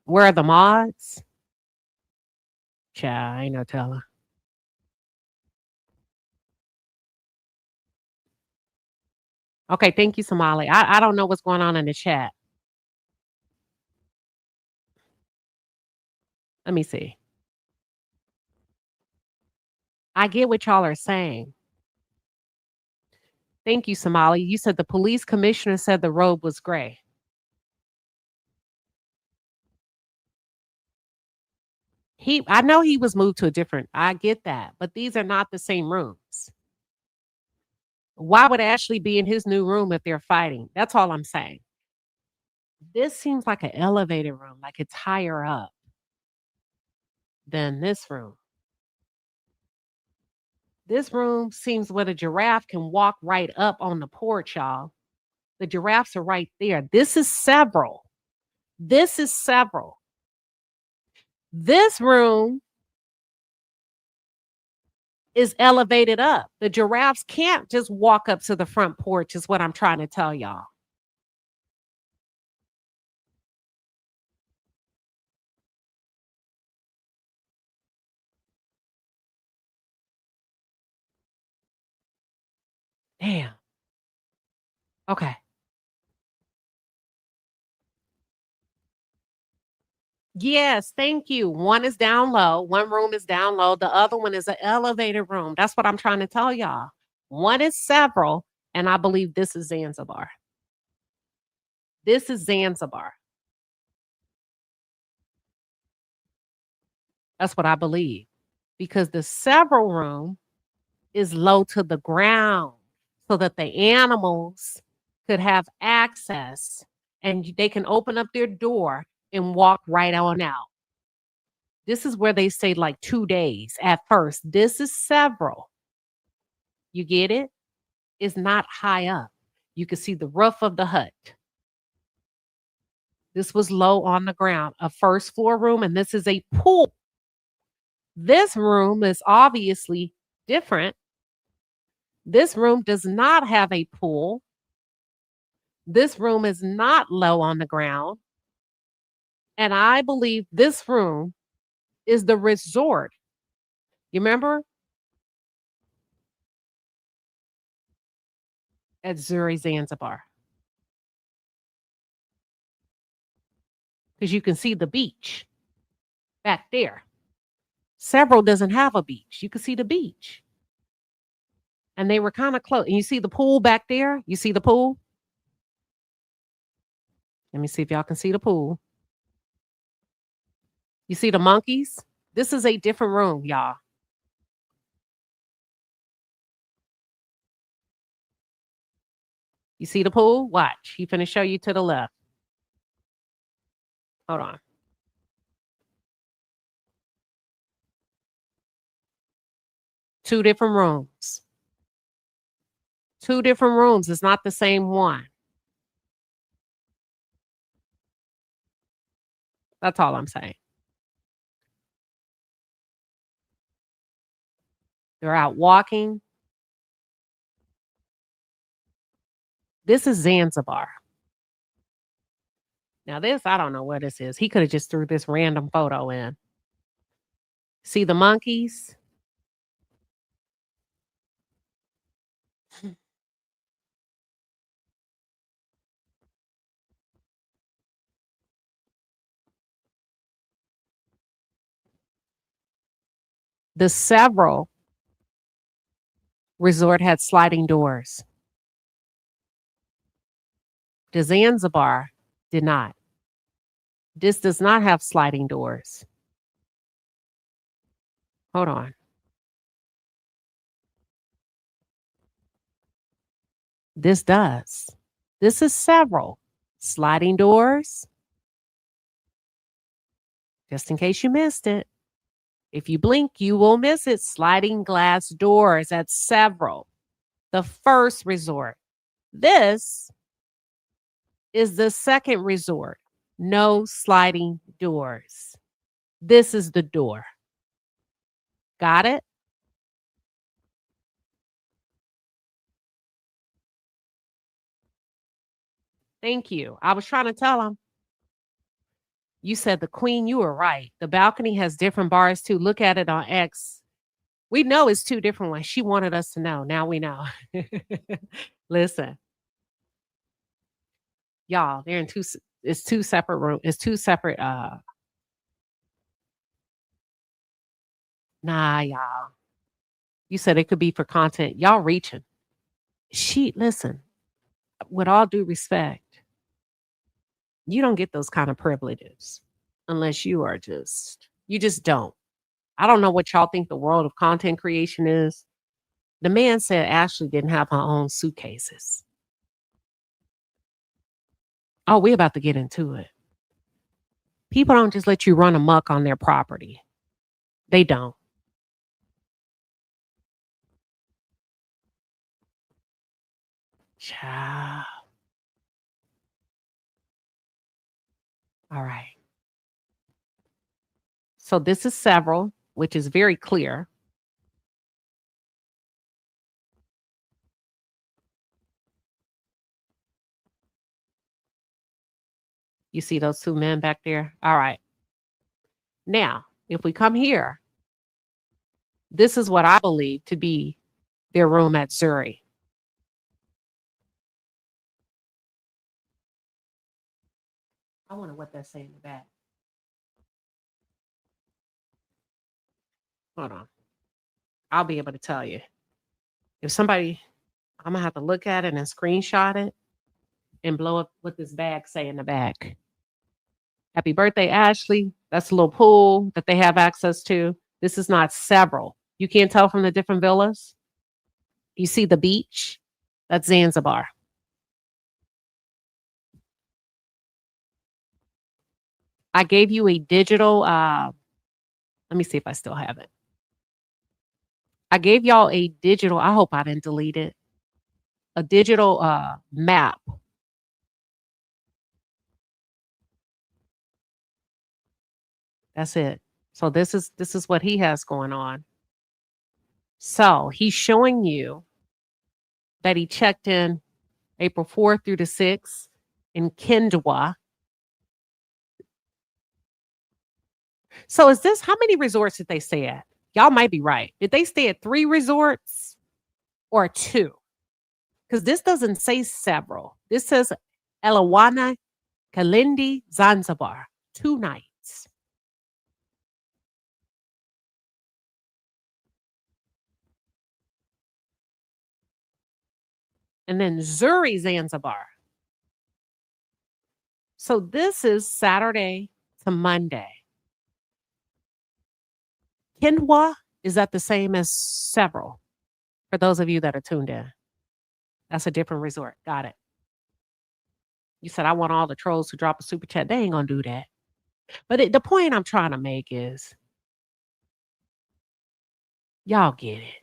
Where are the mods? Child, I ain't no telling. Okay, thank you, Somali. I don't know what's going on in the chat. Let me see. I get what y'all are saying. Thank you, Somali. You said the police commissioner said the robe was gray. I know he was moved to a different, I get that, but these are not the same rooms. Why would Ashlee be in his new room if they're fighting? That's all I'm saying. This seems like an elevated room, like it's higher up than this room. This room seems where the giraffe can walk right up on the porch, y'all. The giraffes are right there. This is several. This is several. This room is elevated up. The giraffes can't just walk up to the front porch, is what I'm trying to tell y'all. Damn. Okay. Yes, thank you. One is down low. One room is down low. The other one is an elevated room. That's what I'm trying to tell y'all. One is several, and I believe this is Zanzibar. This is Zanzibar. That's what I believe. Because the several room is low to the ground so that the animals could have access and they can open up their door and walk right on out. This is where they say like 2 days at first. This is several. You get it? It's not high up. You can see the roof of the hut. This was low on the ground, a first floor room, and this is a pool. This room is obviously different. This room does not have a pool. This room is not low on the ground. And I believe this room is the resort. You remember? At Zuri Zanzibar. Because you can see the beach back there. Several doesn't have a beach. You can see the beach. And they were kind of close. And you see the pool back there? You see the pool? Let me see if y'all can see the pool. You see the monkeys? This is a different room, y'all. You see the pool? Watch. He finna show you to the left. Hold on. Two different rooms. Two different rooms. It's not the same one. That's all I'm saying. They're out walking. This is Zanzibar. Now this, I don't know what this is. He could have just threw this random photo in. See the monkeys? The several resort had sliding doors. The Zanzibar did not. This does not have sliding doors. Hold on. This does. This is several sliding doors. Just in case you missed it. If you blink, you will miss it. Sliding glass doors at several. The first resort. This is the second resort. No sliding doors. This is the door. Got it? Thank you. I was trying to tell him. You said the queen, you were right. The balcony has different bars too. Look at it on X. We know it's two different ones. She wanted us to know. Now we know. Listen. Y'all, they're in it's two separate rooms. It's two separate nah, y'all. You said it could be for content. Y'all reaching. Listen, with all due respect, you don't get those kind of privileges unless you just don't. I don't know what y'all think the world of content creation is. The man said Ashlee didn't have her own suitcases. Oh, we're about to get into it. People don't just let you run amok on their property. They don't. Child. All right. So this is several, which is very clear. You see those two men back there? All right. Now, if we come here, this is what I believe to be their room at Zuri. I wonder what they're saying in the back. Hold on. I'll be able to tell you. If somebody, I'm going to have to look at it and screenshot it and blow up what this bag say in the back. Happy birthday, Ashley. That's a little pool that they have access to. This is not several. You can't tell from the different villas. You see the beach? That's Zanzibar. I gave you a digital, let me see if I still have it. I gave y'all a digital, I hope I didn't delete it, a digital map. That's it. So this is what he has going on. So he's showing you that he checked in April 4th through the 6th in Kendwa. So is this, how many resorts did they stay at? Y'all might be right. Did they stay at 3 resorts or 2? Because this doesn't say several. This says Elawana, Kalindi, Zanzibar, 2 nights. And then Zuri, Zanzibar. So this is Saturday to Monday. Kendwa, is that the same as several? For those of you that are tuned in. That's a different resort. Got it. You said, I want all the trolls to drop a super chat. They ain't going to do that. But the point I'm trying to make is, y'all get it.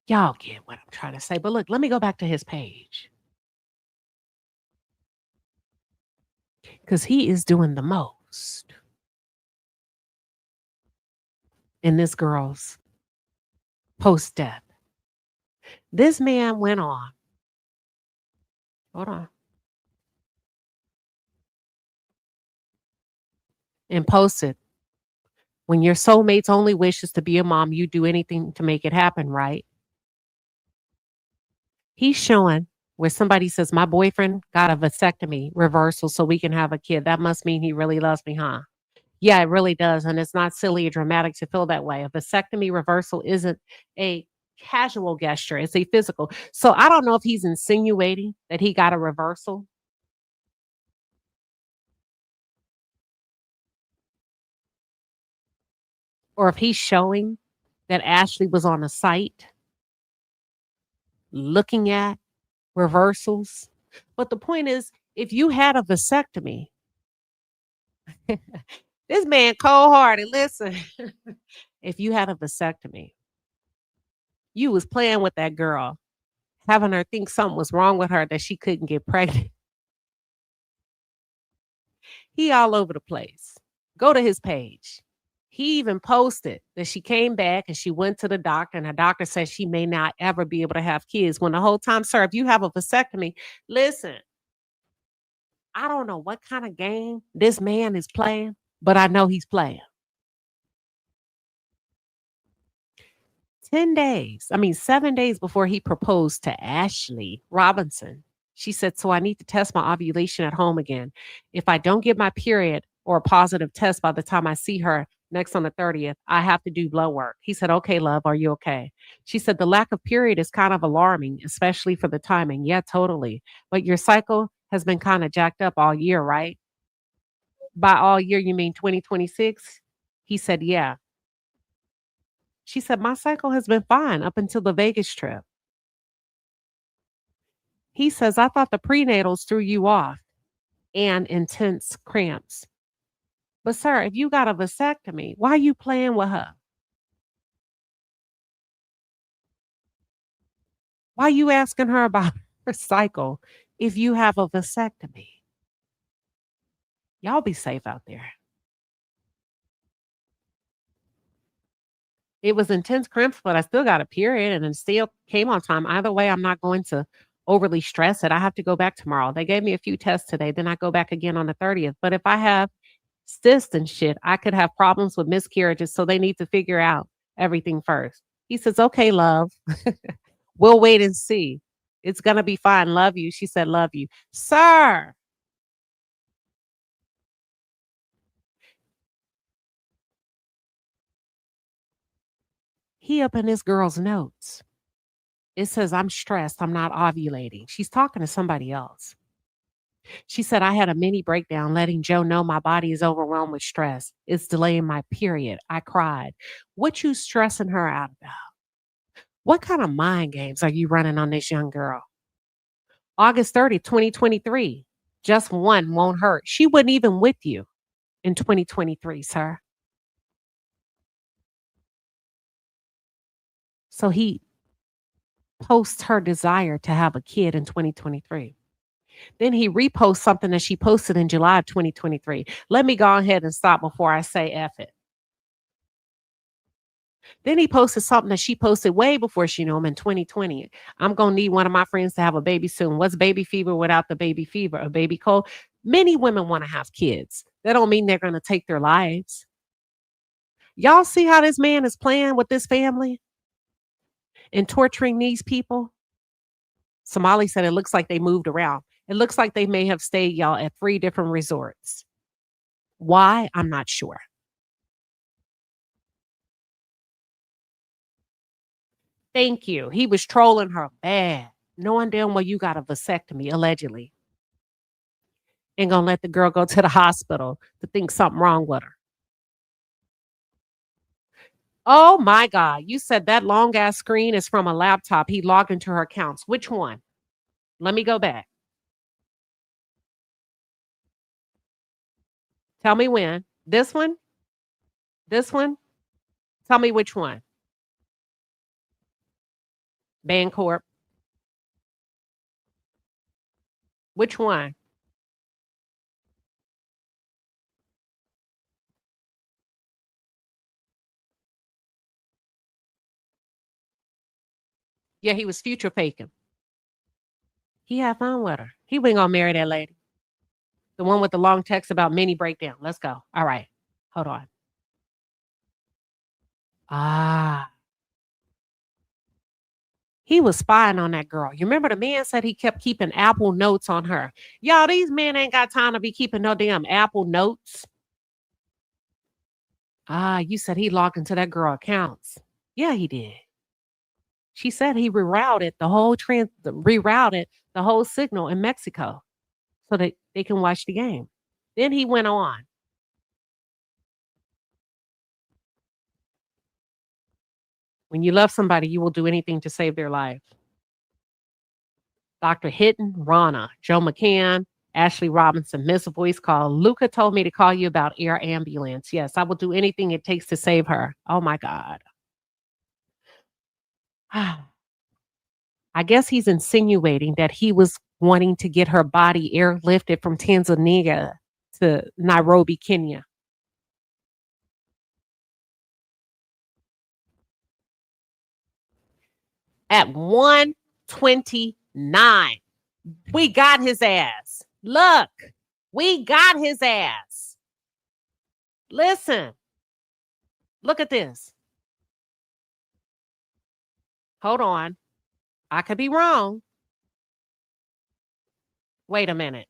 Y'all get what I'm trying to say. But look, let me go back to his page. Because he is doing the most in this girl's post-death. This man went on. Hold on. And posted, when your soulmate's only wish is to be a mom, you do anything to make it happen, right? He's showing where somebody says, my boyfriend got a vasectomy reversal so we can have a kid. That must mean he really loves me, huh? Yeah, it really does. And it's not silly or dramatic to feel that way. A vasectomy reversal isn't a casual gesture. It's a physical. So I don't know if he's insinuating that he got a reversal. Or if he's showing that Ashley was on a site looking at reversals. But the point is, if you had a vasectomy, this man cold-hearted, listen, if you had a vasectomy, you was playing with that girl, having her think something was wrong with her that she couldn't get pregnant. He all over the place. Go to his page. He even posted that she came back and she went to the doctor and her doctor said she may not ever be able to have kids. When the whole time, sir, if you have a vasectomy, listen, I don't know what kind of game this man is playing, but I know he's playing. 7 days before he proposed to Ashlee Robinson, she said, so I need to test my ovulation at home again. If I don't get my period or a positive test by the time I see her next on the 30th, I have to do blood work. He said, okay, love, are you okay? She said, the lack of period is kind of alarming, especially for the timing. Yeah, totally. But your cycle has been kind of jacked up all year, right? By all year, you mean 2026? He said, yeah. She said, my cycle has been fine up until the Vegas trip. He says, I thought the prenatals threw you off and intense cramps. But sir, if you got a vasectomy, why are you playing with her? Why are you asking her about her cycle if you have a vasectomy? Y'all be safe out there. It was intense cramps, but I still got a period and it still came on time. Either way, I'm not going to overly stress it. I have to go back tomorrow. They gave me a few tests today. Then I go back again on the 30th. But if I have cysts and shit, I could have problems with miscarriages. So they need to figure out everything first. He says, okay, love, we'll wait and see. It's going to be fine. Love you. She said, love you. Sir, He up in this girl's notes. It says, I'm stressed. I'm not ovulating. She's talking to somebody else. She said, I had a mini breakdown letting Joe know my body is overwhelmed with stress. It's delaying my period. I cried. What you stressing her out about? What kind of mind games are you running on this young girl? August 30th, 2023. Just one won't hurt. She wasn't even with you in 2023, sir. So he posts her desire to have a kid in 2023. Then he reposts something that she posted in July of 2023. Let me go ahead and stop before I say F it. Then he posted something that she posted way before she knew him in 2020. I'm going to need one of my friends to have a baby soon. What's baby fever without the baby fever? A baby cold? Many women want to have kids. That don't mean they're going to take their lives. Y'all see how this man is playing with this family and torturing these people? Somali said it looks like they moved around. It looks like they may have stayed, y'all, at 3 different resorts. Why? I'm not sure. Thank you. He was trolling her bad, knowing damn well you got a vasectomy, allegedly. And gonna let the girl go to the hospital to think something wrong with her. Oh my God. You said that long ass screen is from a laptop. He logged into her accounts. Which one? Let me go back. Tell me when. This one? This one? Tell me which one. Bancorp. Which one? Yeah, he was future faking. He had fun with her. He wasn't gonna marry that lady. The one with the long text about mini breakdown. Let's go. All right. Hold on. He was spying on that girl. You remember the man said he kept keeping Apple notes on her. Y'all, these men ain't got time to be keeping no damn Apple notes. You said he logged into that girl accounts. Yeah, he did. She said he rerouted the whole signal in Mexico so that they can watch the game. Then he went on. When you love somebody, you will do anything to save their life. Dr. Hitton, Rana, Joe McCann, Ashlee Robinson, miss a voice call. Luca told me to call you about air ambulance. Yes, I will do anything it takes to save her. Oh my God. I guess he's insinuating that he was wanting to get her body airlifted from Tanzania to Nairobi, Kenya. At 1:29, we got his ass. Look, we got his ass. Listen, look at this. Hold on. I could be wrong. Wait a minute.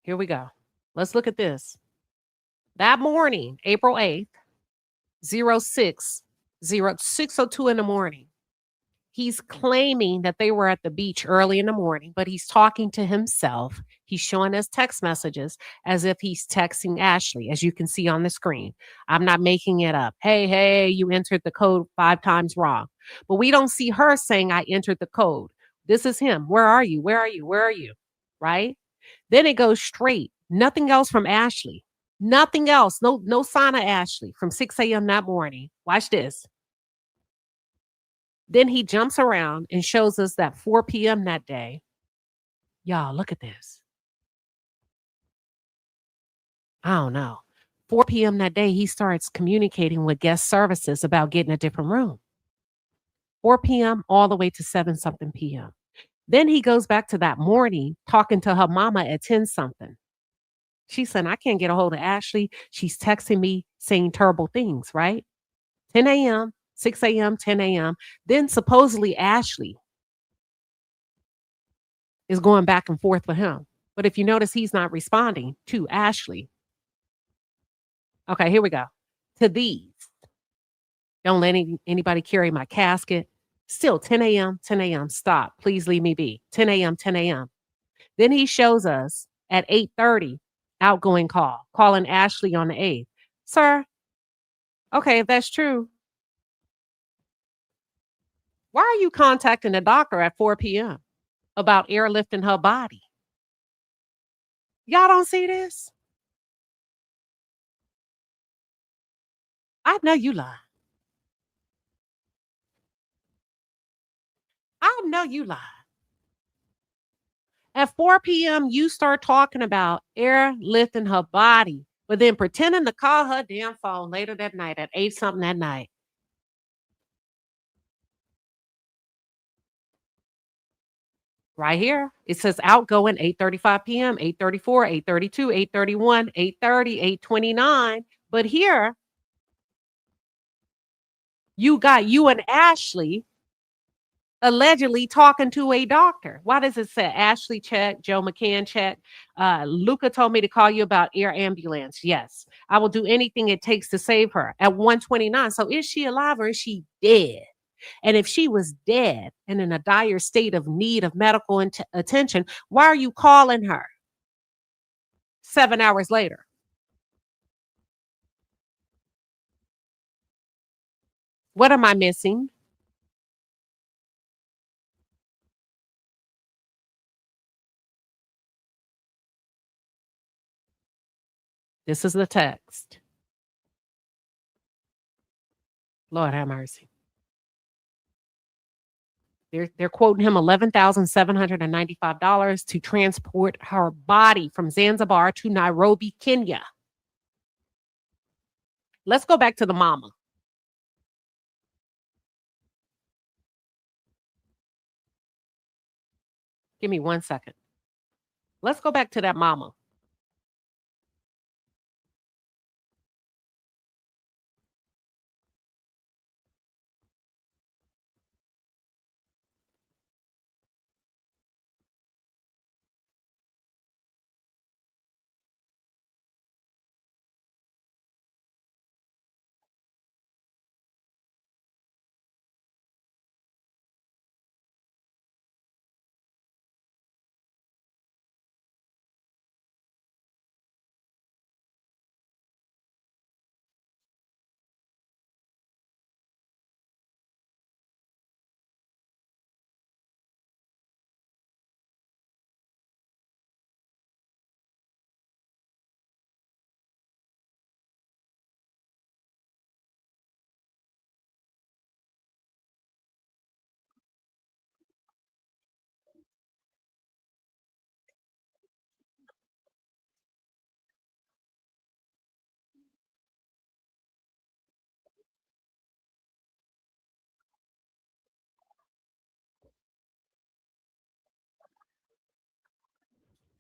Here we go. Let's look at this. That morning, April 8th, 6:02 in the morning. He's claiming that they were at the beach early in the morning, but he's talking to himself. He's showing us text messages as if he's texting Ashlee, as you can see on the screen. I'm not making it up. Hey, you entered the code 5 times wrong. But we don't see her saying, I entered the code. This is him. Where are you? Where are you? Where are you? Right? Then it goes straight. Nothing else from Ashlee. Nothing else. No sign of Ashlee from 6 a.m. that morning. Watch this. Then he jumps around and shows us that 4 p.m. that day. Y'all, look at this. I don't know. 4 p.m. that day, he starts communicating with guest services about getting a different room. 4 p.m. all the way to 7-something p.m. Then he goes back to that morning talking to her mama at 10-something. She said, I can't get a hold of Ashlee. She's texting me saying terrible things, right? 10 a.m., 6 a.m., 10 a.m. Then supposedly Ashlee is going back and forth with him. But if you notice, he's not responding to Ashlee. Okay, here we go. to these. Don't let anybody carry my casket. Still 10 a.m., 10 a.m. Stop. Please leave me be. 10 a.m., 10 a.m. Then he shows us at 8:30, outgoing call, calling Ashlee on the 8th. Sir, okay, if that's true, why are you contacting the doctor at 4 p.m. about airlifting her body? Y'all don't see this? I know you lie. I know you lie. At 4 p.m., you start talking about airlifting her body, but then pretending to call her damn phone later that night at 8 something that night. Right here, it says outgoing 8:35 p.m., 8:34, 8:32, 8:31, 8:30, 8:29. But here, you got you and Ashlee allegedly talking to a doctor. Why does it say Ashlee check, Joe McCann check? Luca told me to call you about air ambulance. Yes, I will do anything it takes to save her at 1:29. So is she alive or is she dead? And if she was dead and in a dire state of need of medical attention, why are you calling her 7 hours later? What am I missing? This is the text. Lord have mercy. They're quoting him $11,795 to transport her body from Zanzibar to Nairobi, Kenya. Let's go back to the mama. Give me 1 second. Let's go back to that mama.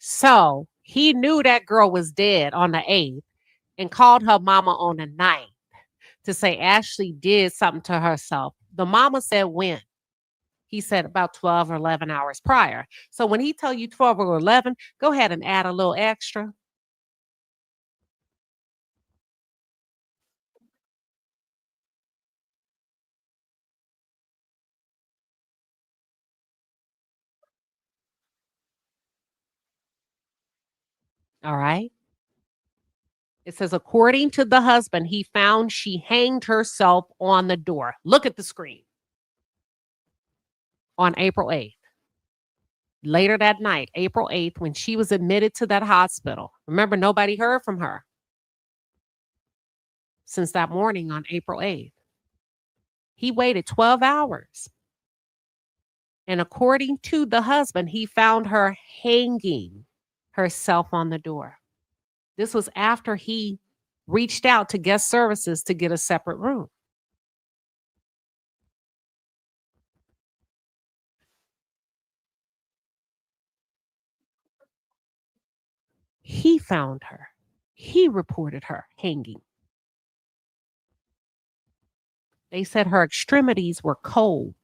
So he knew that girl was dead on the 8th and called her mama on the 9th to say Ashlee did something to herself. The mama said when? He said about 12 or 11 hours prior. So when he tell you 12 or 11, go ahead and add a little extra. All right. It says, according to the husband, he found she hanged herself on the door. Look at the screen. On April 8th. Later that night, April 8th, when she was admitted to that hospital. Remember, nobody heard from her since that morning on April 8th. He waited 12 hours. And according to the husband, he found her hanging herself on the door. This was after he reached out to guest services to get a separate room. He found her. He reported her hanging. They said her extremities were cold.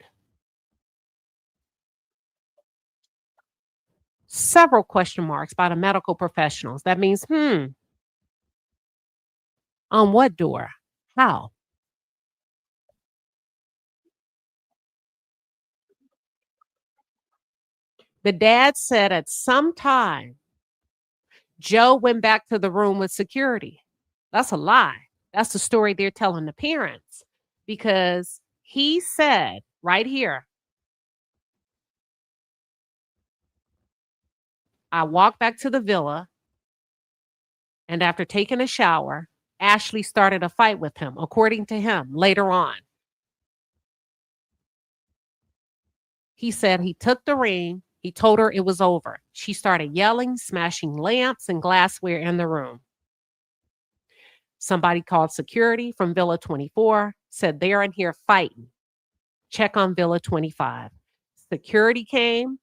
Several question marks by the medical professionals. That means, on what door? How? The dad said at some time, Joe went back to the room with security. That's a lie. That's the story they're telling the parents, because he said right here, I walked back to the villa, and after taking a shower, Ashlee started a fight with him, according to him, later on. He said he took the ring. He told her it was over. She started yelling, smashing lamps and glassware in the room. Somebody called security from Villa 24, said they're in here fighting. Check on Villa 25. Security came.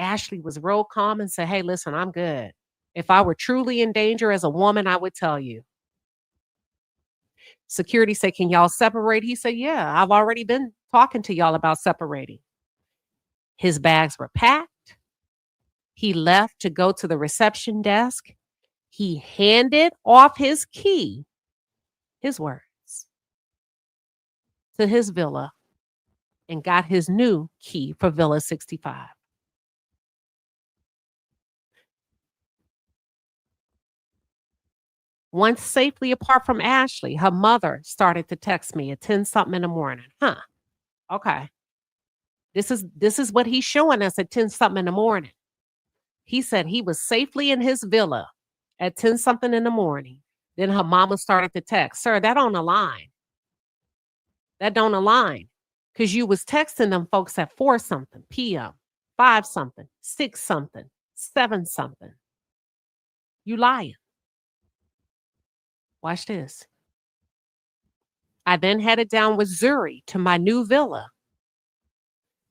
Ashlee was real calm and said, hey, listen, I'm good. If I were truly in danger as a woman, I would tell you. Security said, can y'all separate? He said, yeah, I've already been talking to y'all about separating. His bags were packed. He left to go to the reception desk. He handed off his key, his words, to his villa and got his new key for Villa 65. Once safely apart from Ashlee, her mother started to text me at 10-something in the morning. Okay. This is what he's showing us at 10-something in the morning. He said he was safely in his villa at 10-something in the morning. Then her mama started to text, sir, that don't align. That don't align. Because you was texting them folks at 4-something p.m., 5-something, 6-something, 7-something. You lying. Watch this. I then headed down with Zuri to my new villa.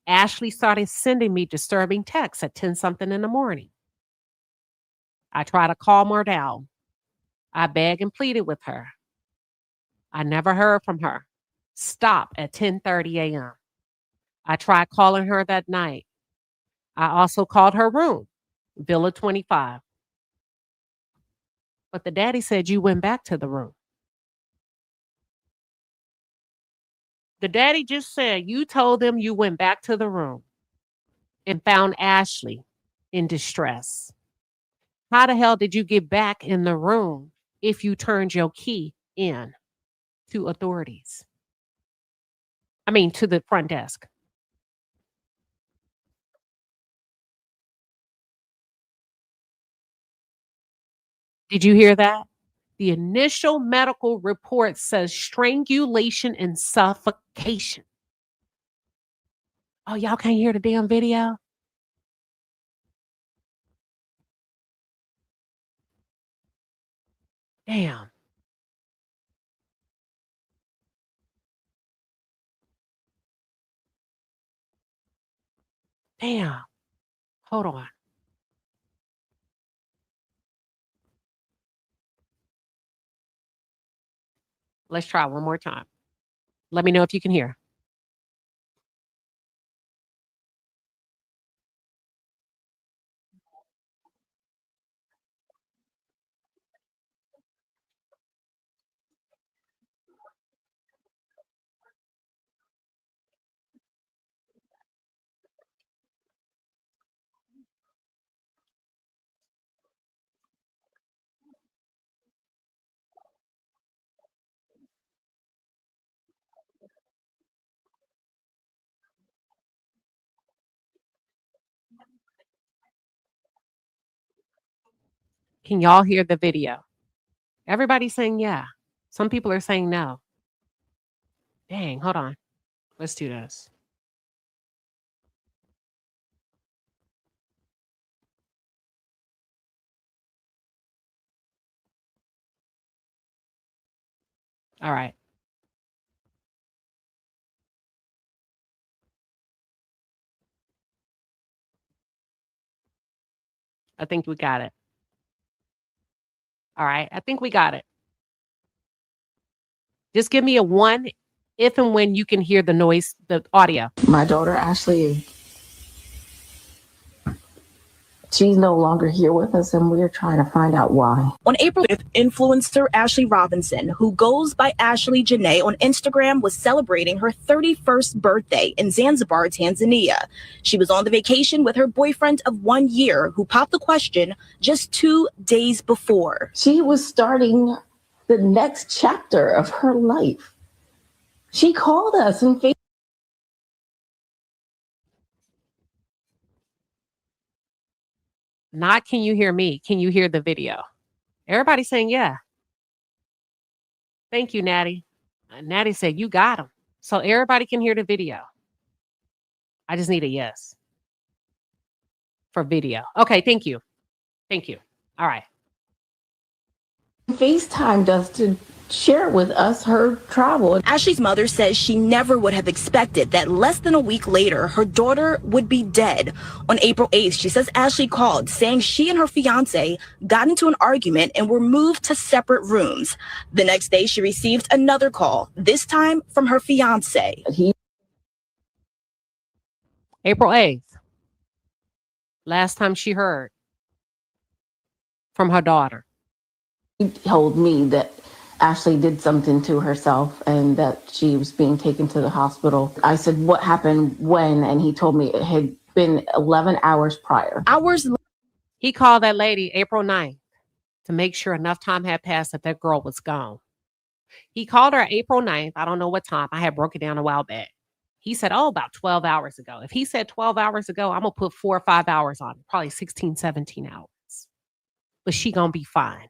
Ashlee started sending me disturbing texts at 10-something in the morning. I tried to calm her down. I begged and pleaded with her. I never heard from her. Stop at 10:30 a.m. I tried calling her that night. I also called her room, Villa 25. But the daddy said you went back to the room. The daddy just said you told them you went back to the room and found Ashlee in distress. How the hell did you get back in the room if you turned your key in to authorities? I mean, to the front desk. Did you hear that? The initial medical report says strangulation and suffocation. Oh, y'all can't hear the damn video? Damn. Damn. Hold on. Let's try one more time. Let me know if you can hear. Can y'all hear the video? Everybody's saying yeah. Some people are saying no. Dang, hold on. Let's do this. All right. I think we got it. All right. I think we got it. Just give me a 1 if and when you can hear the noise, the audio. My daughter Ashlee She's no longer here with us, and we're trying to find out why. On April 5th, influencer Ashlee Robinson, who goes by Ashlee Janae on Instagram, was celebrating her 31st birthday in Zanzibar, Tanzania. She was on the vacation with her boyfriend of 1 year, who popped the question just 2 days before. She was starting the next chapter of her life. She called us and Not can you hear me? Can you hear the video? Everybody's saying yeah. Thank you, Natty. Natty said you got him. So everybody can hear the video. I just need a yes for video. Okay, thank you. Thank you. All right. FaceTimed us to share with us her travel. Ashlee's mother says she never would have expected that less than a week later, her daughter would be dead. On April 8th, she says Ashlee called saying she and her fiance got into an argument and were moved to separate rooms. The next day, she received another call, this time from her fiance. April 8th. Last time she heard from her daughter. He told me that Ashlee did something to herself and that she was being taken to the hospital. I said, what happened when? And he told me it had been 11 hours prior. He called that lady April 9th to make sure enough time had passed that that girl was gone. He called her April 9th. I don't know what time. I had broke it down a while back. He said, oh, about 12 hours ago. If he said 12 hours ago, I'm going to put 4 or 5 hours on it, probably 16, 17 hours. But she going to be fine.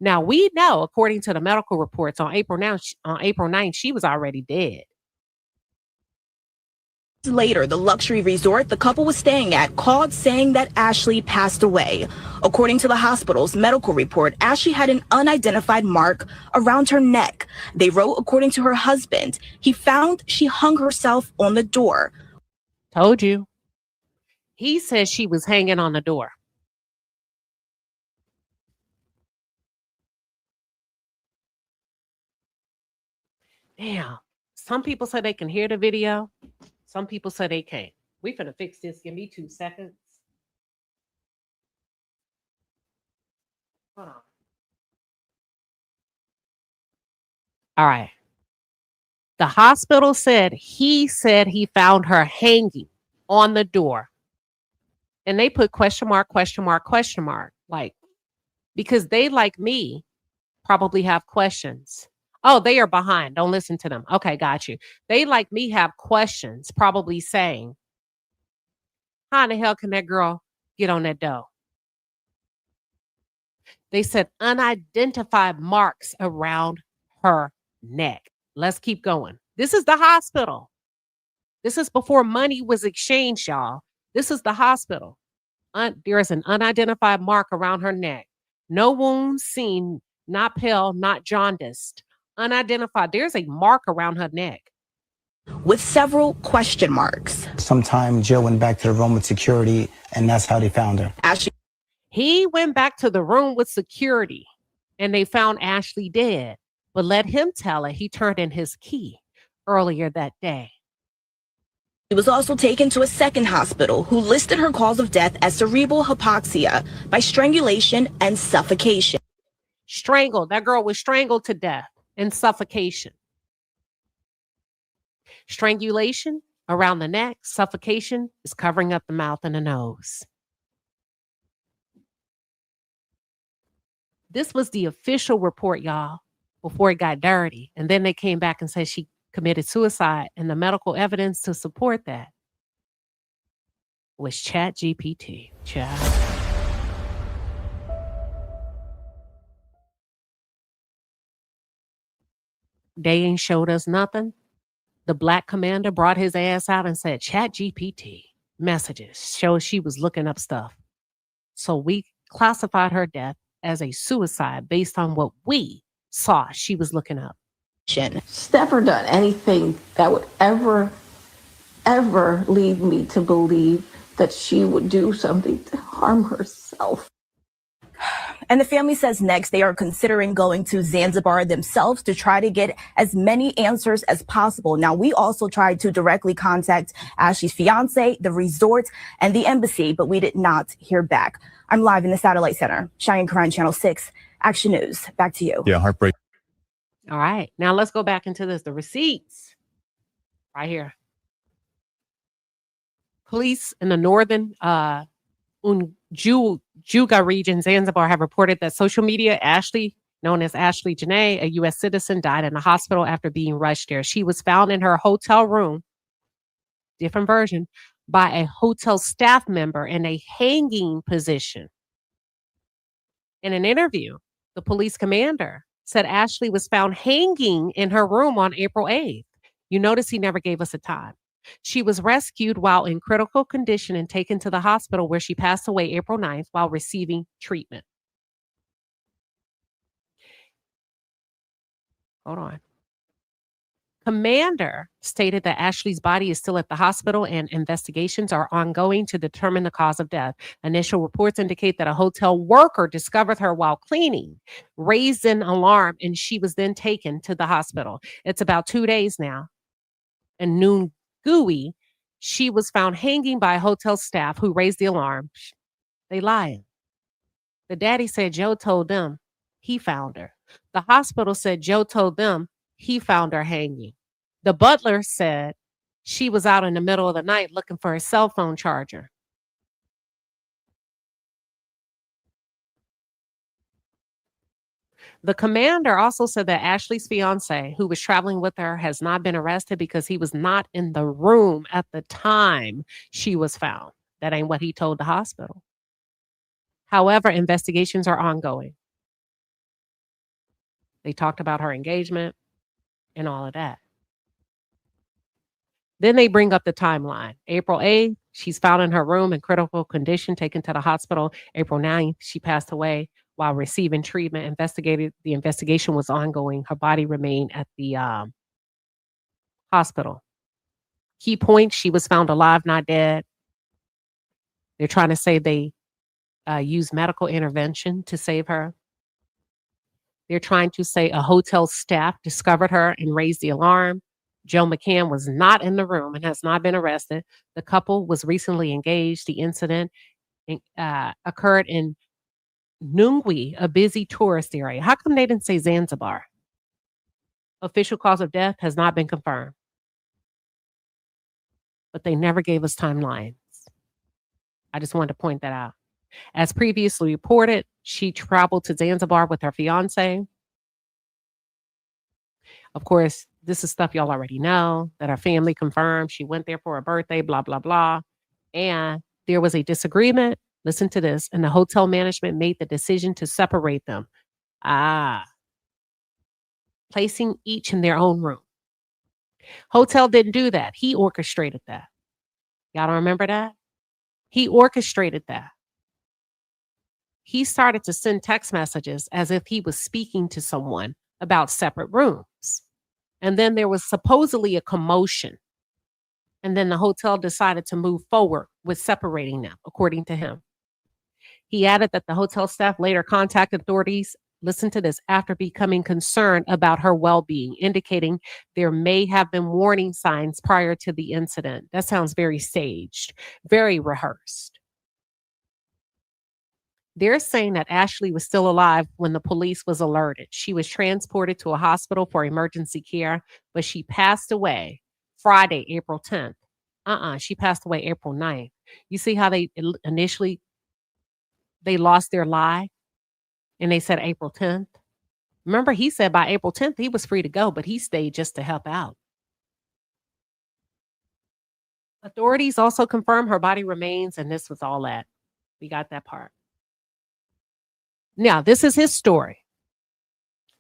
Now, we know, according to the medical reports on April 9th, she was already dead. Later, the luxury resort the couple was staying at called saying that Ashlee passed away. According to the hospital's medical report, Ashlee had an unidentified mark around her neck. They wrote, according to her husband, he found she hung herself on the door. Told you. He says she was hanging on the door. Damn. Some people say they can hear the video. Some people say they can't. We finna fix this. Give me 2 seconds. Hold on. All right. The hospital said he found her hanging on the door. And they put question mark, question mark, question mark. Like, because they, like me, probably have questions. Oh, they are behind. Don't listen to them. Okay, got you. They, like me, have questions, probably saying, how in the hell can that girl get on that dough? They said unidentified marks around her neck. Let's keep going. This is the hospital. This is before money was exchanged, y'all. This is the hospital. There is an unidentified mark around her neck. No wounds seen, not pale, not jaundiced. Unidentified. There's a mark around her neck. With several question marks. Sometime Jill went back to the room with security, and that's how they found her. He went back to the room with security, and they found Ashlee dead. But let him tell it, he turned in his key earlier that day. She was also taken to a second hospital who listed her cause of death as cerebral hypoxia by strangulation and suffocation. Strangled. That girl was strangled to death and suffocation. Strangulation around the neck. Suffocation is covering up the mouth and the nose. This was the official report, y'all, before it got dirty. And then they came back and said she committed suicide, and the medical evidence to support that was ChatGPT. They ain't showed us nothing. The black commander brought his ass out and said, ChatGPT messages show she was looking up stuff. So we classified her death as a suicide based on what we saw she was looking up. She's never done anything that would ever lead me to believe that she would do something to harm herself. And the family says next they are considering going to Zanzibar themselves to try to get as many answers as possible. Now, we also tried to directly contact Ashlee's fiance, the resort, and the embassy, but we did not hear back. I'm live in the Satellite Center. Cheyenne Karan, Channel 6, Action News. Back to you. Yeah, heartbreak. All right. Now let's go back into this. The receipts right here. Police in the northern Unjuga region, Zanzibar, have reported that social media Ashlee, known as Ashlee Janae, a U.S. citizen, died in the hospital after being rushed there. She was found in her hotel room, different version, by a hotel staff member in a hanging position. In an interview, the police commander said Ashlee was found hanging in her room on April 8th. You notice he never gave us a time. She was rescued while in critical condition and taken to the hospital where she passed away April 9th while receiving treatment. Hold on. Commander stated that Ashlee's body is still at the hospital and investigations are ongoing to determine the cause of death. Initial reports indicate that a hotel worker discovered her while cleaning, raised an alarm, and she was then taken to the hospital. It's about 2 days now. In Nungui, she was found hanging by hotel staff who raised the alarm. They lying. The daddy said Joe told them he found her. The hospital said Joe told them he found her hanging. The butler said she was out in the middle of the night looking for a cell phone charger. The commander also said that Ashlee's fiance, who was traveling with her, has not been arrested because he was not in the room at the time she was found. That ain't what he told the hospital. However, investigations are ongoing. They talked about her engagement and all of that. Then they bring up the timeline. April 8th, she's found in her room in critical condition, taken to the hospital. April 9th, she passed away while receiving treatment. The investigation was ongoing. Her body remained at the hospital. Key point, she was found alive, not dead. They're trying to say they used medical intervention to save her. They're trying to say a hotel staff discovered her and raised the alarm. Joe McCann was not in the room and has not been arrested. The couple was recently engaged. The incident occurred in Nungwi, a busy tourist area. How come they didn't say Zanzibar? Official cause of death has not been confirmed. But they never gave us timelines. I just wanted to point that out. As previously reported, she traveled to Zanzibar with her fiance. Of course, this is stuff y'all already know, that her family confirmed she went there for her birthday, blah, blah, blah. And there was a disagreement. Listen to this. And the hotel management made the decision to separate them. Placing each in their own room. Hotel didn't do that. He orchestrated that. Y'all don't remember that? He orchestrated that. He started to send text messages as if he was speaking to someone about separate rooms. And then there was supposedly a commotion. And then the hotel decided to move forward with separating them, according to him. He added that the hotel staff later contacted authorities, listen to this, after becoming concerned about her well-being, indicating there may have been warning signs prior to the incident. That sounds very staged, very rehearsed. They're saying that Ashlee was still alive when the police was alerted. She was transported to a hospital for emergency care, but she passed away Friday, April 10th. She passed away April 9th. You see how they initially, they lost their lie and they said April 10th? Remember, he said by April 10th, he was free to go, but he stayed just to help out. Authorities also confirmed her body remains, and this was all that. We got that part. Now, this is his story.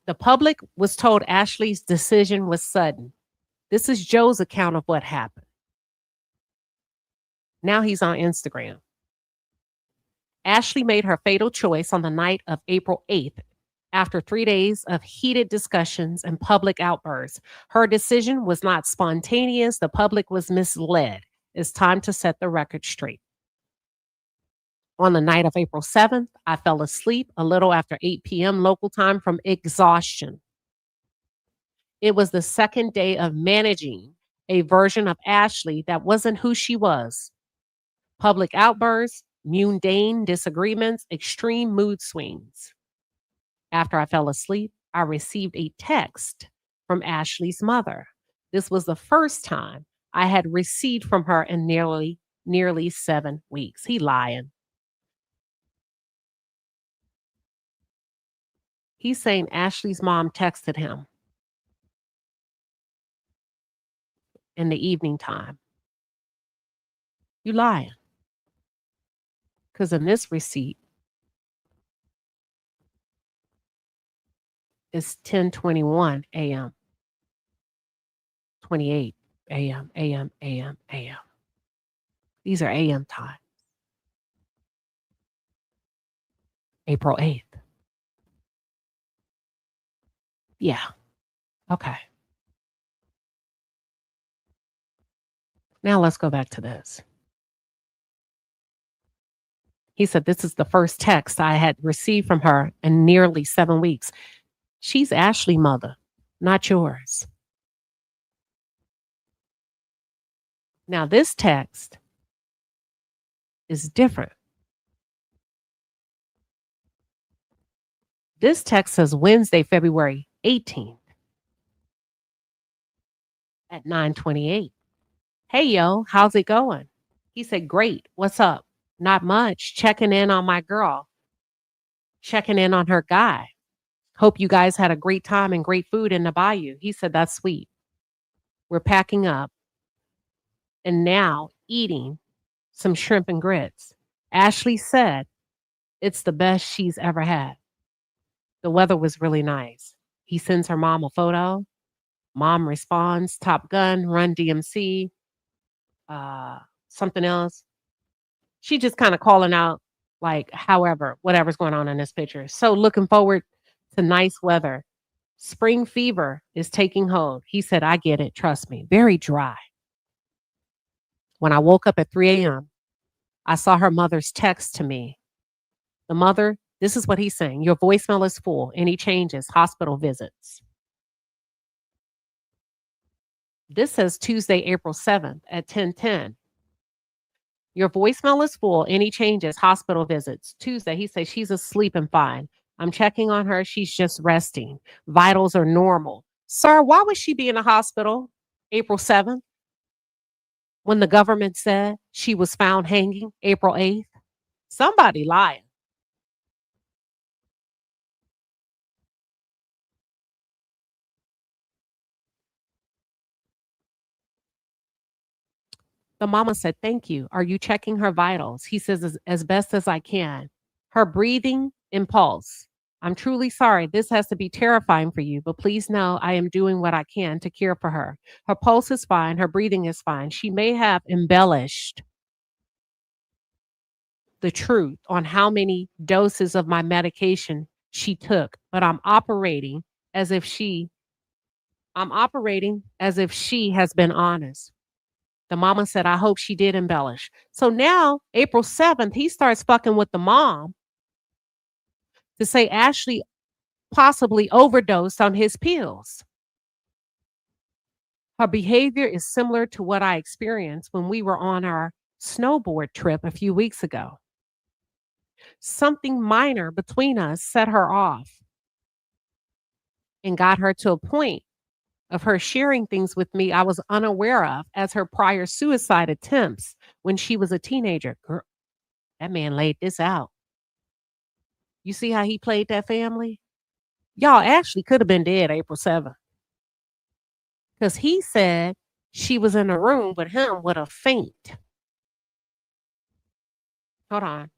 The public was told Ashlee's decision was sudden. This is Joe's account of what happened. Now he's on Instagram. Ashlee made her fatal choice on the night of April 8th, after 3 days of heated discussions and public outbursts. Her decision was not spontaneous. The public was misled. It's time to set the record straight. On the night of April 7th, I fell asleep a little after 8 p.m. local time from exhaustion. It was the second day of managing a version of Ashlee that wasn't who she was. Public outbursts, mundane disagreements, extreme mood swings. After I fell asleep, I received a text from Ashlee's mother. This was the first time I had received from her in nearly 7 weeks. He lying. He's saying Ashlee's mom texted him in the evening time. You lying. Because in this receipt, it's 10:21 a.m., 28 a.m., a.m. These are a.m. time. April 8th. Yeah. Okay. Now let's go back to this. He said, this is the first text I had received from her in nearly 7 weeks. She's Ashlee's mother, not yours. Now, this text is different. This text says Wednesday, February 18th at 9:28. Hey, yo, how's it going? He said, great. What's up? Not much. Checking in on my girl. Checking in on her guy. Hope you guys had a great time and great food in the bayou. He said, that's sweet. We're packing up and now eating some shrimp and grits. Ashlee said it's the best she's ever had. The weather was really nice. He sends her mom a photo. Mom responds, Top Gun, Run DMC, something else. She just kind of calling out, like, however, whatever's going on in this picture. So looking forward to nice weather. Spring fever is taking hold. He said, I get it. Trust me. Very dry. When I woke up at 3 a.m., I saw her mother's text to me. The mother, this is what he's saying. Your voicemail is full. Any changes? Hospital visits. This says Tuesday, April 7th at 10:10. Your voicemail is full. Any changes? Hospital visits. Tuesday, he says she's asleep and fine. I'm checking on her. She's just resting. Vitals are normal. Sir, why would she be in the hospital April 7th when the government said she was found hanging April 8th? Somebody lying. The mama said, thank you. Are you checking her vitals? He says, as best as I can. Her breathing and pulse. I'm truly sorry. This has to be terrifying for you, but please know I am doing what I can to care for her. Her pulse is fine. Her breathing is fine. She may have embellished the truth on how many doses of my medication she took, but I'm operating as if she has been honest. The mama said, I hope she did embellish. So now, April 7th, he starts fucking with the mom to say Ashlee possibly overdosed on his pills. Her behavior is similar to what I experienced when we were on our snowboard trip a few weeks ago. Something minor between us set her off and got her to a point of her sharing things with me I was unaware of as her prior suicide attempts when she was a teenager. Girl, that man laid this out. You see how he played that family? Y'all actually could have been dead April 7th. Because he said she was in a room with him with a faint. Hold on.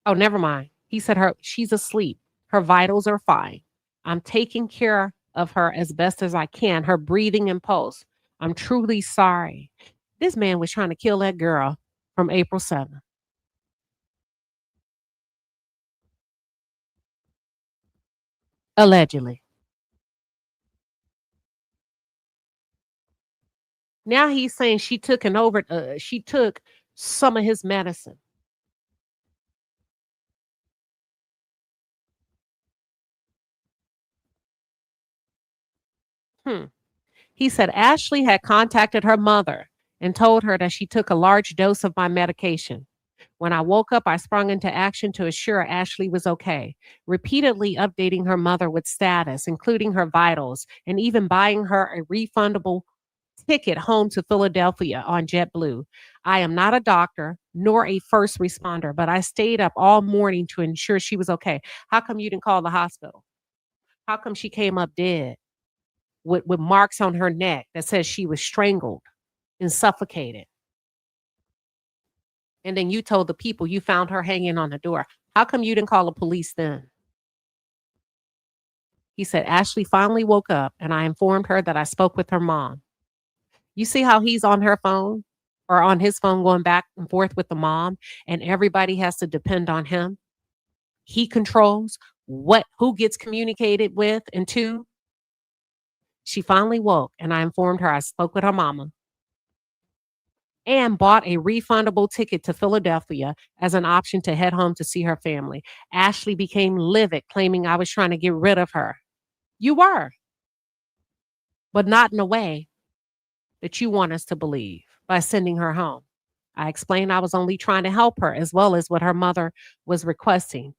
Oh, never mind. He said she's asleep. Her vitals are fine. I'm taking care of her as best as I can. Her breathing and pulse. I'm truly sorry. This man was trying to kill that girl from April 7th. Allegedly. Now he's saying she took some of his medicine. He said Ashlee had contacted her mother and told her that she took a large dose of my medication. When I woke up, I sprung into action to assure Ashlee was okay, repeatedly updating her mother with status, including her vitals, and even buying her a refundable ticket home to Philadelphia on JetBlue. I am not a doctor nor a first responder, but I stayed up all morning to ensure she was okay. How come you didn't call the hospital? How come she came up dead with marks on her neck that says she was strangled and suffocated? And then you told the people you found her hanging on the door. How come you didn't call the police then? He said Ashlee finally woke up and I informed her that I spoke with her mom. You see how he's on her phone or on his phone going back and forth with the mom, and everybody has to depend on him? He controls who gets communicated with and to. She finally woke and I informed her I spoke with her mama and bought a refundable ticket to Philadelphia as an option to head home to see her family. Ashlee became livid, claiming I was trying to get rid of her. You were, but not in a way that you want us to believe, by sending her home. I explained I was only trying to help her as well as what her mother was requesting,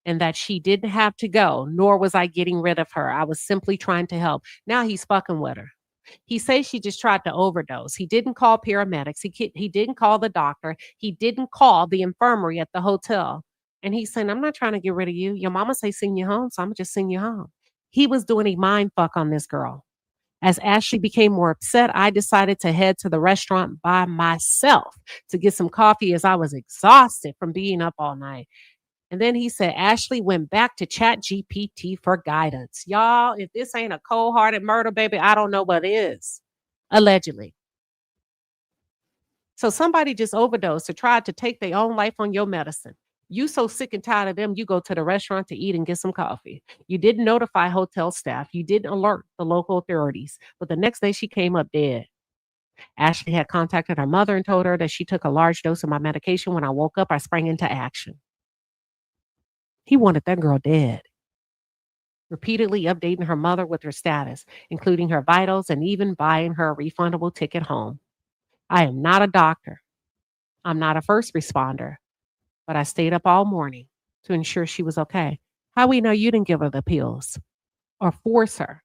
and that she didn't have to go, nor was I getting rid of her. I was simply trying to help. Now he's fucking with her. He says she just tried to overdose. He didn't call paramedics. He didn't call the doctor. He didn't call the infirmary at the hotel. And he's saying, I'm not trying to get rid of you. Your mama say send you home, so I'm just send you home. He was doing a mind fuck on this girl. As Ashlee became more upset, I decided to head to the restaurant by myself to get some coffee as I was exhausted from being up all night. And then he said Ashlee went back to ChatGPT for guidance. Y'all, if this ain't a cold-hearted murder, baby, I don't know what is. Allegedly. So somebody just overdosed or tried to take their own life on your medicine. You so sick and tired of them, you go to the restaurant to eat and get some coffee. You didn't notify hotel staff. You didn't alert the local authorities. But the next day she came up dead. Ashlee had contacted her mother and told her that she took a large dose of my medication. When I woke up, I sprang into action. He wanted that girl dead. Repeatedly updating her mother with her status, including her vitals, and even buying her a refundable ticket home. I am not a doctor. I'm not a first responder, but I stayed up all morning to ensure she was okay. How we know you didn't give her the pills or force her?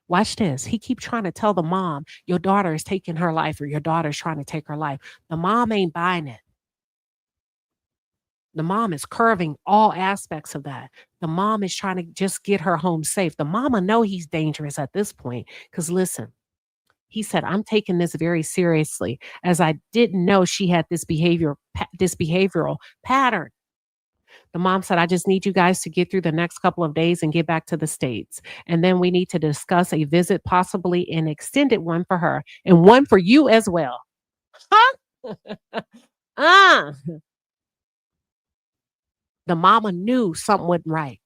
Watch this. He keep trying to tell the mom, your daughter is taking her life, or your daughter is trying to take her life. The mom ain't buying it. The mom is curving all aspects of that. The mom is trying to just get her home safe. The mama know he's dangerous at this point. Because listen, he said, I'm taking this very seriously, as I didn't know she had this behavioral pattern. The mom said, I just need you guys to get through the next couple of days and get back to the States. And then we need to discuss a visit, possibly an extended one for her and one for you as well. Huh? The mama knew something wasn't right,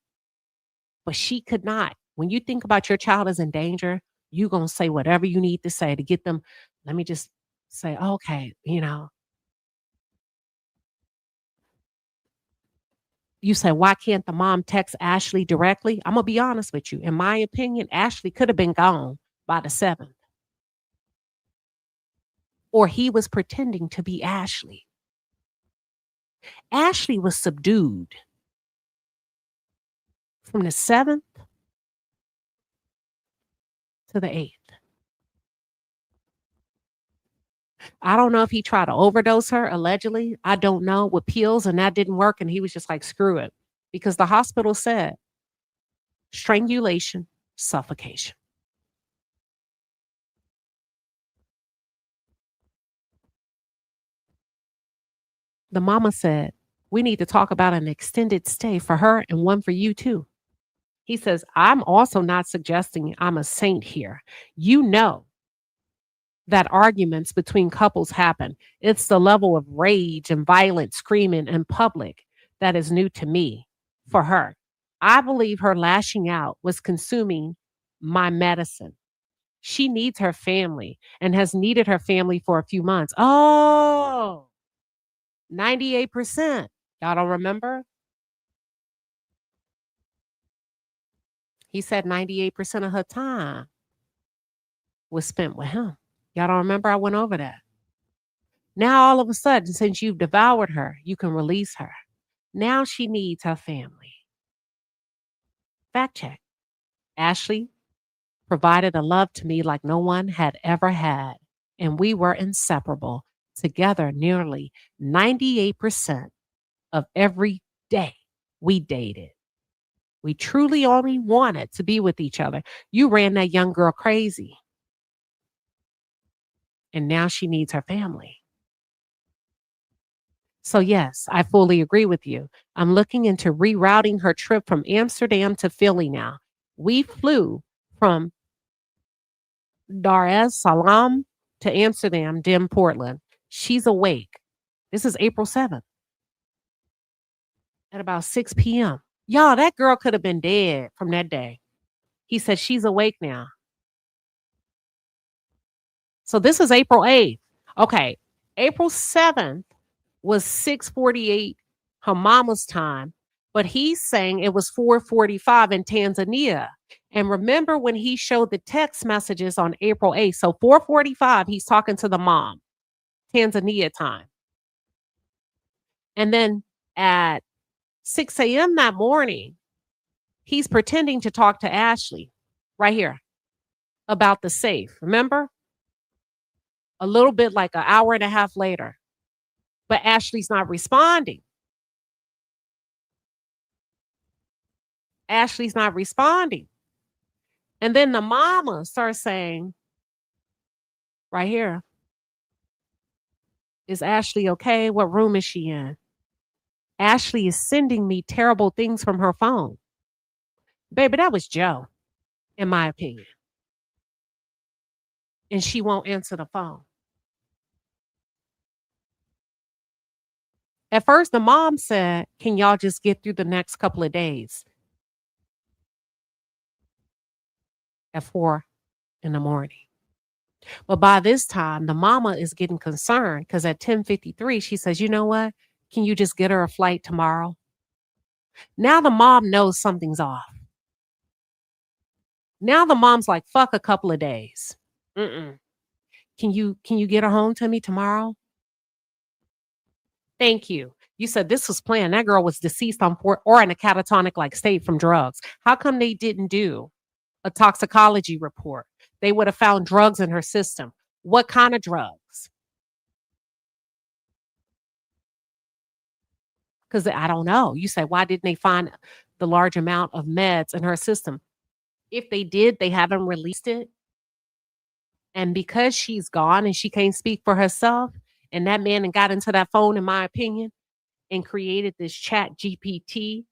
but she could not. When you think about your child is in danger, you're going to say whatever you need to say to get them. Let me just say, okay, you say, why can't the mom text Ashlee directly? I'm going to be honest with you. In my opinion, Ashlee could have been gone by the 7th. Or he was pretending to be Ashlee. Ashlee was subdued from the 7th to the 8th. I don't know if he tried to overdose her, allegedly. I don't know, with pills, and that didn't work. And he was just like, screw it. Because the hospital said strangulation, suffocation. The mama said, we need to talk about an extended stay for her and one for you too. He says, I'm also not suggesting I'm a saint here. You know that arguments between couples happen. It's the level of rage and violent screaming in public that is new to me for her. I believe her lashing out was consuming my medicine. She needs her family and has needed her family for a few months. Oh, 98%. Y'all don't remember? He said 98% of her time was spent with him. Y'all don't remember? I went over that. Now, all of a sudden, since you've devoured her, you can release her. Now she needs her family. Fact check. Ashlee provided a love to me like no one had ever had, and we were inseparable together nearly 98% of every day we dated. We truly only wanted to be with each other. You ran that young girl crazy. And now she needs her family. So, yes, I fully agree with you. I'm looking into rerouting her trip from Amsterdam to Philly now. We flew from Dar es Salaam to Amsterdam, then Portland. She's awake. This is April 7th at about 6 p.m. Y'all, that girl could have been dead from that day. He said she's awake now. So this is April 8th. Okay, April 7th was 6:48 her mama's time, but he's saying it was 4:45 in Tanzania. And remember when he showed the text messages on April 8th, so 4:45, he's talking to the mom, Tanzania time. And then at 6 a.m. that morning, he's pretending to talk to Ashlee right here about the safe. Remember? A little bit like an hour and a half later. But Ashlee's not responding. Ashlee's not responding. And then the mama starts saying, right here, is Ashlee okay? What room is she in? Ashlee is sending me terrible things from her phone. Baby, that was Joe, in my opinion. And she won't answer the phone. At first, the mom said, can y'all just get through the next couple of days? At 4 in the morning. But by this time, the mama is getting concerned because at 10:53, she says, you know what? Can you just get her a flight tomorrow? Now the mom knows something's off. Now the mom's like, fuck a couple of days. Can you get her home to me tomorrow? Thank you. You said this was planned. That girl was deceased on or in a catatonic like state from drugs. How come they didn't do a toxicology report? They would have found drugs in her system. What kind of drugs? Because I don't know. You say, why didn't they find the large amount of meds in her system? If they did, they haven't released it. And because she's gone and she can't speak for herself, and that man got into that phone, in my opinion, and created this chat GPT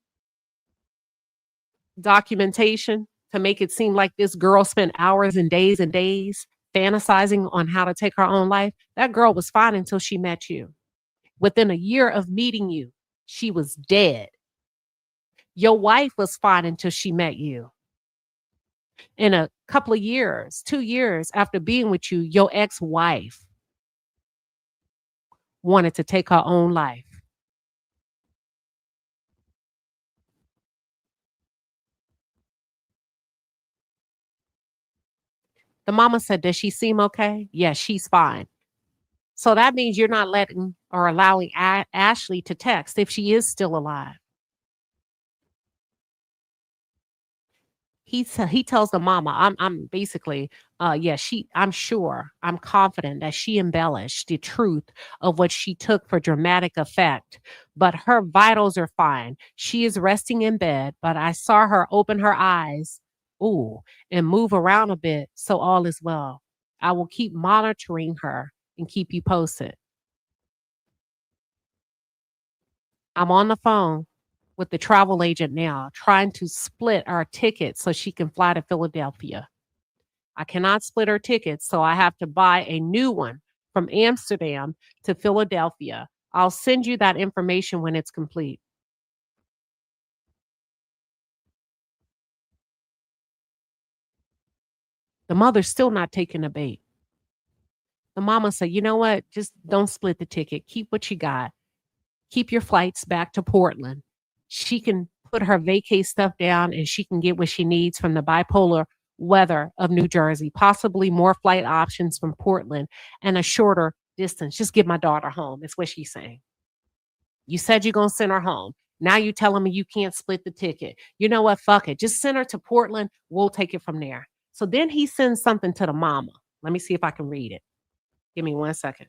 documentation to make it seem like this girl spent hours and days fantasizing on how to take her own life. That girl was fine until she met you. Within a year of meeting you, she was dead. Your wife was fine until she met you. In a couple of years, 2 years after being with you, your ex-wife wanted to take her own life. The mama said, does she seem okay? Yes, she's fine. So that means you're not letting or allowing Ashlee to text if she is still alive. He tells the mama, I'm basically, I'm confident that she embellished the truth of what she took for dramatic effect, but her vitals are fine. She is resting in bed, but I saw her open her eyes, and move around a bit, so all is well. I will keep monitoring her and keep you posted. I'm on the phone with the travel agent now, trying to split our tickets so she can fly to Philadelphia. I cannot split her tickets, so I have to buy a new one from Amsterdam to Philadelphia. I'll send you that information when it's complete. The mother's still not taking the bait. The mama said, you know what? Just don't split the ticket. Keep what you got. Keep your flights back to Portland. She can put her vacay stuff down and she can get what she needs from the bipolar weather of New Jersey, possibly more flight options from Portland and a shorter distance. Just get my daughter home. That's what she's saying. You said you're going to send her home. Now you're telling me you can't split the ticket. You know what? Fuck it. Just send her to Portland. We'll take it from there. So then he sends something to the mama. Let me see if I can read it. Give me 1 second.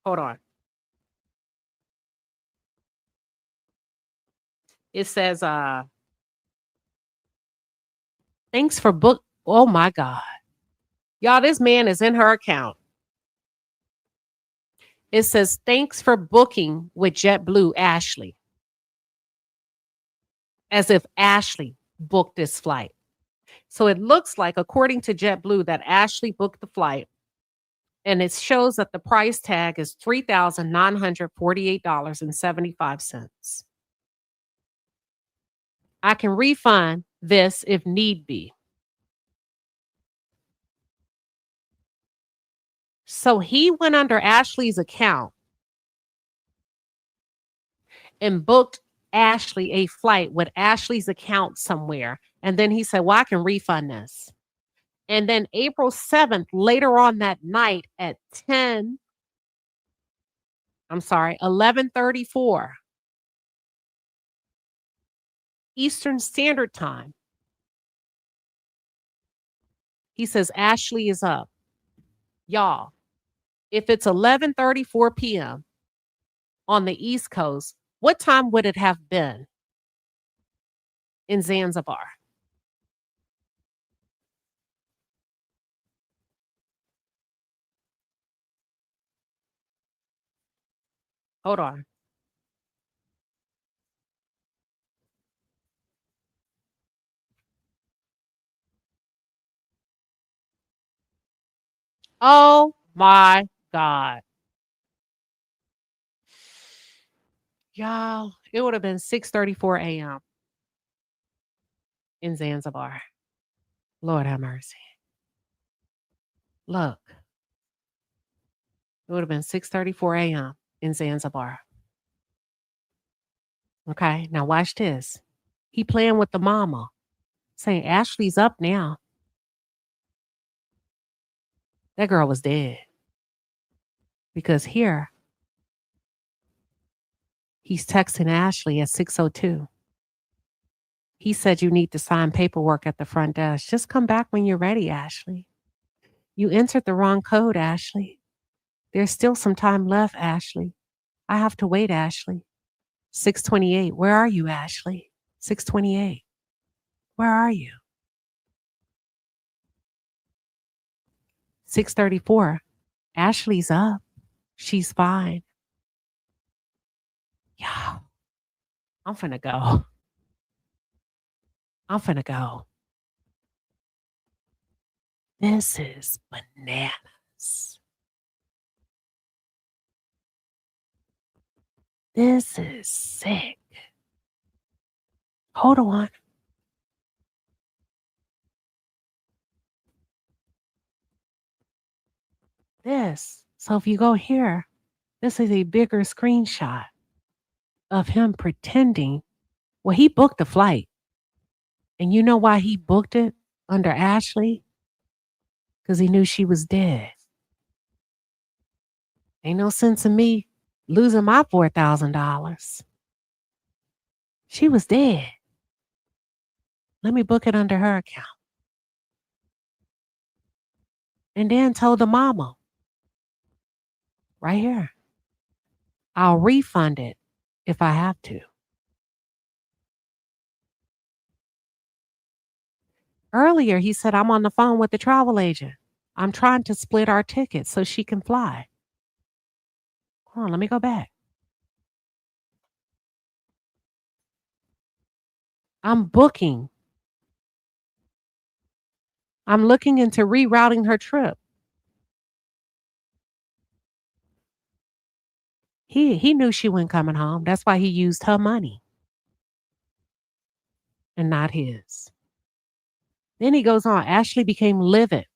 Hold on. It says, thanks for book. Oh my God. Y'all, this man is in her account. It says, thanks for booking with JetBlue, Ashlee. As if Ashlee booked this flight. So it looks like, according to JetBlue, that Ashlee booked the flight. And it shows that the price tag is $3,948.75. I can refund this if need be. So he went under Ashlee's account and booked Ashlee a flight with Ashlee's account somewhere. And then he said, well, I can refund this. And then April 7th, later on that night at 11:34 Eastern Standard Time, he says, Ashlee is up. Y'all, if it's 11:34 p.m. on the East Coast, what time would it have been in Zanzibar? Hold on. Oh my God. Y'all, it would have been 6:34 a.m. in Zanzibar. Lord have mercy. Look. It would have been 6:34 a.m. in Zanzibar. Okay, now watch this. He playing with the mama, saying Ashlee's up now. That girl was dead. Because here, he's texting Ashlee at 6:02. He said you need to sign paperwork at the front desk. Just come back when you're ready, Ashlee. You entered the wrong code, Ashlee. There's still some time left, Ashlee. I have to wait, Ashlee. 6:28. Where are you, Ashlee? 6:28. Where are you? 6:34. Ashlee's up. She's fine. Yeah. I'm finna go. This is bananas. This is sick. Hold on. This. So if you go here, this is a bigger screenshot of him pretending. Well, he booked the flight. And you know why he booked it under Ashlee? Because he knew she was dead. Ain't no sense in me losing my $4,000. She was dead. Let me book it under her account. And then told the mama, right here, I'll refund it if I have to. Earlier, he said, I'm on the phone with the travel agent. I'm trying to split our tickets so she can fly. Hold on, let me go back. I'm booking. I'm looking into rerouting her trip. He knew she wasn't coming home. That's why he used her money. and not his. Then he goes on, Ashlee became livid.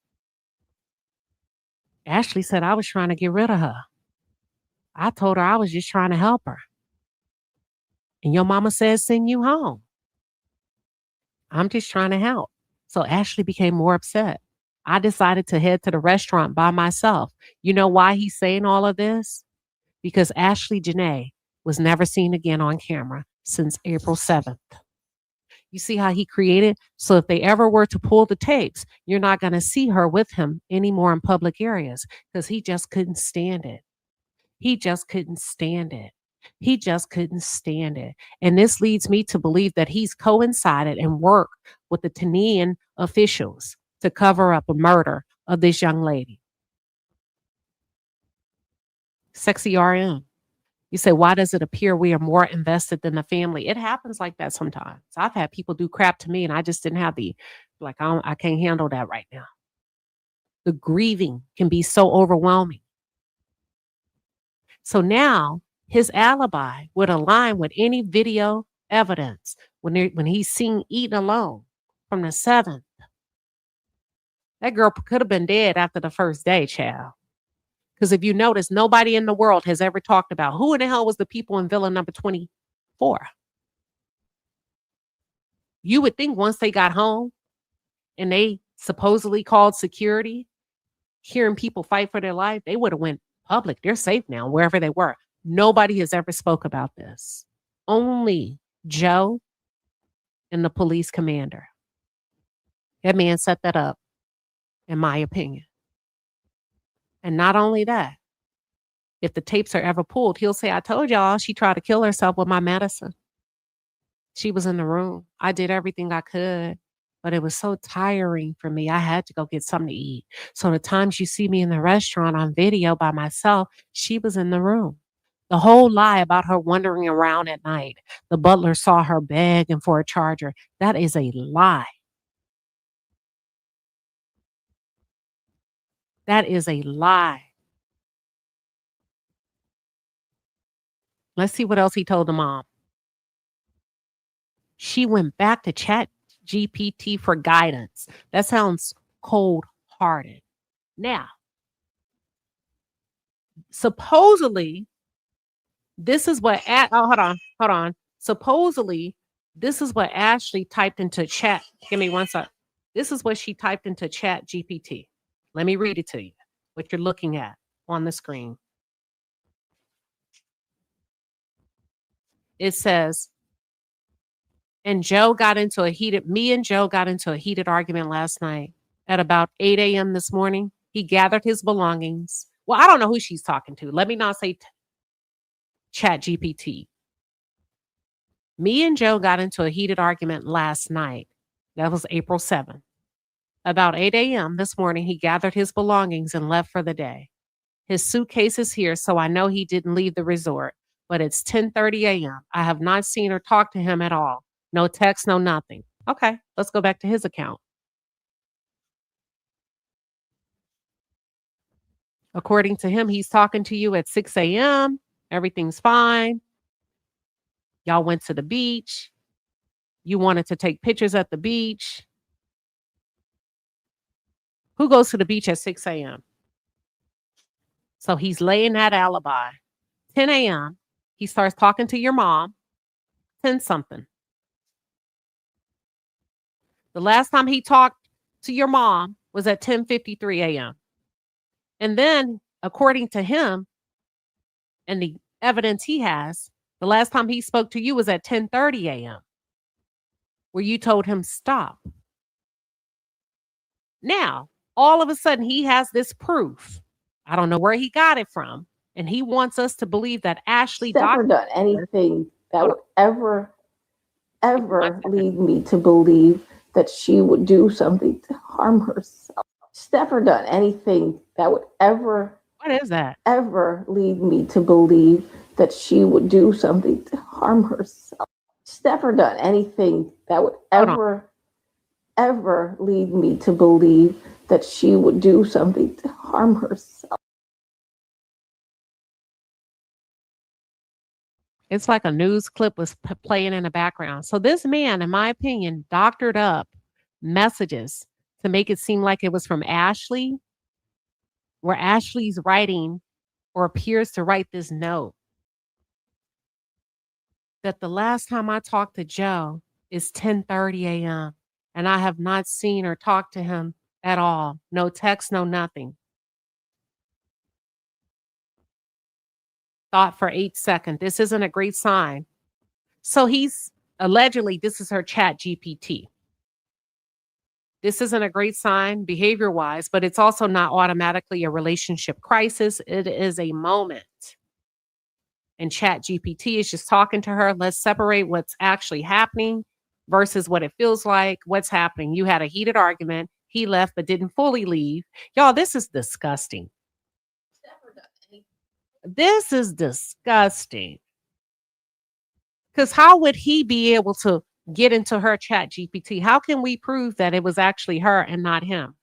Ashlee said, I was trying to get rid of her. I told her I was just trying to help her. And your mama said, send you home. I'm just trying to help. So Ashlee became more upset. I decided to head to the restaurant by myself. You know why he's saying all of this? Because Ashlee Janae was never seen again on camera since April 7th. You see how he created? So if they ever were to pull the tapes, you're not going to see her with him anymore in public areas because he just couldn't stand it. He just couldn't stand it. He just couldn't stand it. And this leads me to believe that he's coincided and worked with the Tanzanian officials to cover up a murder of this young lady. Sexy RM. You say, why does it appear we are more invested than the family? It happens like that sometimes. I've had people do crap to me and I just didn't have I can't handle that right now. The grieving can be so overwhelming. So now his alibi would align with any video evidence when he's seen eating alone from the 7th. That girl could have been dead after the first day, child. Because if you notice, nobody in the world has ever talked about who in the hell was the people in villa number 24. You would think once they got home and they supposedly called security, hearing people fight for their life, they would have went public. They're safe now, wherever they were. Nobody has ever spoke about this. Only Joe and the police commander. That man set that up, in my opinion. And not only that, if the tapes are ever pulled, he'll say, I told y'all she tried to kill herself with my medicine. She was in the room. I did everything I could, but it was so tiring for me. I had to go get something to eat. So the times you see me in the restaurant on video by myself, she was in the room. The whole lie about her wandering around at night, the butler saw her begging for a charger, that is a lie. That is a lie. Let's see what else he told the mom. She went back to ChatGPT for guidance. That sounds cold-hearted. Now, supposedly, this is what, hold on. Supposedly, this is what Ashlee typed into chat. Give me one sec. This is what she typed into ChatGPT. Let me read it to you, what you're looking at on the screen. It says, me and Joe got into a heated argument last night. At about 8 a.m. this morning, he gathered his belongings. Well, I don't know who she's talking to. Let me not say ChatGPT. Me and Joe got into a heated argument last night. That was April 7th. About 8 a.m. this morning, he gathered his belongings and left for the day. His suitcase is here, so I know he didn't leave the resort. But it's 10:30 a.m. I have not seen or talked to him at all. No text, no nothing. Okay, let's go back to his account. According to him, he's talking to you at 6 a.m. Everything's fine. Y'all went to the beach. You wanted to take pictures at the beach. Who goes to the beach at 6 a.m.? So he's laying that alibi. 10 a.m., he starts talking to your mom. 10 something. The last time he talked to your mom was at 10:53 a.m. And then, according to him and the evidence he has, the last time he spoke to you was at 10:30 a.m. where you told him stop. Now, all of a sudden, he has this proof. I don't know where he got it from. And he wants us to believe that Ashlee never done anything that would ever lead me to believe that she would do something to harm herself. She's never done anything that would ever lead me to believe that she would do something to harm herself. She's never done anything that would ever lead me to believe that she would do something to harm herself. It's like a news clip was playing in the background. So this man, in my opinion, doctored up messages to make it seem like it was from Ashlee, where Ashlee's writing or appears to write this note that the last time I talked to Joe is 10:30 a.m. and I have not seen or talked to him at all. No text, no nothing. Thought for 8 seconds. This isn't a great sign. So he's allegedly, this is her chat GPT. This isn't a great sign behavior wise, but it's also not automatically a relationship crisis. It is a moment. And chat GPT is just talking to her. Let's separate what's actually happening versus what it feels like. What's happening? You had a heated argument. He left but didn't fully leave. Y'all, this is disgusting. This is disgusting. Because how would he be able to get into her chat GPT? How can we prove that it was actually her and not him?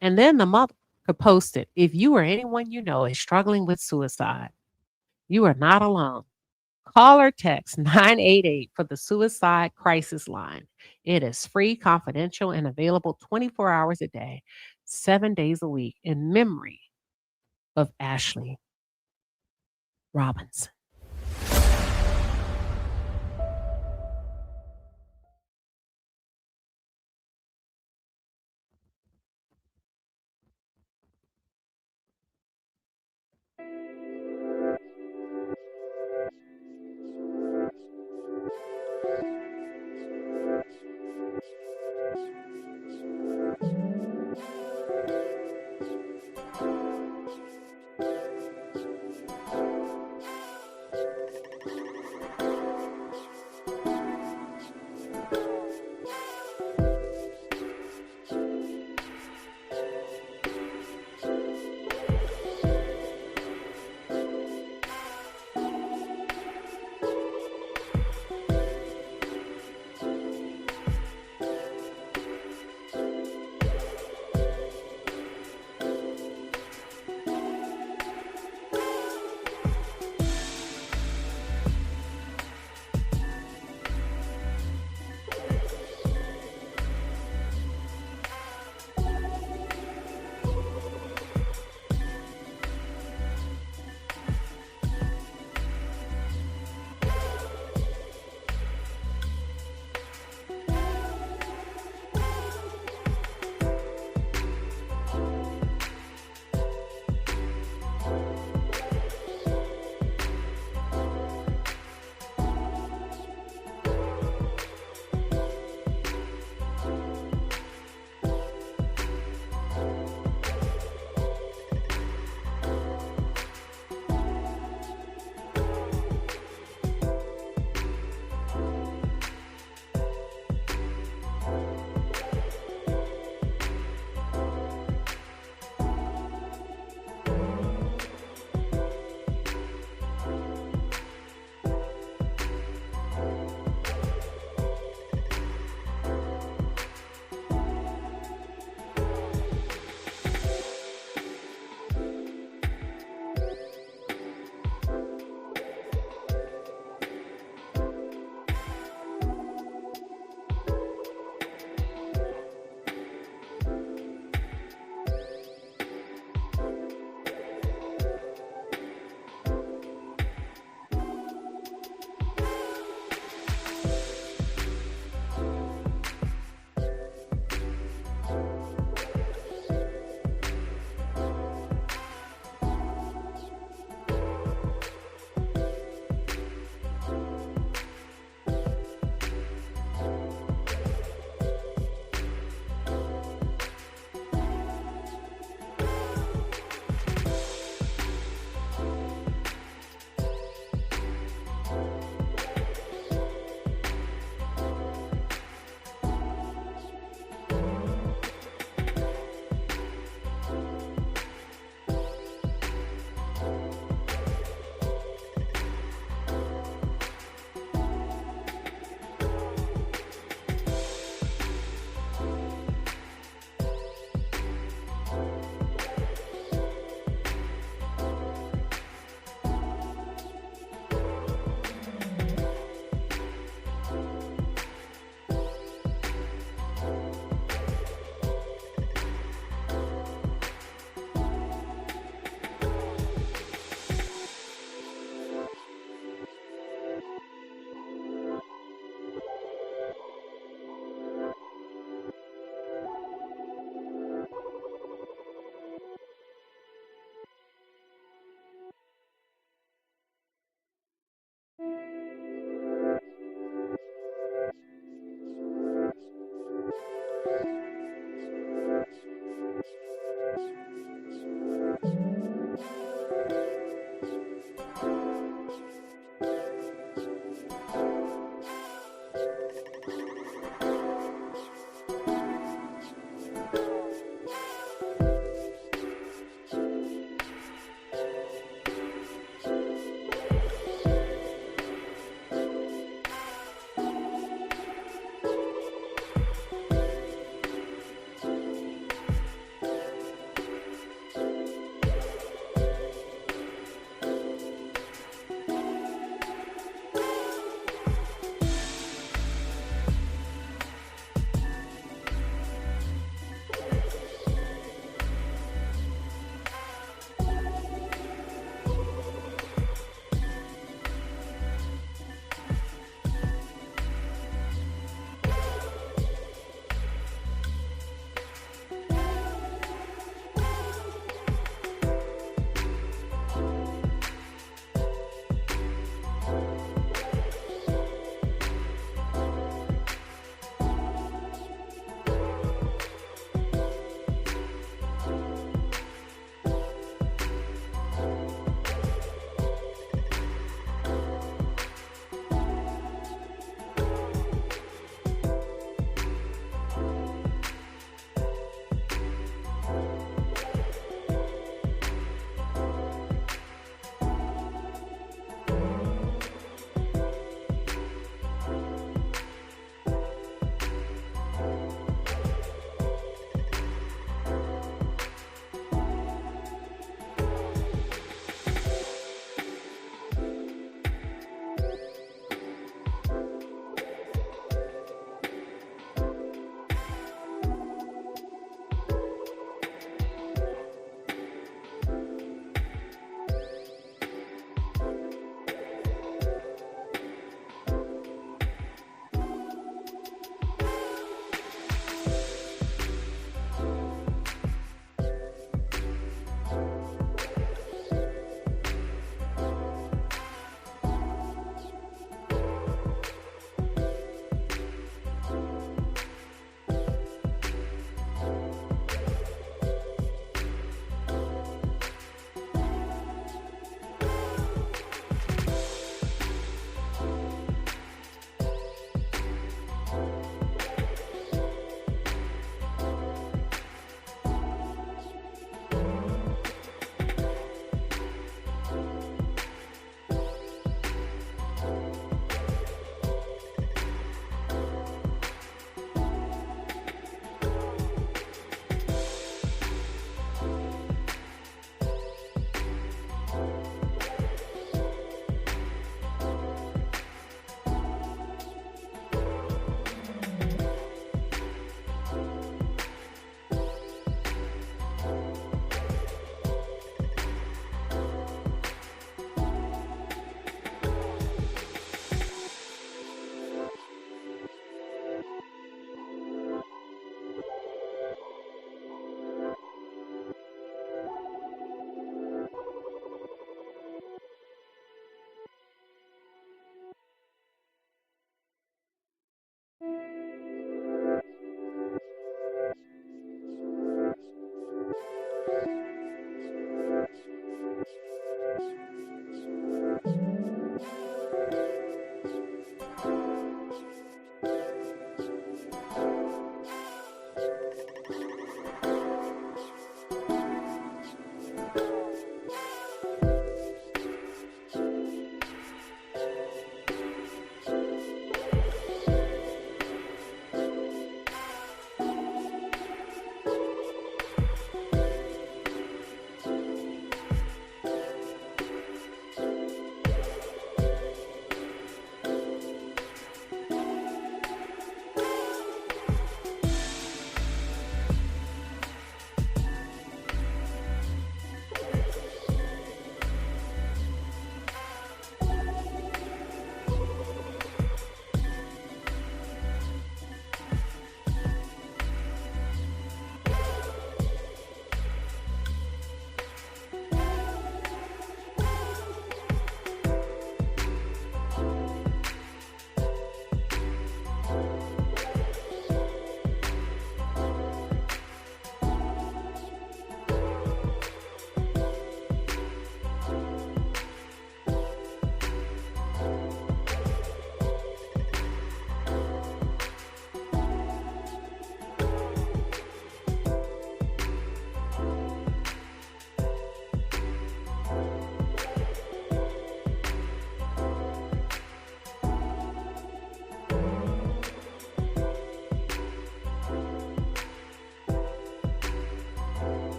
And then the mother could post it. If you or anyone you know is struggling with suicide, you are not alone. Call or text 988 for the suicide crisis line. It is free, confidential, and available 24 hours a day, 7 days a week in memory of Ashlee Robinson.